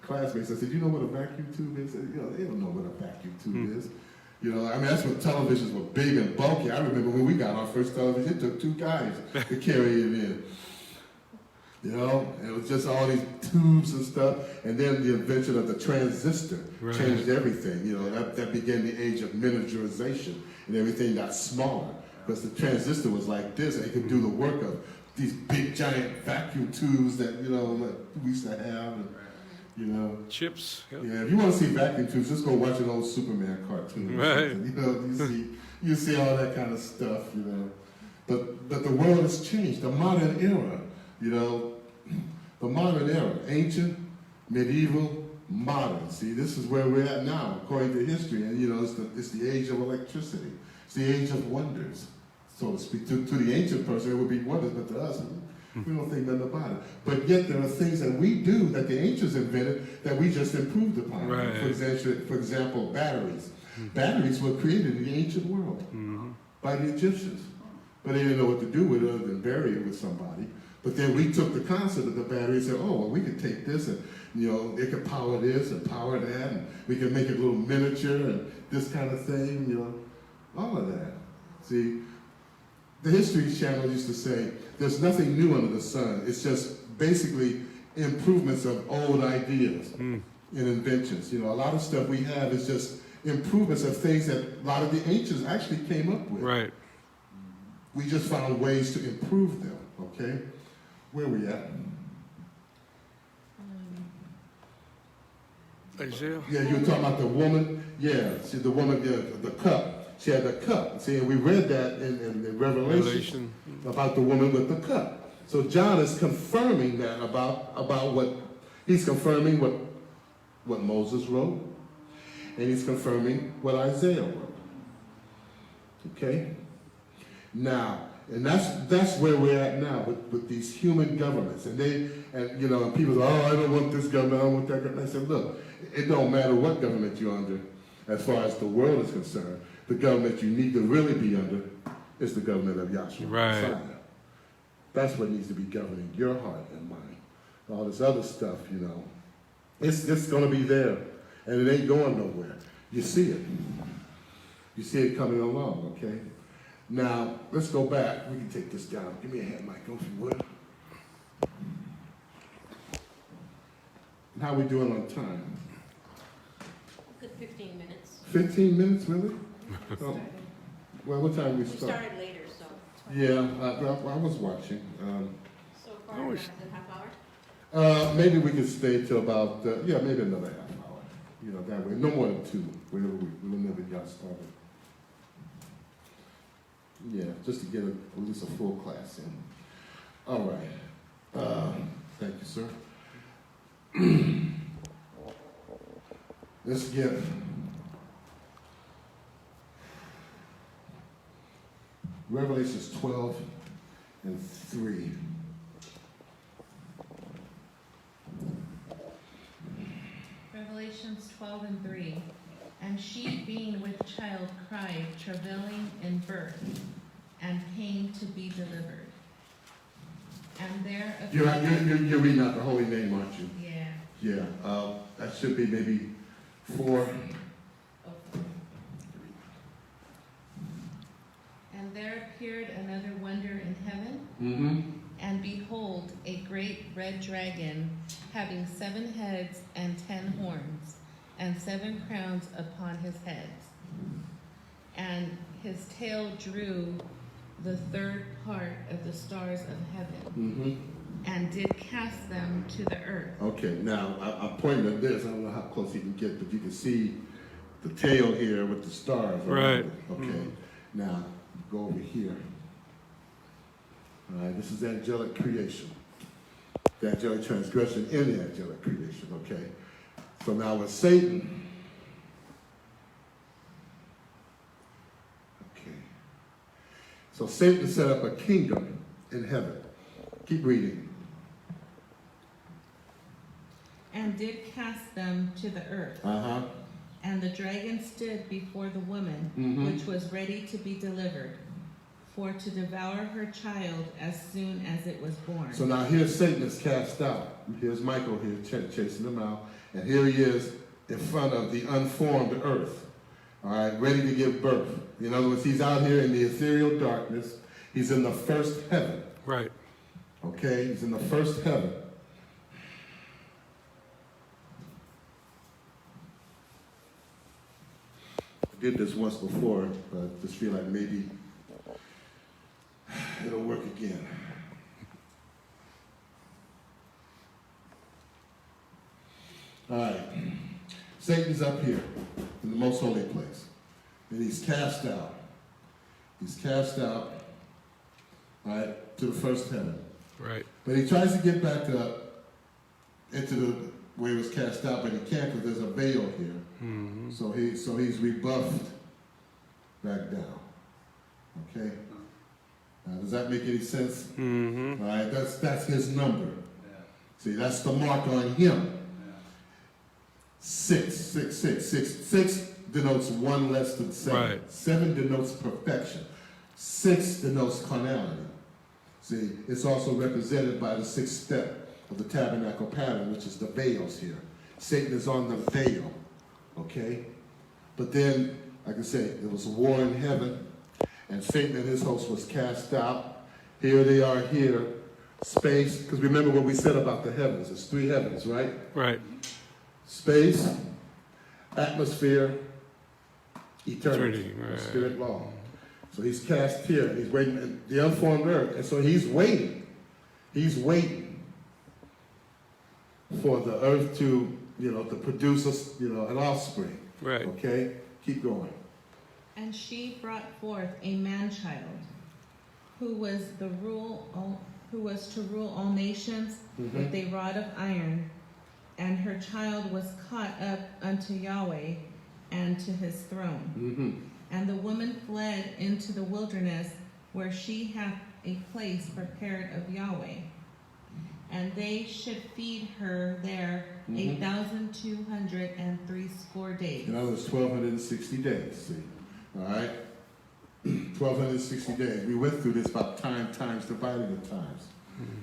classmates. I said, you know what a vacuum tube is? You know, they don't know what a vacuum tube is. You know, I mean, that's when televisions were big and bulky. I remember when we got our first television, it took 2 guys to carry it in. You know, it was just all these tubes and stuff. And then the invention of the transistor changed everything. You know, that began the age of miniaturization, and everything got smaller. Because the transistor was like this, and it could do the work of these big, giant vacuum tubes that, you know, like we used to have. And, you know, chips. Yep. Yeah, if you want to see vacuum tubes, just go watch an old Superman cartoon. Right. You know, you see all that kind of stuff. You know, but the world has changed. The modern era. You know, the modern era, ancient, medieval, modern. See, this is where we're at now, according to history. And you know, it's the age of electricity. It's the age of wonders, so to speak. To the ancient person, it would be wonders, but to us, we don't think nothing about it. But yet there are things that we do that the ancients invented that we just improved upon. Right. For example, batteries. Batteries were created in the ancient world by the Egyptians. but they didn't know what to do with it other than bury it with somebody. But then we took the concept of the battery and said, oh, well, we could take this and, it could power this and power that, and we can make it a little miniature and this kind of thing, all of that. See, the History Channel used to say, there's nothing new under the sun. It's just basically improvements of old ideas and inventions. A lot of stuff we have is just improvements of things that a lot of the ancients actually came up with. Right. We just found ways to improve them, okay? Where we at? Isaiah? Yeah, you were talking about the woman. Yeah, see the woman, the cup. She had the cup. See, and we read that in Revelation about the woman with the cup. So John is confirming that about what he's confirming what Moses wrote, and he's confirming what Isaiah wrote. Okay? Now, and that's where we're at now with these human governments. And people say, oh, I don't want this government, I don't want that government. I said, look, it don't matter what government you're under as far as the world is concerned. The government you need to really be under is the government of Yahshua. Right. Messiah. That's what needs to be governing your heart and mind. All this other stuff, it's going to be there, and it ain't going nowhere. You see it. You see it coming along, okay? Now, let's go back. We can take this down. Give me a hand, Michael, if you would. How we doing on time? Good 15 minutes. 15 minutes, really? Oh, well, what time we We start? started later, so. Yeah, I was watching. So far, a half hour? Maybe we could stay till about, maybe another half hour. That way. No more than 2. Whenever y'all started. Yeah, just to get at least a full class in. All right. Thank you, sir. Let's get Revelations 12 and 3. Revelations 12 and 3. And she, being with child, cried, travailing in birth, and pain to be delivered. And there You're reading out the holy name, aren't you? Yeah. Yeah. That should be maybe 4. Okay. And there appeared another wonder in heaven, Mm-hmm. and behold, a great red dragon, having 7 heads and 10 horns, and 7 crowns upon his heads. And his tail drew the 3rd part of the stars of heaven, Mm-hmm. and did cast them to the earth. Okay, now I'm pointing at this. I don't know how close you can get, but you can see the tail here with the stars. Right. Okay. Now go over here. All right. This is angelic creation. The angelic transgression in the angelic creation. Okay. So now with Satan. Okay. So Satan set up a kingdom in heaven. Keep reading. And did cast them to the earth. Uh-huh. And the dragon stood before the woman, Mhm. which was ready to be delivered, for to devour her child as soon as it was born. So now here's Satan is cast out. Here's Michael here chasing him out. And here he is in front of the unformed earth. All right, ready to give birth. In other words, he's out here in the ethereal darkness. He's in the first heaven. Right. Okay, he's in the first heaven. I did this once before, but I just feel like maybe it'll work again. All right. Satan's up here in the most holy place. And he's cast out. He's cast out, all right, to the first heaven. Right. But he tries to get back up into the where he was cast out, but he can't because there's a veil here. Mm-hmm. So he's rebuffed back down. Okay? Now, does that make any sense? Mm-hmm. All right, that's his number. Yeah. See, that's the mark on him. Yeah. 6, 6, 6, 6. 6 denotes 1 less than 7. Right. 7 denotes perfection. 6 denotes carnality. See, it's also represented by the 6th step of the tabernacle pattern, which is the veils here. Satan is on the veil, okay? But then, like I say, there was a war in heaven, and Satan and his host was cast out. Here they are here, space, because remember what we said about the heavens. It's 3 heavens, right? Right. Space, atmosphere, eternity, Right. spirit law. So he's cast here, and he's waiting in the unformed earth, and so he's waiting. He's waiting for the earth to, to produce us, an offspring. Right. Okay, keep going. And she brought forth a man-child, who was to rule all nations with a rod of iron. And her child was caught up unto Yahweh and to his throne. And the woman fled into the wilderness, where she hath a place prepared of Yahweh. And they should feed her there 1,260 days. In other words, 1,260 days, see? All right? 1,260 days. We went through this about times divided in times.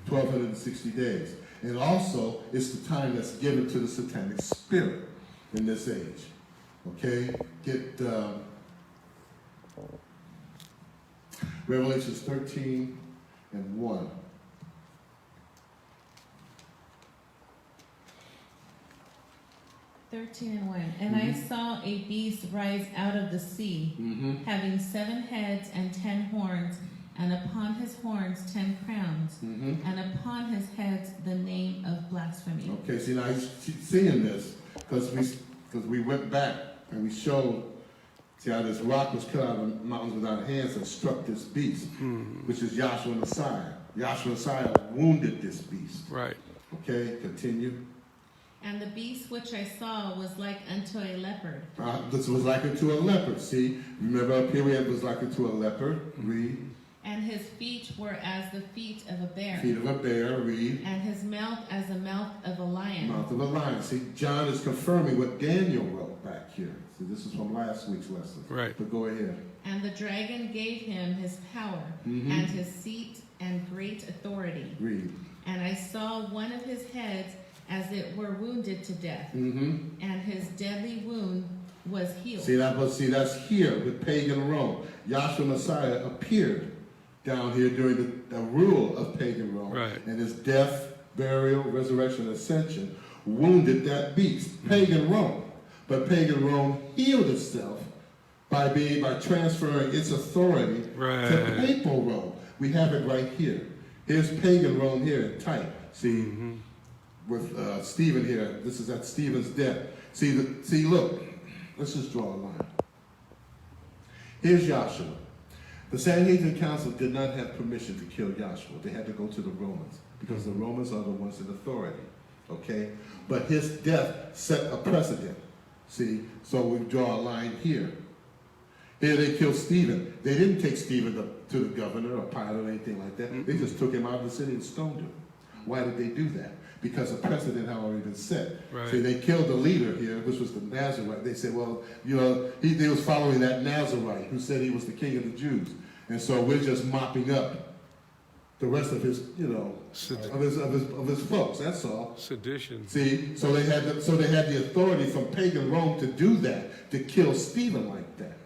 1,260 days. And also, it's the time that's given to the satanic spirit in this age. Okay? Get Revelations 13 and 1. And I saw a beast rise out of the sea, having 7 heads and 10 horns, and upon his horns 10 crowns, and upon his heads the name of blasphemy. Okay, see, now he's seeing this because we went back and we showed, see how this rock was cut out of the mountains without hands and struck this beast, which is Yahshua Messiah. Yahshua Messiah wounded this beast. Right. Okay, continue. And the beast which I saw was like unto a leopard. This was like unto a leopard. See, remember up here we had was like unto a leopard. Read. And his feet were as the feet of a bear. Feet of a bear. Read. And his mouth as the mouth of a lion. Mouth of a lion. See, John is confirming what Daniel wrote back here. See, this is from last week's lesson. Right. But go ahead. And the dragon gave him his power and his seat and great authority. Read. And I saw one of his heads as it were wounded to death, and his deadly wound was healed. See, that's here with pagan Rome. Yahshua Messiah appeared down here during the rule of pagan Rome. Right. And his death, burial, resurrection, ascension wounded that beast, pagan Rome. But pagan Rome healed itself by transferring its authority to papal Rome. We have it right here. Here's pagan Rome here in type. See, with Stephen here, this is at Stephen's death. See, look, let's just draw a line. Here's Yahshua. The Sanhedrin Council did not have permission to kill Yahshua. They had to go to the Romans because the Romans are the ones in authority, okay? But his death set a precedent, see? So we draw a line here. Here they killed Stephen. They didn't take Stephen to the governor or Pilate or anything like that. They just took him out of the city and stoned him. Why did they do that? Because a precedent had already been set. Right. See, they killed the leader here, which was the Nazarite. They said, well, they was following that Nazarite who said he was the king of the Jews. And so we're just mopping up the rest of his, of his folks. That's all. Sedition. See, so they had the authority from pagan Rome to do that, to kill Stephen like that.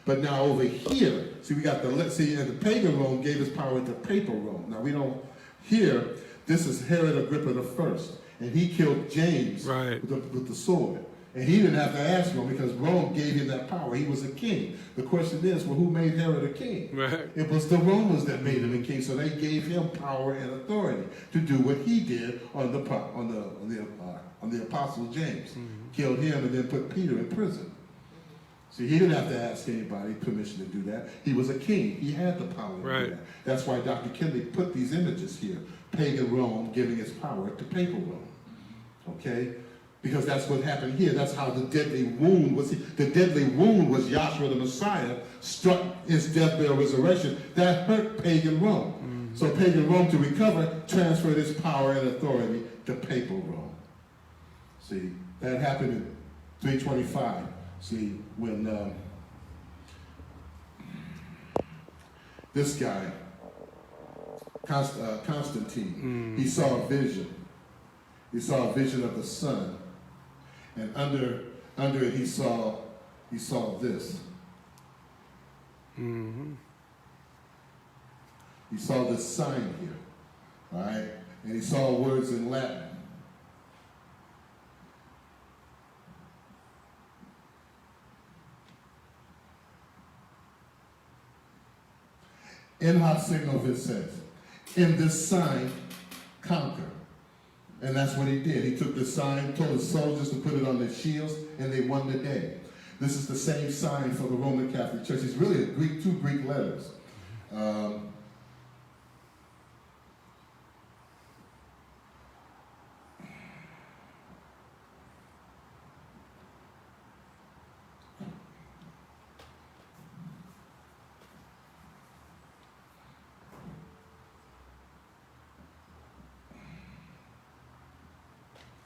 But now over here, see, and the pagan Rome gave his power to papal Rome. Now we don't here. This is Herod Agrippa I, and he killed James with the sword. And he didn't have to ask Rome because Rome gave him that power. He was a king. The question is, well, who made Herod a king? Right. It was the Romans that made him a king, so they gave him power and authority to do what he did on the apostle James. Killed him and then put Peter in prison. See, he didn't have to ask anybody permission to do that. He was a king. He had the power to do that. That's why Dr. Kinley put these images here. Pagan Rome giving its power to papal Rome. Okay? Because that's what happened here. That's how the deadly wound was. The deadly wound was Yahshua the Messiah, struck his death, burial, resurrection. That hurt pagan Rome. So pagan Rome, to recover, transferred its power and authority to papal Rome. See, that happened in 325. See, when this guy, Constantine, he saw a vision. He saw a vision of the sun, and under it he saw this. He saw this sign here, all right, and he saw words in Latin. In hoc signo vis says, in this sign, conquer. And that's what he did. He took the sign, told his soldiers to put it on their shields, and they won the day. This is the same sign for the Roman Catholic Church. It's really two Greek letters.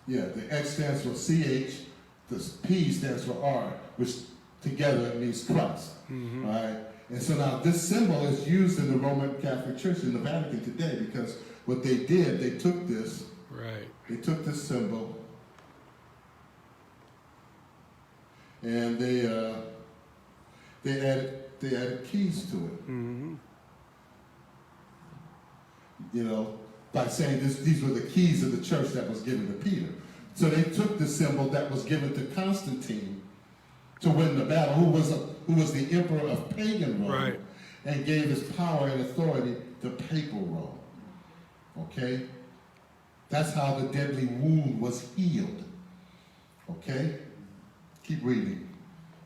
Yeah, the X stands for CH, the P stands for R, which together means Christ. All right? And so now this symbol is used in the Roman Catholic Church in the Vatican today, because what they did, they took this, they took this symbol, and they added keys to it. You know, by saying these were the keys of the church that was given to Peter. So they took the symbol that was given to Constantine to win the battle, who was the emperor of pagan Rome, and gave his power and authority to papal Rome. Okay? That's how the deadly wound was healed. Okay? Keep reading.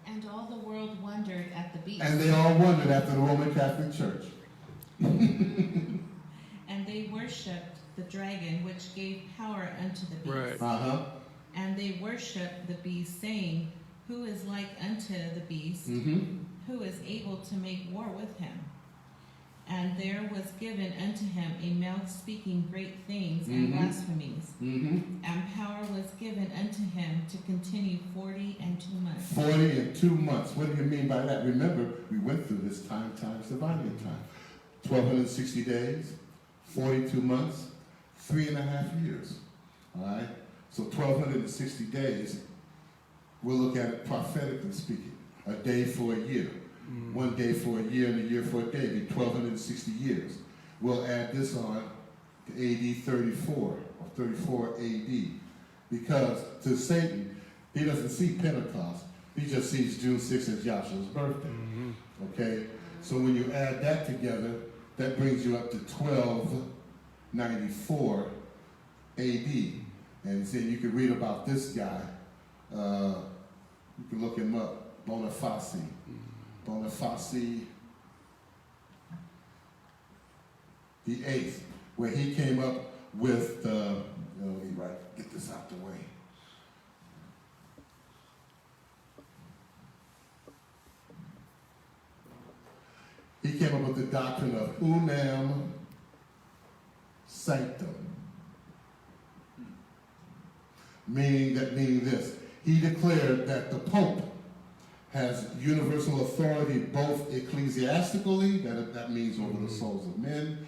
And all the world wondered at the beast. And they all wondered after the Roman Catholic Church. And they worshipped the dragon, which gave power unto the beast. And they worshipped the beast, saying, who is like unto the beast, who is able to make war with him? And there was given unto him a mouth speaking great things and blasphemies. And power was given unto him to continue 40 and 2 months. 40 and 2 months. What do you mean by that? Remember, we went through this times dividing time. 1,260 days, 42 months, 3.5 years. All right? So 1,260 days, we'll look at it prophetically speaking. A day for a year. 1 day for a year and a year for a day. Be 1,260 years. We'll add this on to AD 34 or 34 AD. Because to Satan, he doesn't see Pentecost. He just sees June 6th as Yahshua's birthday. Okay? So when you add that together, that brings you up to 1294 AD. And then you can read about this guy. You can look him up, Boniface. Boniface the 8th, where he came up with, let me get this out the way. He came up with the doctrine of unam sanctum. Meaning this. He declared that the Pope has universal authority both ecclesiastically, that means over the souls of men,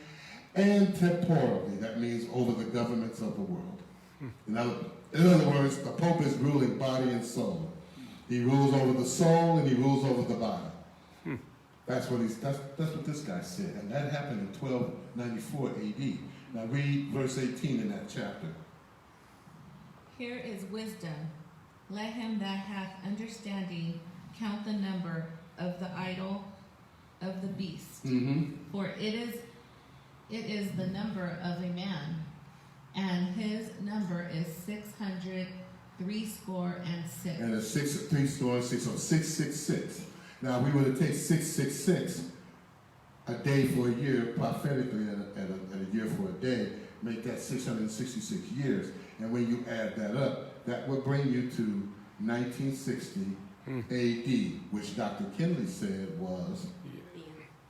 and temporally, that means over the governments of the world. In other words, the Pope is ruling body and soul. He rules over the soul and he rules over the body. That's what this guy said, and that happened in 1294 AD. Now read verse 18 in that chapter. Here is wisdom. Let him that hath understanding count the number of the idol of the beast. For it is the number of a man, and his number is 666. And it's 666, so 666. Now we would take 666, a day for a year, prophetically, and a year for a day, make that 666 years. And when you add that up, that will bring you to 1960 AD, which Dr. Kinley said was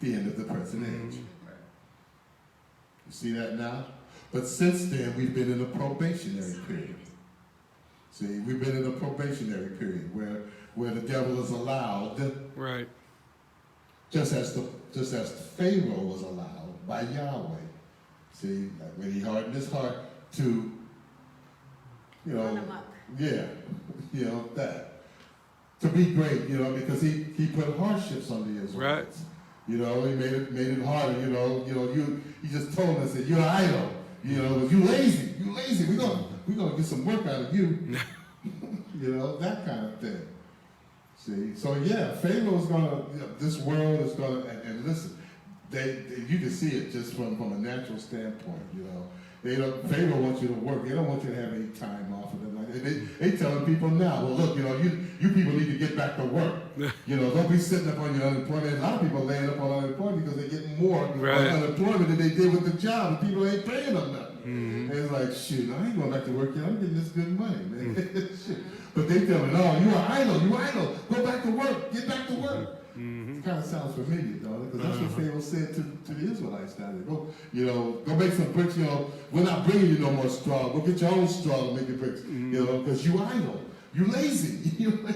the end of the present age. You see that now? But since then, we've been in a probationary period. See, we've been in a probationary period where the devil is allowed just as Pharaoh was allowed by Yahweh. See, like when he hardened his heart to, Run amok. yeah, that. To be great, because he put hardships on the Israelites. Right. He made it harder, he just told us that you're idle, you lazy. We're gonna get some work out of you. That kind of thing. See, so yeah, Pharaoh's gonna, this world is gonna, and listen, you can see it just from a natural standpoint, Pharaoh wants you to work. They don't want you to have any time off of them. They telling people now, well, look, you people need to get back to work. Don't be sitting up on your unemployment. A lot of people are laying up on unemployment because they're getting more on unemployment than they did with the job, and people ain't paying them nothing. And it's like, shoot, I ain't going back to work yet. I'm getting this good money, man. Shit. But they tell me, no, you are idle. Go back to work. Get back to work. It kind of sounds familiar, don't it? Because that's what Pharaoh said to the Israelites down there. Go make some bricks. We're not bringing you no more straw. Go get your own straw to make your bricks. Because you idle. You lazy. And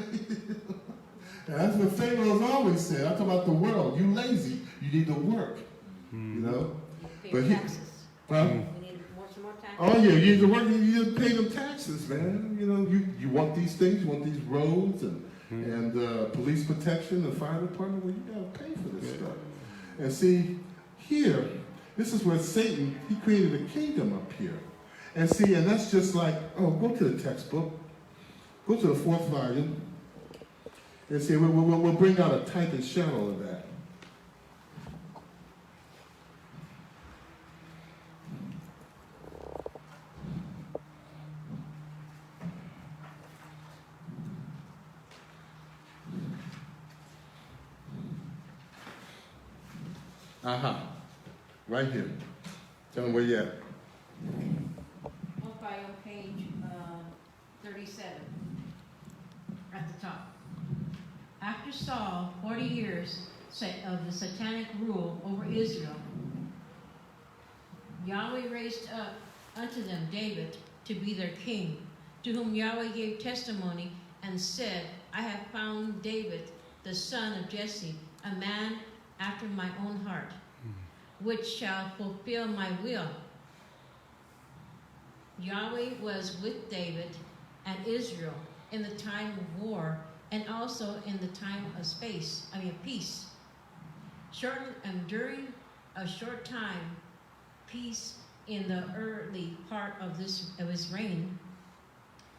that's what Pharaoh's always said. I'm talking about the world. You lazy. You need to work. Pay But taxes. Huh? We need some more taxes. Oh yeah, you need to work. You need to pay them taxes, man. You want these things. You want these roads and police protection, the fire department. Well, you gotta pay for this stuff. And see, here, this is where Satan, he created a kingdom up here. And see, and that's just like, go to the textbook. Go to the 4th volume. And see, we'll bring out a type and shadow of that. Right here. Tell them where you at. Up by on page 37, at the top. After Saul, 40 years of the satanic rule over Israel, Yahweh raised up unto them David to be their king, to whom Yahweh gave testimony and said, I have found David, the son of Jesse, a man after my own heart, which shall fulfill my will. Yahweh was with David and Israel in the time of war and also in the time of peace. During a short time, peace in the early part of his reign,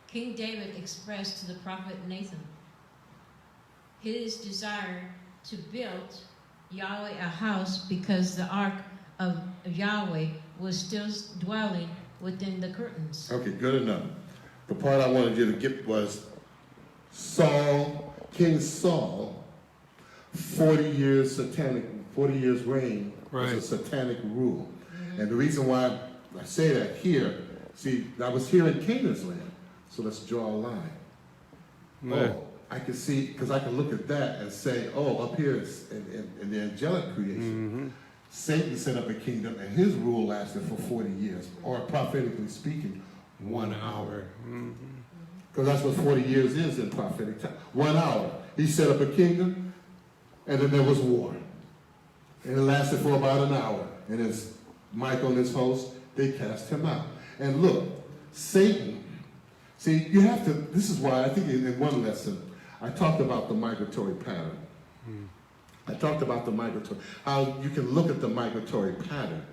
King David expressed to the prophet Nathan his desire to build Yahweh a house because the ark of Yahweh was still dwelling within the curtains. Okay, good enough. The part I wanted you to get was King Saul, 40 years reign was a satanic rule. And the reason why I say that here, see, I was here in Canaan's land, so let's draw a line. Yeah. I can see, because I can look at that and say, up here is in the angelic creation, Satan set up a kingdom and his rule lasted for 40 years, or prophetically speaking, 1 hour. Because that's what 40 years is in prophetic time. 1 hour. He set up a kingdom, and then there was war. And it lasted for about an hour. And as Michael and his host, they cast him out. And look, Satan, see, you have to, this is why I think in one lesson, I talked about the migratory pattern. I talked about the migratory, how you can look at the migratory pattern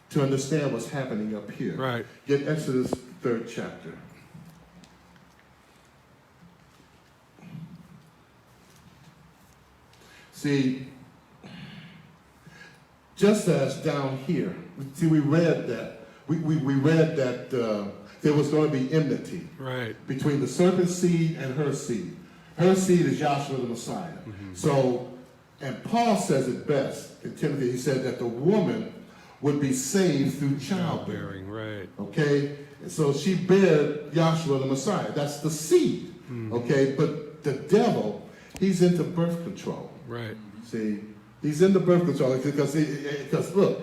to understand what's happening up here. Right. Get Exodus 3rd chapter. See, just as down here, see, we read that there was going to be enmity between the serpent's seed and her seed. Her seed is Joshua the Messiah. So, and Paul says it best in Timothy. He said that the woman would be saved through childbearing. Right. Okay? And so she bare Joshua the Messiah. That's the seed. Okay? But the devil, he's into birth control. Right. See? He's into birth control because look,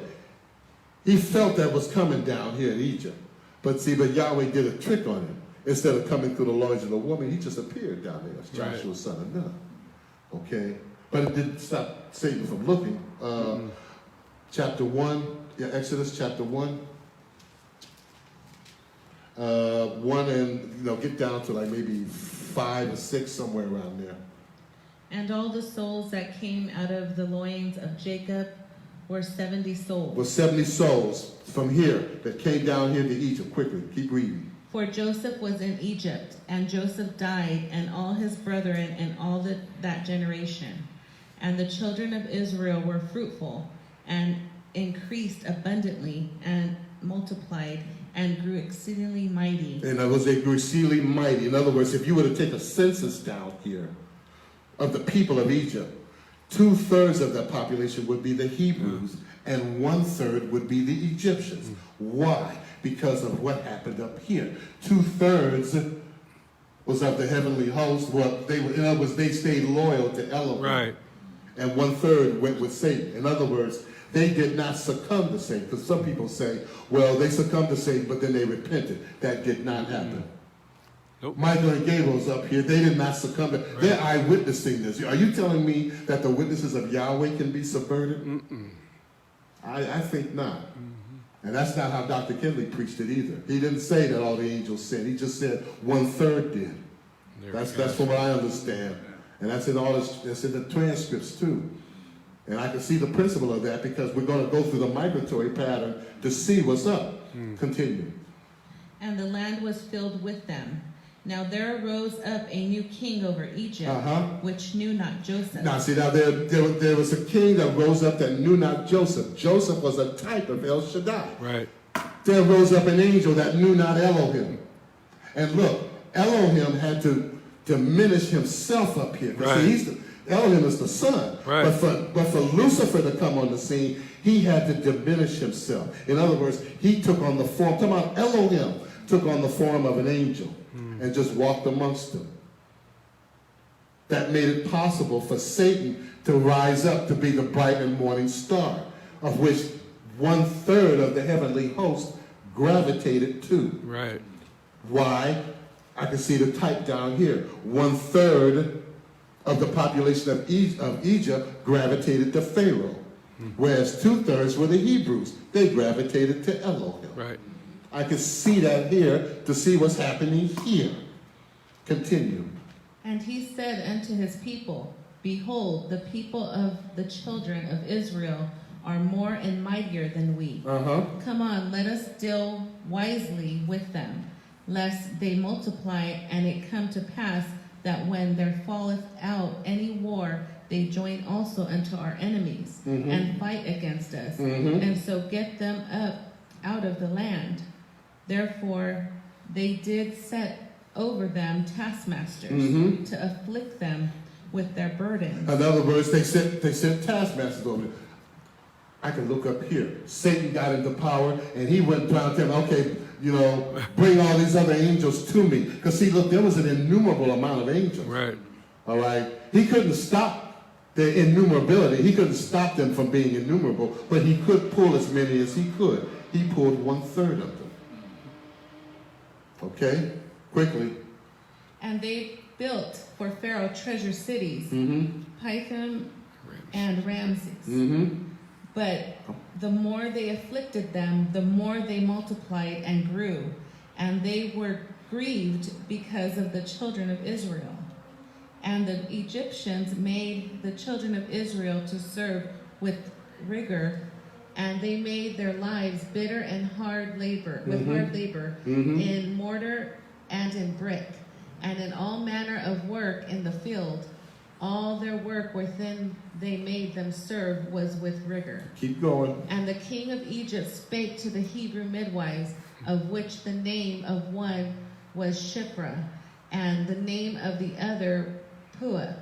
he felt that was coming down here in Egypt. But Yahweh did a trick on him. Instead of coming through the loins of the woman, he just appeared down there as Joshua, son of Nun. Okay? But it didn't stop Satan from looking. Chapter 1, yeah, Exodus chapter 1. 1 and, get down to like maybe 5 or 6, somewhere around there. And all the souls that came out of the loins of Jacob were 70 souls. Was 70 souls from here that came down here to Egypt. Quickly, keep reading. For Joseph was in Egypt, and Joseph died, and all his brethren, and all that generation. And the children of Israel were fruitful, and increased abundantly, and multiplied, and grew exceedingly mighty. In other words, they grew exceedingly mighty. In other words, if you were to take a census down here of the people of Egypt, 2/3 of that population would be the Hebrews, and 1/3 would be the Egyptians. Why? Because of what happened up here. 2/3 was of the heavenly host. Well, in other words, they stayed loyal to Elohim. Right. And 1/3 went with Satan. In other words, they did not succumb to Satan. Because some people say, well, they succumbed to Satan, but then they repented. That did not happen. Nope. Michael and Gabriel's up here. They did not succumb to. They're eyewitnessing this. Are you telling me that the witnesses of Yahweh can be subverted? I think not. And that's not how Dr. Kinley preached it either. He didn't say that all the angels sinned. He just said 1/3 did. That's from what I understand. And that's in that's in the transcripts too. And I can see the principle of that because we're going to go through the migratory pattern to see what's up. Continue. And the land was filled with them. Now there arose up a new king over Egypt, which knew not Joseph. Now see, there was a king that rose up that knew not Joseph. Joseph was a type of El Shaddai. Right. There rose up an angel that knew not Elohim. And look, Elohim had to diminish himself up here. Right. See, Elohim is the sun. Right. But for Lucifer to come on the scene, he had to diminish himself. In other words, he took on the form, talking about Elohim, took on the form of an angel and just walked amongst them. That made it possible for Satan to rise up to be the bright and morning star, of which 1/3 of the heavenly host gravitated to. Right. Why? I can see the type down here. 1/3 of the population of Egypt gravitated to Pharaoh, whereas 2/3 were the Hebrews. They gravitated to Elohim. Right. I can see that here to see what's happening here. Continue. And he said unto his people, Behold, the people of the children of Israel are more and mightier than we. Come on, let us deal wisely with them, lest they multiply, and it come to pass that when there falleth out any war, they join also unto our enemies, and fight against us, and so get them up out of the land. Therefore they did set over them taskmasters to afflict them with their burdens. In other words, they sent taskmasters over them. I can look up here. Satan got into power, and he went around telling them, okay, bring all these other angels to me. Because see, look, there was an innumerable amount of angels. Right. All right? He couldn't stop their innumerability. He couldn't stop them from being innumerable, but he could pull as many as he could. He pulled 1/3 of them. Okay? Quickly. And they built for Pharaoh treasure cities, Pithom and Ramses. But the more they afflicted them, the more they multiplied and grew. And they were grieved because of the children of Israel. And the Egyptians made the children of Israel to serve with rigor, and they made their lives bitter and hard labor, in mortar and in brick, and in all manner of work in the field. All their work within they made them serve was with rigor. Keep going. And the king of Egypt spake to the Hebrew midwives, of which the name of one was Shiphrah, and the name of the other Puah.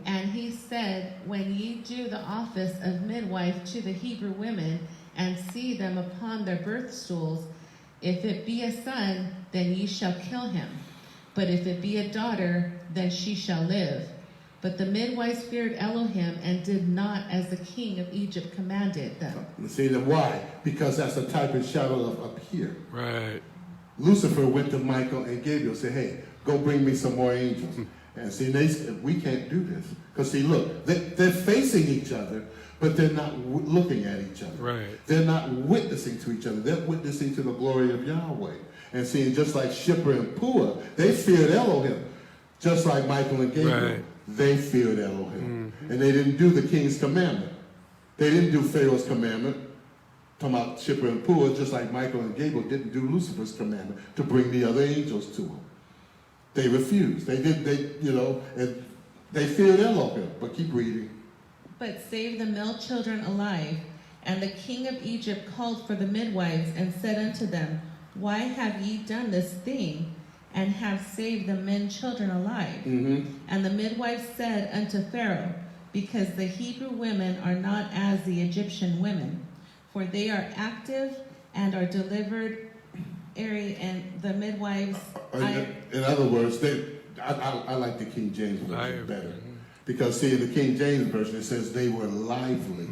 And he said, when ye do the office of midwife to the Hebrew women, and see them upon their birth stools, if it be a son, then ye shall kill him. But if it be a daughter, then she shall live. But the midwives feared Elohim, and did not as the king of Egypt commanded them. See, then why? Because that's a type and shadow of up here. Right. Lucifer went to Michael and Gabriel and said, hey, go bring me some more angels. And see, they said, we can't do this. Because see, look, they're facing each other, but they're not looking at each other. Right. They're not witnessing to each other. They're witnessing to the glory of Yahweh. And see, just like Shipra and Puah, they feared Elohim. Just like Michael and Gabriel, Right. they feared Elohim. And they didn't do the king's commandment. They didn't do Pharaoh's commandment. Talking about Shipra and Puah, just like Michael and Gabriel didn't do Lucifer's commandment to bring the other angels to him. They refused. And they feared Elohim. But keep reading. But save the male children alive. And the king of Egypt called for the midwives and said unto them, why have ye done this thing, and have saved the men children alive? And the midwives said unto Pharaoh, because the Hebrew women are not as the Egyptian women, for they are active and are delivered. And the midwives... In other words, I like the King James Version better. Because, see, in the King James Version, it says they were lively.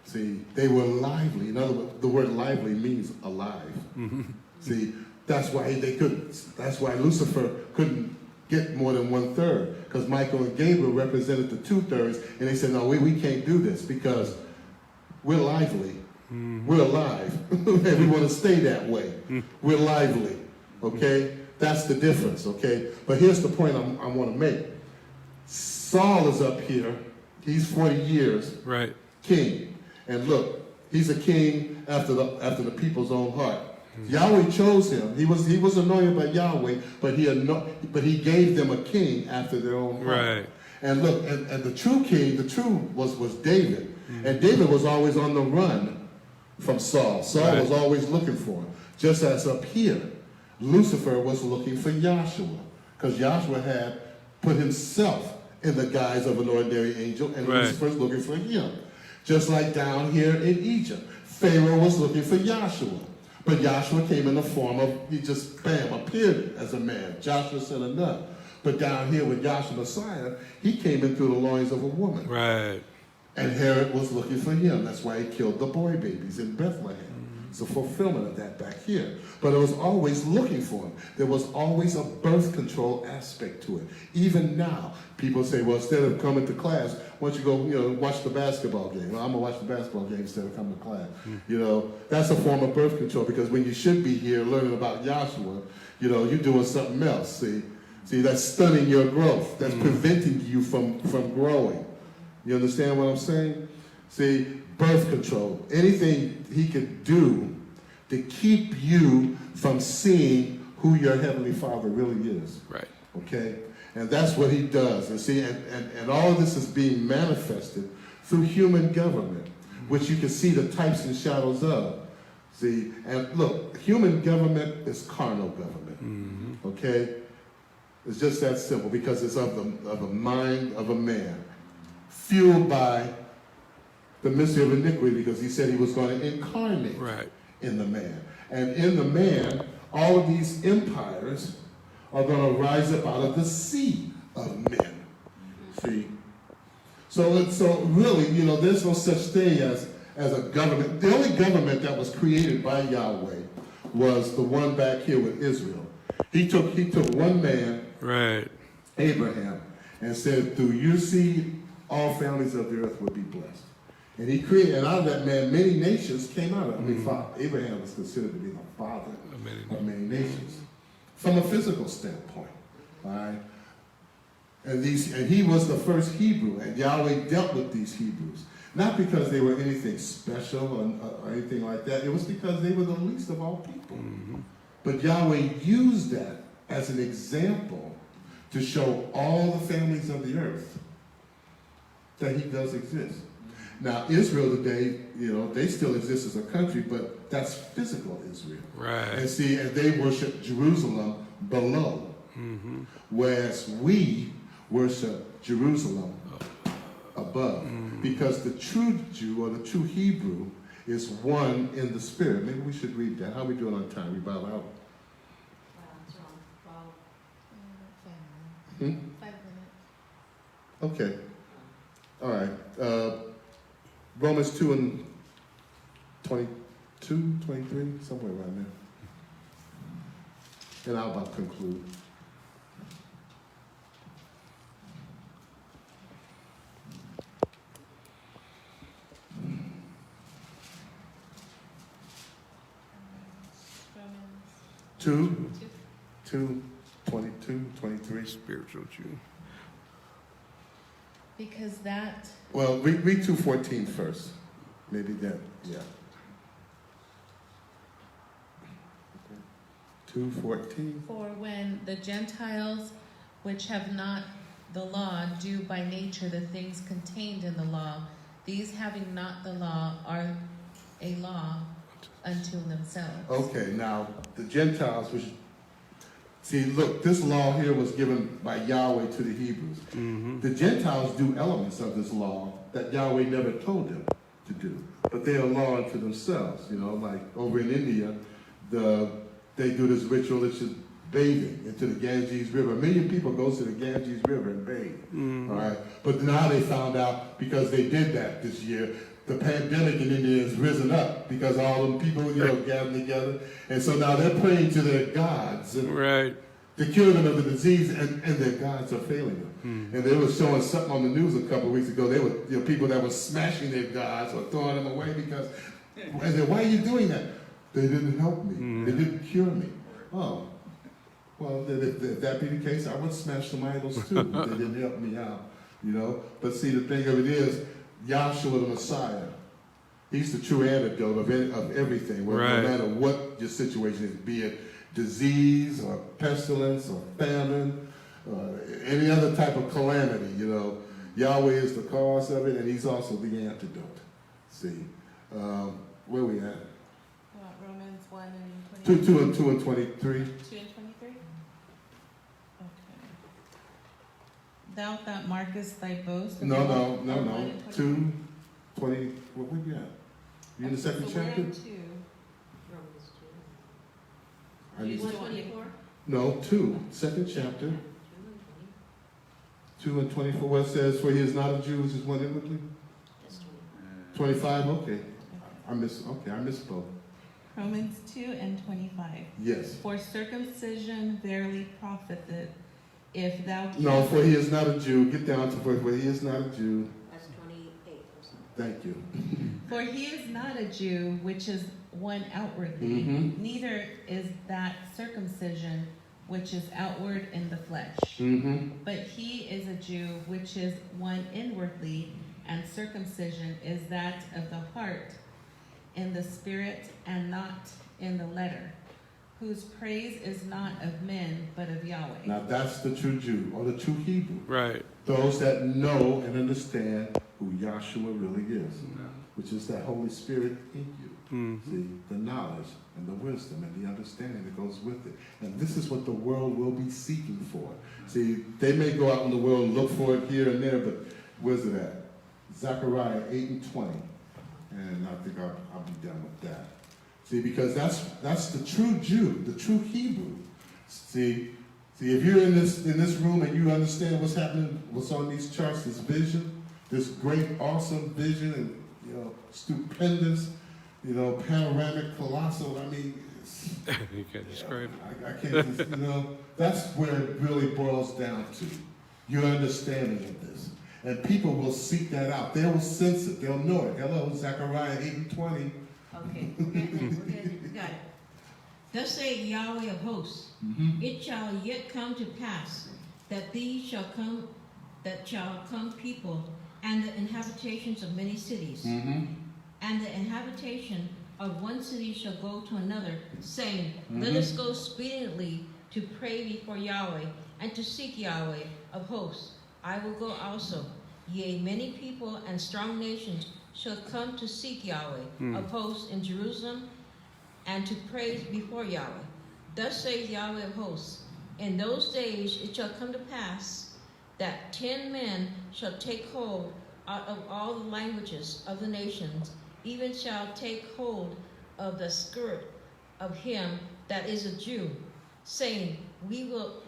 See, they were lively. In other words, the word lively means alive. See, that's why Lucifer couldn't get more than 1/3. Because Michael and Gabriel represented the 2/3, and they said, no, we can't do this because we're lively. We're alive. And we want to stay that way. We're lively. Okay? That's the difference, okay? But here's the point I want to make. Saul is up here. He's 40 years Right. king. And look, he's a king after the people's own heart. Yahweh chose him. He was anointed by Yahweh, but he gave them a king after their own heart. Right. And look, and the true king, was David. And David was always on the run from Saul. Saul was always looking for him. Just as up here, Lucifer was looking for Yahshua, because Yahshua had put himself in the guise of an ordinary angel, and Lucifer's looking for him. Just like down here in Egypt, Pharaoh was looking for Yahshua. But Yahshua came in the form of, he just, bam, appeared as a man. Joshua said enough. But down here with Yahshua Messiah, he came in through the loins of a woman. Right. And Herod was looking for him. That's why he killed the boy babies in Bethlehem. It's a fulfillment of that back here. But it was always looking for him. There was always a birth control aspect to it. Even now, people say, well, instead of coming to class, why don't you go, watch the basketball game? Well, I'm going to watch the basketball game instead of coming to class. That's a form of birth control, because when you should be here learning about Yahshua, you're doing something else, see? See, that's stunning your growth. That's preventing you from growing. You understand what I'm saying? See, birth control. Anything he could do to keep you from seeing who your Heavenly Father really is. Right. Okay? And that's what he does. And see, and all of this is being manifested through human government, which you can see the types and shadows of. See, and look, human government is carnal government. Okay? It's just that simple, because it's of the mind of a man, fueled by the mystery of iniquity, because he said he was going to incarnate in the man. And in the man, all of these empires are going to rise up out of the seed of men. See? So really, there's no such thing as a government. The only government that was created by Yahweh was the one back here with Israel. He took one man, Abraham, and said, through your seed, all families of the earth would be blessed. And he created, and out of that man, many nations came out of it. Abraham was considered to be the father of many nations, from a physical standpoint. All right? And he was the first Hebrew, and Yahweh dealt with these Hebrews. Not because they were anything special or anything like that. It was because they were the least of all people. But Yahweh used that as an example to show all the families of the earth that he does exist. Now, Israel today, they still exist as a country, but that's physical Israel. And see, and they worship Jerusalem below, whereas we worship Jerusalem above. Because the true Jew or the true Hebrew is one in the spirit. Maybe we should read that. How are we doing on time? We bow out? 5 minutes. Okay. All right. Romans 2 and 22, 23, somewhere around there. And I'll about conclude. Two, 22, 23. Spiritual Jew. Because that, Well, read 2:14 first. Maybe then, yeah. 2:14. for when the Gentiles which have not the law do by nature the things contained in the law, these having not the law are a law unto themselves. Okay, now, the Gentiles, which, see, look, this law here was given by Yahweh to the Hebrews. Mm-hmm. The Gentiles do elements of this law that Yahweh never told them to do, but they are law unto themselves. You know, like over in India, they do this ritual, it's just bathing into the Ganges River. 1 million people go to the Ganges River and bathe. Mm-hmm. All right, but now they found out because they did that this year, the pandemic in India has risen up because all them people, gathered together, and so now they're praying to their gods Right. to cure them of the disease, and their gods are failing them. Mm. And they were showing something on the news a couple of weeks ago. They were people that were smashing their gods or throwing them away because. I said, "Why are you doing that?" They didn't help me. Mm. They didn't cure me. Oh, well, if that be the case, I would smash some idols too. If they didn't help me out, But see, the thing of it is, Yahshua the Messiah. He's the true antidote of everything. Right. No matter what your situation is, be it disease or pestilence or famine, any other type of calamity, Yahweh is the cause of it, and he's also the antidote. See, where we at? Romans 1 and 2 and 23. 2 and 23? Okay. Thou that markest thy boast. No. 1 and 23. 2, 20, where we at? You in the second So we're chapter? on 2. I need- 124? No, 2, second chapter, 2 and 24, where it says, "For he is not a Jew, which is one inwardly." 25, okay. I misspoke. Romans 2 and 25. Yes. For circumcision verily profiteth, if thou No, for he is not a Jew. Get down to for he is not a Jew. That's 28 or something. Thank you. For he is not a Jew, which is one outwardly, Mhm. neither is that circumcision which is outward in the flesh. Mm-hmm. But he is a Jew, which is one inwardly, and circumcision is that of the heart, in the spirit, and not in the letter, whose praise is not of men, but of Yahweh. Now that's the true Jew, or the true Hebrew. Right. Those that know and understand who Yahshua really is, which is that Holy Spirit in you. Mm-hmm. See, the knowledge and the wisdom and the understanding that goes with it. And this is what the world will be seeking for. See, they may go out in the world and look for it here and there, but where's it at? Zechariah 8 and 20. And I think I'll be done with that. See, because that's the true Jew, the true Hebrew. See, if you're in this room and you understand what's happening, what's on these charts, this vision, this great, awesome vision, and stupendous, panoramic, colossal. I mean, You can't describe it. I can't just, that's where it really boils down to. Your understanding of this. And people will seek that out. They will sense it. They'll know it. Hello, Zechariah 8 and 20. Okay, we're good. Got it. Thus saith Yahweh of hosts, Mm-hmm. it shall yet come to pass that shall come people, and the inhabitations of many cities, Mm-hmm. and the inhabitation of one city shall go to another, saying, Mhm. Let us go speedily to pray before Yahweh, and to seek Yahweh of hosts. I will go also. Yea, many people and strong nations shall come to seek Yahweh of hosts in Jerusalem, and to pray before Yahweh. Thus saith Yahweh of hosts, in those days it shall come to pass that 10 men shall take hold out of all the languages of the nations, even shall take hold of the skirt of him that is a Jew, saying, we will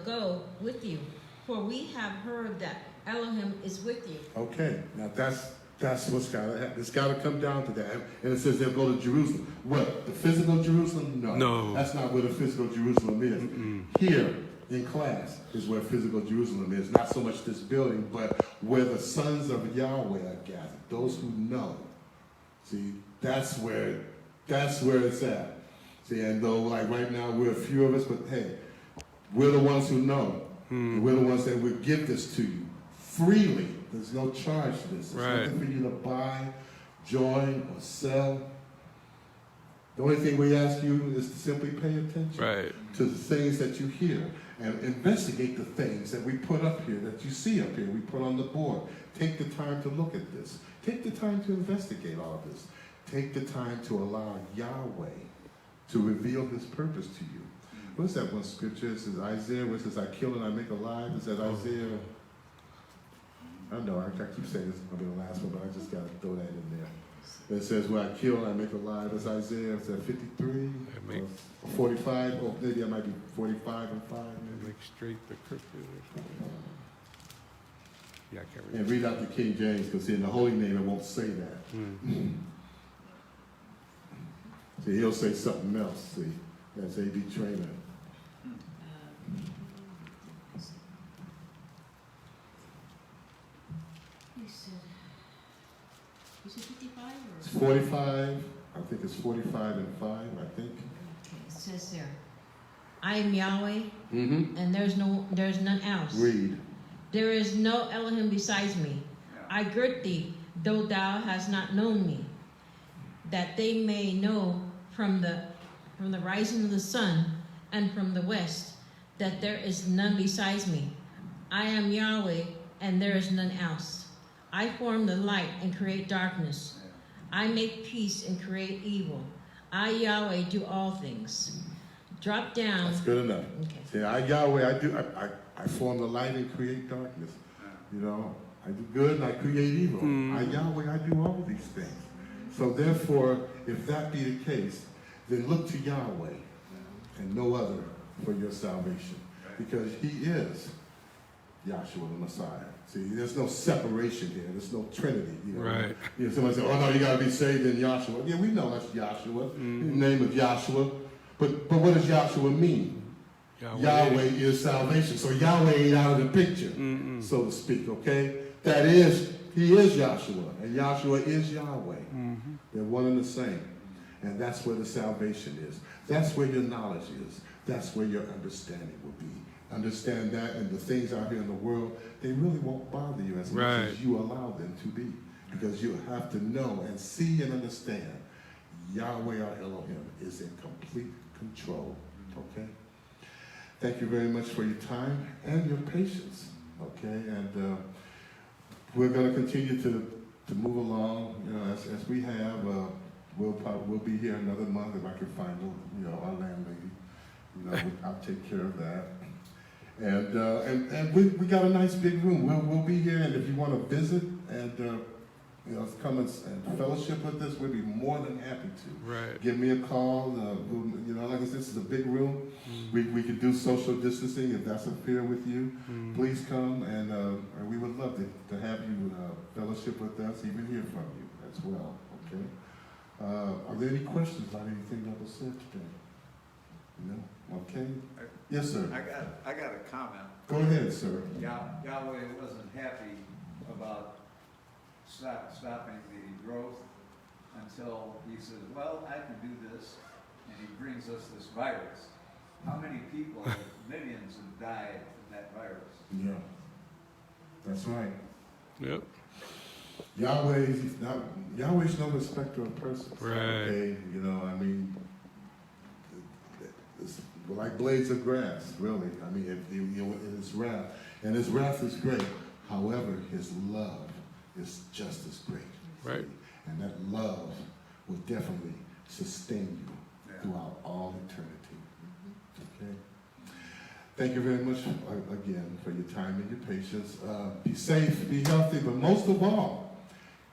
go with you, for we have heard that Elohim is with you. Okay, now that's That's what's got to happen. It's got to come down to that. And it says they'll go to Jerusalem. What? The physical Jerusalem? No. No. That's not where the physical Jerusalem is. Here in class is where physical Jerusalem is. Not so much this building, but where the sons of Yahweh are gathered. Those who know. See, that's where it's at. See, and though like right now we're a few of us, but hey, we're the ones who know. And we're the ones that will give this to you freely. There's no charge to this. There's Right. nothing for you to buy, join, or sell. The only thing we ask you is to simply pay attention Right. to the things that you hear and investigate the things that we put up here, that you see up here, we put on the board. Take the time to look at this. Take the time to investigate all of this. Take the time to allow Yahweh to reveal his purpose to you. What's that one scripture? It says Isaiah, where it says, I kill and I make alive. Is that Isaiah? I know, I keep saying this is going to be the last one, but I just got to throw that in there. It says, where I kill and I make alive. That's Isaiah, is that 53? make- Or 45? Oh, maybe it might be 45 and 5. Maybe. Make straight the crooked. Yeah, I can't And remember. read out the King James, because in the Holy Name it won't say that. See, he'll say something else, see, that's A.B. Trainer. You said 55 It's 45, I think it's 45 and 5, I think. Okay, it says there, I am Yahweh, Mm-hmm. and there's none else. Read. There is no Elohim besides me. I girt thee, though thou hast not known me, that they may know from the rising of the sun and from the west, that there is none besides me. I am Yahweh, and there is none else. I form the light and create darkness. I make peace and create evil. I, Yahweh, do all things. Drop down. That's good enough. Okay. See, I, Yahweh, I form the light and create darkness. You know, I do good and I create evil. I, Yahweh, I do all these things. So therefore, if that be the case, then look to Yahweh and no other for your salvation. Because he is Yahshua the Messiah. See, there's no separation here. There's no Trinity. You know? Right. You know, somebody say, oh no, you got to be saved in Yahshua. Yeah, we know that's Yahshua, the name of Yahshua. But what does Yahshua mean? Yahweh is salvation. So Yahweh ain't out of the picture, so to speak, okay? That is, he is Yahshua, and Yahshua is Yahweh. They're one and the same. And that's where the salvation is. That's where your knowledge is. That's where your understanding will be. Understand that, and the things out here in the world, they really won't bother you as much as you allow them to be. Because you have to know and see and understand Yahweh our Elohim is in complete control, okay? Thank you very much for your time and your patience, okay? And we're going to continue to move along, you know, as we have. We'll be here another month if I can find, you know, our landlady. You know, I'll take care of that. And we got a nice big room. We'll be here, and if you want to visit and you know, come and fellowship with us, we'd be more than happy to. Right. Give me a call. You know, like I said, this is a big room. We can do social distancing if that's a fear with you. Please come, and we would love to have you fellowship with us, even hear from you as well. Okay. Are there any questions about anything that was said today? No. Okay. Yes, sir. I got a comment. Go ahead, sir. Yahweh wasn't happy about stopping the growth until he says, well, I can do this, and he brings us this virus. How many people, millions, have died from that virus? Yeah. That's right. Yep. Yahweh's no respecter of persons. Right. Okay, you know, I mean, it's like blades of grass, really. I mean, in his wrath, and his wrath is great. However, his love is just as great. Right. And that love will definitely sustain you throughout all eternity. Okay. Thank you very much again for your time and your patience. Be safe, be healthy, but most of all,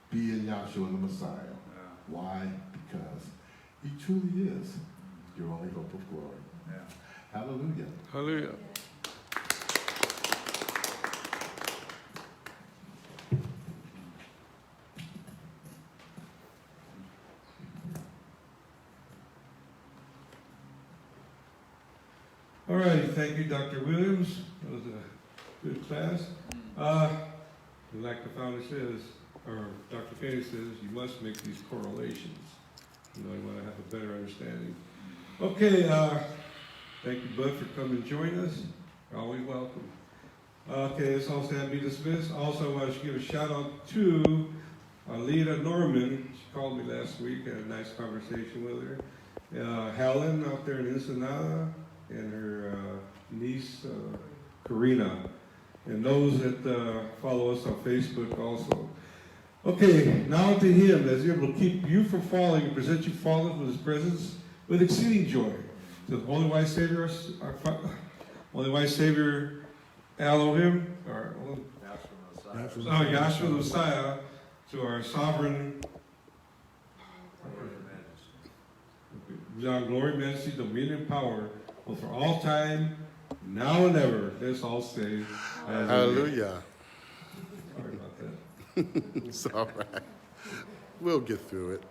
be in Yahshua the Messiah. Why? Because he truly is your only hope of glory. Hallelujah. Hallelujah. All righty, thank you, Dr. Williams. That was a good class. Like the founder says, or Dr. Kenny says, you must make these correlations. You know, you want to have a better understanding. Okay, thank you, Bud, for coming and joining us. You're always welcome. Okay, this all stand be dismissed. Also, I want to give a shout out to Alita Norman. She called me last week. I had a nice conversation with her. Helen out there in Ensenada, and her niece, Karina. And those that follow us on Facebook also. Okay, now to him that is able to keep you from falling and present you faultless with his presence with exceeding joy. To the Holy Wise Savior, Holy Wise Savior Elohim, or Yahshua the Messiah, to our sovereign glory, majesty, dominion, and power, both for all time, now and ever. Let's all say, Hallelujah. Sorry about that. It's all right. We'll get through it.